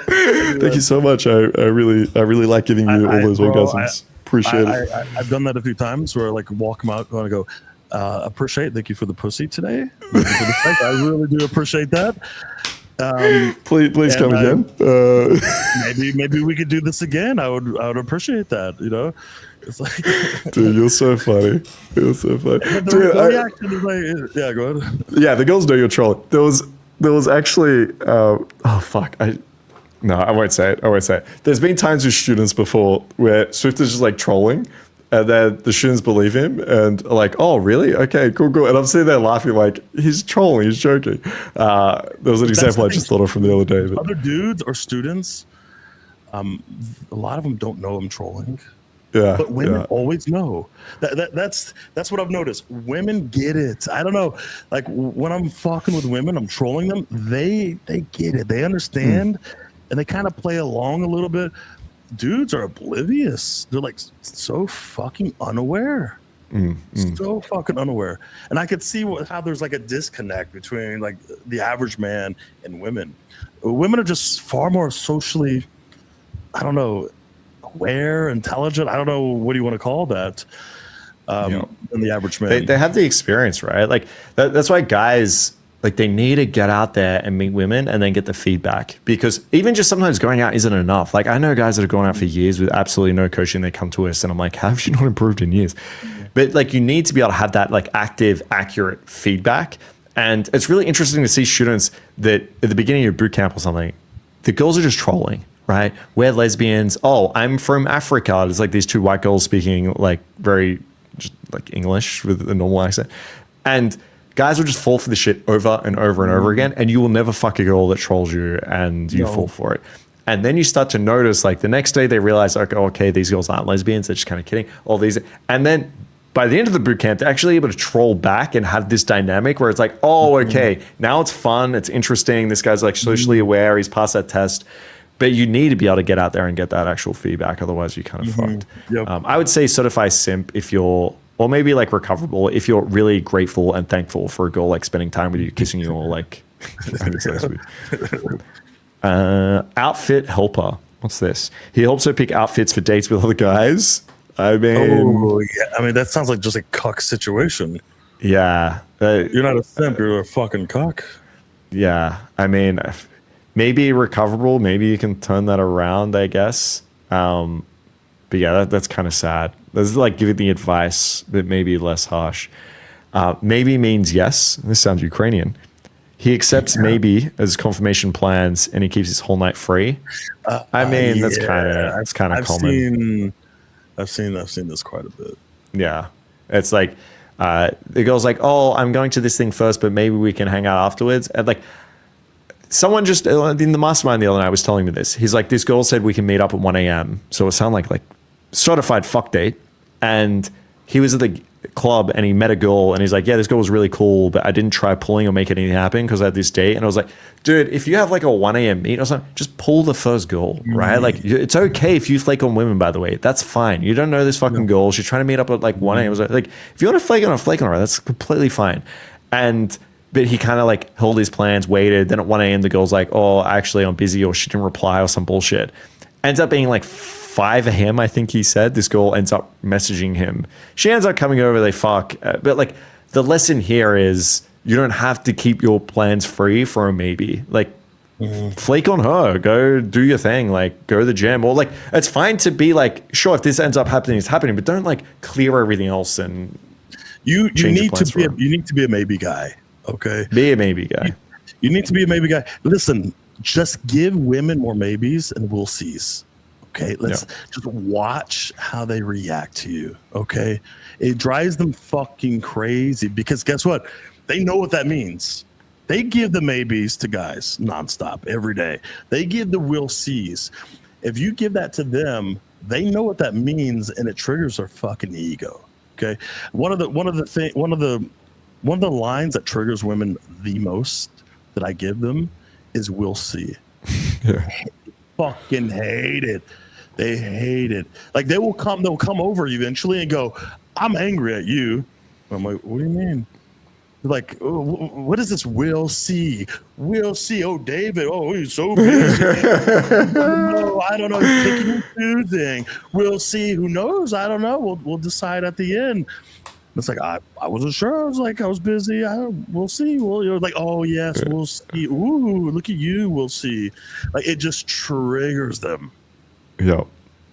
Thank you so much. I really like giving you all those orgasms. Appreciate it. I've done that a few times where I like walk them out and go, thank you for the pussy today. Thank you for the sex. I really do appreciate that. Please come again. Maybe we could do this again. I would appreciate that. It's like, dude, you're so funny. You're so funny. The reaction is like, yeah, go ahead. Yeah, the girls know you're trolling. There was actually, fuck. No, I won't say it. There's been times with students before where Swift is just like trolling, and then the students believe him and are like, oh, really? Okay, cool. And I'm sitting there laughing like, he's trolling, he's joking. There was an example I just thought of from the other day. But. Other dudes or students, a lot of them don't know I'm trolling. Yeah, but women always know. That's what I've noticed. Women get it. I don't know. Like when I'm fucking with women, I'm trolling them. They get it. They understand. And they kind of play along a little bit. Dudes are oblivious. They're like so fucking unaware. So fucking unaware. And I could see how there's like a disconnect between like the average man and women. Women are just far more socially, I don't know, aware, intelligent. I don't know, what do you want to call that, than the average man. They have the experience, right? Like that's why guys, like they need to get out there and meet women and then get the feedback, because even just sometimes going out isn't enough. Like I know guys that have gone out for years with absolutely no coaching. They come to us and I'm like, how have you not improved in years? But like you need to be able to have that like active, accurate feedback. And it's really interesting to see students that at the beginning of your boot camp or something, the girls are just trolling, right? We're lesbians. Oh, I'm from Africa. It's like these two white girls speaking like very just like English with a normal accent. And guys will just fall for this shit over and over and over again, and you will never fuck a girl that trolls you and you fall for it. And then you start to notice, like the next day they realize, like, oh, okay, these girls aren't lesbians, they're just kind of kidding. All these, and then by the end of the boot camp, they're actually able to troll back and have this dynamic where it's like, oh, okay, now it's fun, it's interesting. This guy's like socially aware, he's passed that test. But you need to be able to get out there and get that actual feedback, otherwise you're kind of fucked. Yep. I would say certify simp if you're, or maybe like recoverable if you're really grateful and thankful for a girl like spending time with you, kissing you, or like outfit helper. What's this? He helps her pick outfits for dates with other guys. I mean, that sounds like just a cuck situation. Yeah, you're not a simp, you're a fucking cuck. Yeah, I mean, maybe recoverable. Maybe you can turn that around, I guess. But yeah, that's kind of sad. This is like giving the advice, but maybe less harsh. Maybe means yes. This sounds Ukrainian. He accepts maybe as confirmation plans, and he keeps his whole night free. I mean, that's kind of common. I've seen this quite a bit. Yeah, it's like the girl's like, "Oh, I'm going to this thing first, but maybe we can hang out afterwards." And like, someone just in the mastermind the other night was telling me this. He's like, "This girl said we can meet up at 1 a.m." So it sounded like certified fuck date, and he was at the club and he met a girl and he's like, yeah, this girl was really cool, but I didn't try pulling or make anything happen because I had this date. And I was like, dude, if you have like a 1 a.m. meet or something, just pull the first girl, right? Like, it's okay if you flake on women, by the way. That's fine. You don't know this fucking girl. She's trying to meet up at like 1 a.m. I was like, if you want to flake on her, that's completely fine. But he kind of like held his plans, waited. Then at 1 a.m. the girl's like, oh, actually I'm busy, or she didn't reply, or some bullshit. Ends up being like 5 a.m. I think he said. This girl ends up messaging him. She ends up coming over, they fuck. But like, the lesson here is you don't have to keep your plans free for a maybe. Like, flake on her, go do your thing, like go to the gym, or like, it's fine to be like, sure, if this ends up happening, it's happening, but don't like clear everything else. And you need to be a maybe guy. Okay, be a maybe guy. You need to be a maybe guy. Listen, just give women more maybes and we'll sees. Okay, let's just watch how they react to you. Okay, it drives them fucking crazy because guess what? They know what that means. They give the maybes to guys nonstop every day. They give the will sees. If you give that to them, they know what that means, and it triggers their fucking ego. Okay, one of the lines that triggers women the most that I give them is "we'll see." Yeah. Fucking hate it. They hate it. Like they'll come over eventually and go, I'm angry at you. I'm like, what do you mean? They're like, oh, what is this? We'll see. We'll see. Oh, David. Oh, he's so busy. No, I don't know. He's picking and choosing. We'll see. Who knows? I don't know. We'll decide at the end. It's like, I wasn't sure. I was like, I was busy. We'll see. You're like, oh, yes, we'll see. Ooh, look at you. We'll see. Like, it just triggers them. Yeah.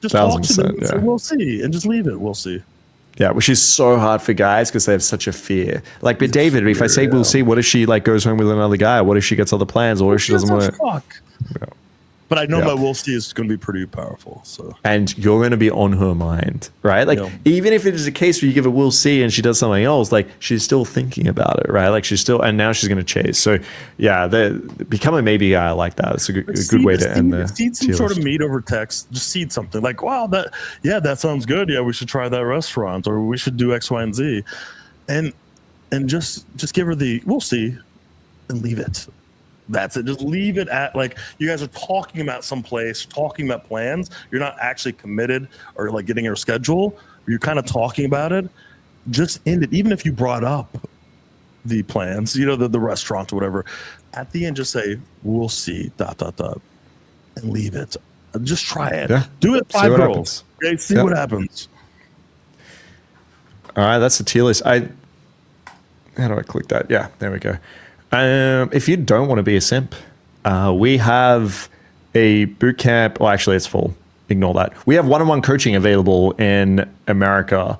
Just talk to them and say, we'll see. And just leave it. We'll see. Yeah, which is so hard for guys because they have such a fear. Like, but David, if I say we'll see, what if she like goes home with another guy? What if she gets other plans? Or if she doesn't want to? Fuck. Yeah. But I know my we'll see is going to be pretty powerful. So, and you're going to be on her mind, right? Like, even if it is a case where you give a we'll see and she does something else, like she's still thinking about it, right? Like she's still, and now she's going to chase. So, yeah, become a maybe guy like that. It's a good way to end the. Seed some sort of meet over text. Just seed something like, wow, that sounds good. Yeah, we should try that restaurant, or we should do X, Y, and Z, and just give her the we'll see, and leave it. That's it. Just leave it at like you guys are talking about someplace, talking about plans. You're not actually committed or like getting your schedule. You're kind of talking about it. Just end it. Even if you brought up the plans, the restaurant or whatever, at the end, just say, we'll see, ... and leave it. Just try it. Yeah. Do it 5 girls. Okay? See what happens. All right. That's the tier list. How do I click that? Yeah, there we go. If you don't want to be a simp, we have a boot camp. Well, actually, it's full. Ignore that. We have one-on-one coaching available in America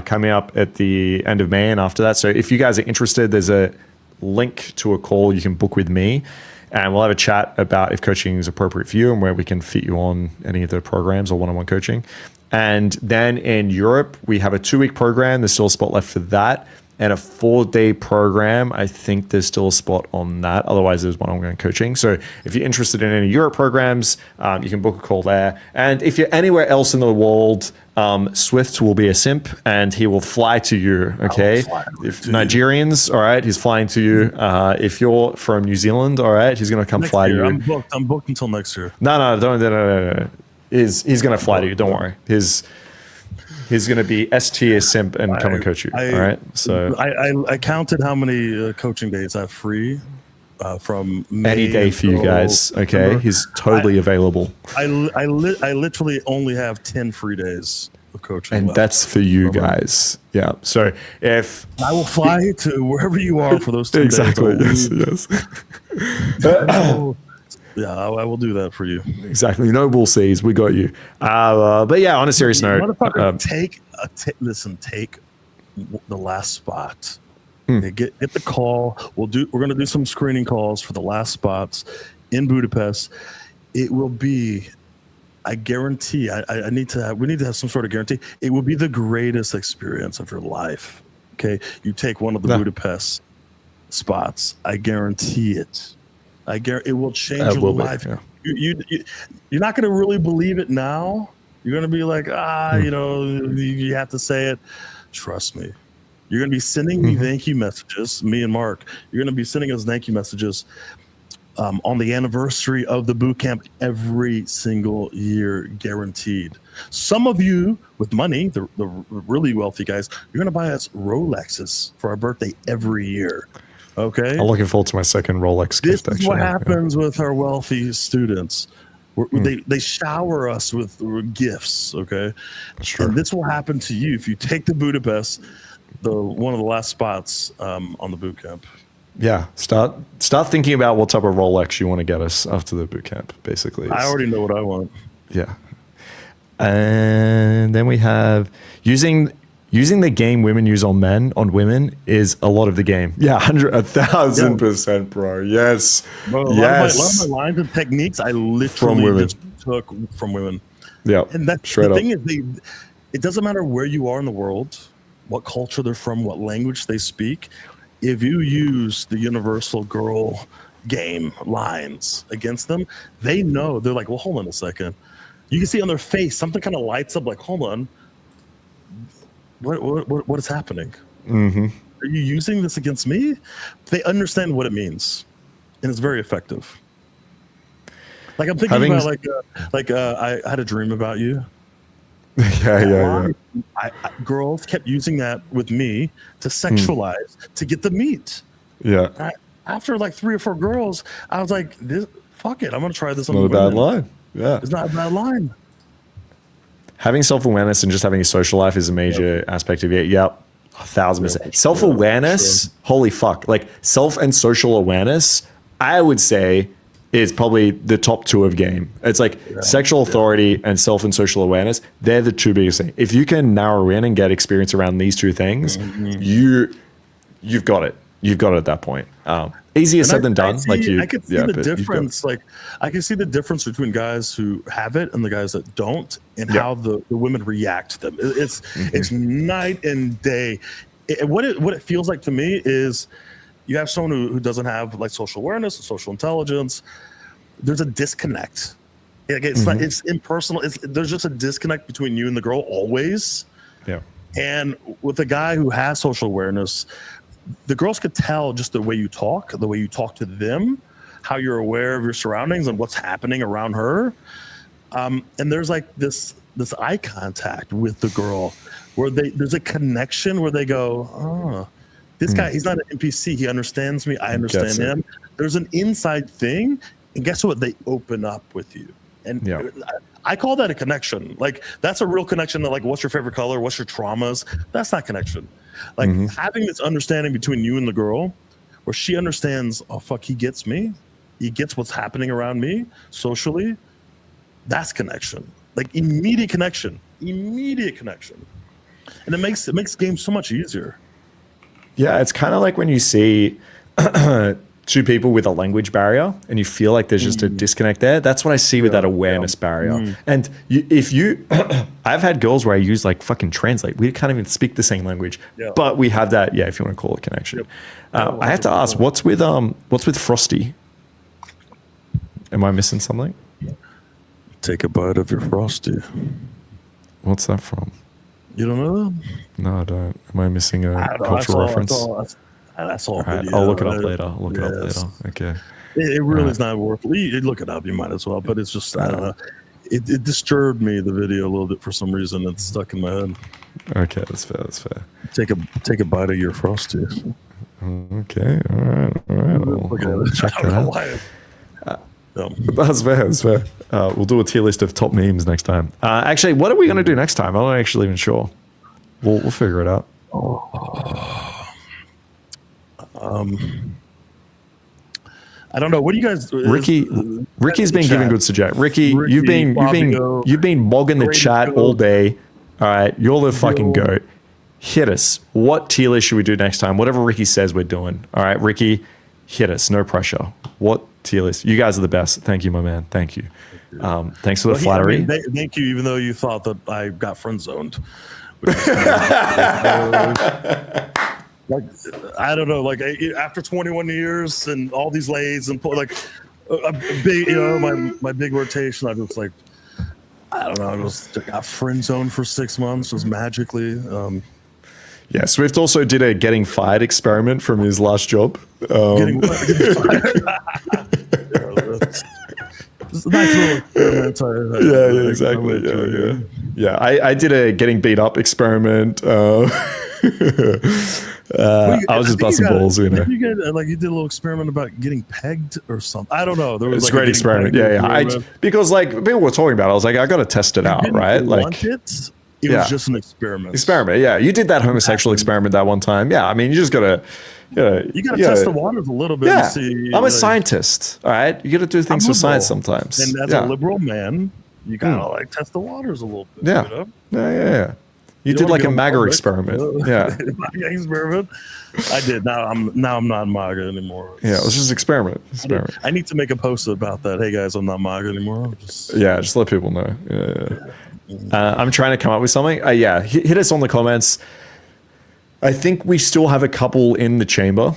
coming up at the end of May and after that. So if you guys are interested, there's a link to a call you can book with me. and we'll have a chat about if coaching is appropriate for you and where we can fit you on any of the programs or one-on-one coaching. And then in Europe, we have a 2-week program. There's still a spot left for that. And a 4-day program. I think there's still a spot on that. Otherwise, there's one-on-one coaching. So if you're interested in any Europe programs, you can book a call there. And if you're anywhere else in the world, Swift will be a simp and he will fly to you. Okay. If Nigerians, all right, he's flying to you. If you're from New Zealand, all right, he's going to come fly to you. I'm booked until next year. No. He's going to fly to you. Don't worry. He's going to be S-tier simp and come and coach you. All right. So I counted how many coaching days I have free from May any day for you guys. Okay. September. He's totally available. I literally only have 10 free days of coaching. And that's for you guys. Yeah. So if I will fly to wherever you are for those 2 days. Exactly. Yes. Yeah, I will do that for you. Exactly. No bull seas. We got you. But yeah, on a serious note, take the last spot. Get the call. We're going to do some screening calls for the last spots in Budapest. It will be, I guarantee. We need to have some sort of guarantee. It will be the greatest experience of your life. Okay, you take one of the Budapest spots. I guarantee it. It will change your life. Yeah. You're not going to really believe it now. You're going to be like, you have to say it. Trust me. You're going to be sending me thank you messages, me and Mark. You're going to be sending us thank you messages on the anniversary of the boot camp every single year, guaranteed. Some of you with money, the really wealthy guys, you're going to buy us Rolexes for our birthday every year. Okay. I'm looking forward to my second Rolex gift. This is what happens with our wealthy students. They shower us with gifts. Okay. Sure. And this will happen to you if you take the Budapest, one of the last spots on the boot camp. Yeah. Start thinking about what type of Rolex you want to get us after the boot camp. Basically, I already know what I want. Yeah. And then we have using the game women use on men on women is a lot of the game. Yeah, 1,000%, bro. Yes. Bro, yes. A lot of my lines and techniques I literally just took from women. Yeah. And that's the thing is it doesn't matter where you are in the world, what culture they're from, what language they speak. If you use the universal girl game lines against them, they know. They're like, well, hold on a second. You can see on their face, something kind of lights up like, hold on. What is happening? Mm-hmm. Are you using this against me? They understand what it means, and it's very effective. Like I'm thinking about I had a dream about you. Yeah. Girls kept using that with me to sexualize, to get the meat. Yeah. After like 3 or 4 girls, I was like, fuck it, I'm gonna try this. Not a bad line. Yeah, it's not a bad line. Having self-awareness and just having a social life is a major aspect of it. Yep. 1,000%. Self-awareness, holy fuck. Like self and social awareness, I would say is probably the top 2 of game. It's like sexual authority and self and social awareness. They're the 2 biggest things. If you can narrow in and get experience around these 2 things, you've got it. You've got it at that point. Easier said than done. I could see the difference. Like I can see the difference between guys who have it and the guys that don't, and how the women react to them. It's night and day. What it feels like to me is you have someone who doesn't have like social awareness and social intelligence. There's a disconnect. It's like it's impersonal. There's just a disconnect between you and the girl always. Yeah. And with a guy who has social awareness, the girls could tell just the way you talk to them, how you're aware of your surroundings and what's happening around her. And there's like this eye contact with the girl where there's a connection where they go, oh, this guy, he's not an NPC. He understands me. I understand him. There's an inside thing. And guess what? They open up with you. And I call that a connection. Like that's a real connection. That like, what's your favorite color? What's your traumas? That's not connection. Like having this understanding between you and the girl where she understands, oh, fuck, he gets me. He gets what's happening around me socially. That's connection. Like immediate connection. And it makes games so much easier. Yeah, it's kind of like when you see two people with a language barrier and you feel like there's just a disconnect there. That's what I see with that awareness barrier. And if you, I've had girls where I use like fucking translate. We can't even speak the same language, but we have that. Yeah, if you want to call it connection. I have to ask, what's with Frosty? Am I missing something? Take a bite of your Frosty. What's that from? You don't know that? No, I don't. Am I missing a cultural reference? That's all. Right, I'll look it up later. I'll look it up later. Okay. It really is not worth. You look it up. You might as well. But it's just, I don't know. It disturbed me, the video, a little bit for some reason. It's stuck in my head. Okay, that's fair. That's fair. Take a bite of your Frosty. Okay. All right. I'll check that out. That's fair. That's fair. We'll do a tier list of top memes next time. Actually, what are we going to do next time? I'm not actually even sure. We'll figure it out. I don't know. What do you guys? Ricky's been giving good suggestions. Ricky, you've been mogging the chat all day. All right, you're the fucking goat. Hit us. What tier list should we do next time? Whatever Ricky says, we're doing. All right, Ricky, hit us. No pressure. What tier list? You guys are the best. Thank you, my man. Thank you. Thanks for the flattery. Thank you. Even though you thought that I got friend zoned. Like, I don't know, like after 21 years and all these lays and like a big, my big rotation, I was like, I don't know, I got friend zoned for 6 months, just magically. Yeah, Swift also did a getting fired experiment from his last job. Getting fired. It's a nice little experiment. Yeah, exactly. Yeah. I did a getting beat up experiment. I was just busting balls, you did a little experiment about getting pegged or something. I don't know. There was it's a great experiment. Yeah. Because like people were talking about it, I was like, I got to test it out, right? Like it was just an experiment. Yeah. You did that homosexual experiment that one time. Yeah. I mean, you just gotta. You gotta test the waters a little bit. Yeah. And see, I'm a scientist. All right. You got to do things for science sometimes. And as a liberal man, you gotta test the waters a little bit. Yeah. You know? Yeah. You did like a MAGA experiment. Yeah. MAGA experiment. I did. Now I'm not MAGA anymore. Yeah, it was just experiment. I need to make a post about that. Hey guys, I'm not MAGA anymore. Just let people know. Yeah. I'm trying to come up with something. Hit us on the comments. I think we still have a couple in the chamber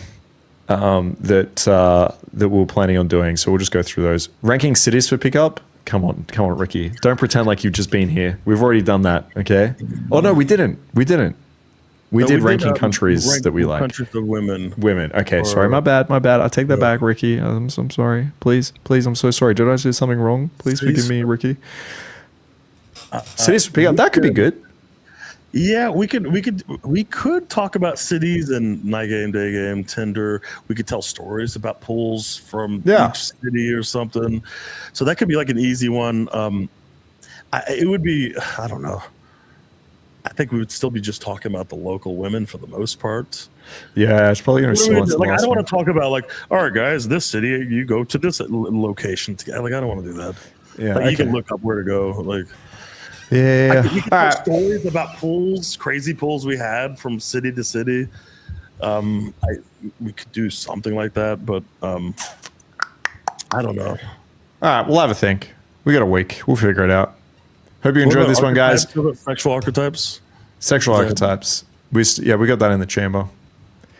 that we're planning on doing. So we'll just go through those. Ranking cities for pickup. Come on, Ricky. Don't pretend like you've just been here. We've already done that, okay? Oh, no, we didn't. We did ranking countries that we like. Countries of women. Women. Okay, sorry, my bad. I take that back, Ricky. I'm sorry. Please, I'm so sorry. Did I do something wrong? Please forgive me, Ricky. Cities for pickup. That could be good. Yeah, we could talk about cities and night game, day game, Tinder. We could tell stories about pools from each city or something. So that could be like an easy one. It would be, I don't know. I think we would still be just talking about the local women for the most part. Yeah, it's probably going to slow us. Like, I don't want to talk about like, all right, guys, this city, you go to this location together. Like, I don't want to do that. Yeah, like, you can look up where to go. Like. Yeah. We could tell stories about pools, crazy pools we had from city to city. We could do something like that, but I don't know. All right, we'll have a think. We got a week. We'll figure it out. Hope you enjoyed this one, guys. Sexual archetypes. Sexual archetypes. We got that in the chamber.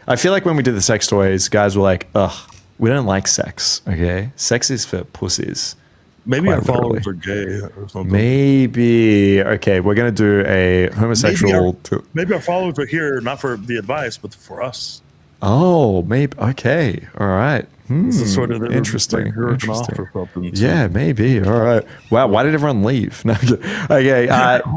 I feel like when we did the sex toys, guys were like, ugh, we don't like sex, okay? Sex is for pussies. Maybe our followers are gay or something. Maybe. Okay, we're going to do a homosexual... Maybe our followers are here not for the advice, but for us. Oh, maybe. Okay. All right. This is sort of interesting. Interesting. Yeah, maybe. All right. Wow. Why did everyone leave? No, okay,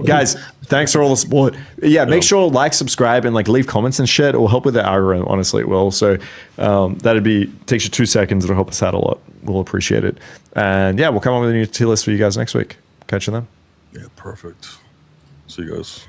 guys. Thanks for all the support. Yeah, make sure to like, subscribe, and like leave comments and shit. It will help with the algorithm. Honestly, it will. So takes you 2 seconds. It'll help us out a lot. We'll appreciate it. And yeah, we'll come up with a new tier list for you guys next week. Catch you then. Yeah, perfect. See you guys.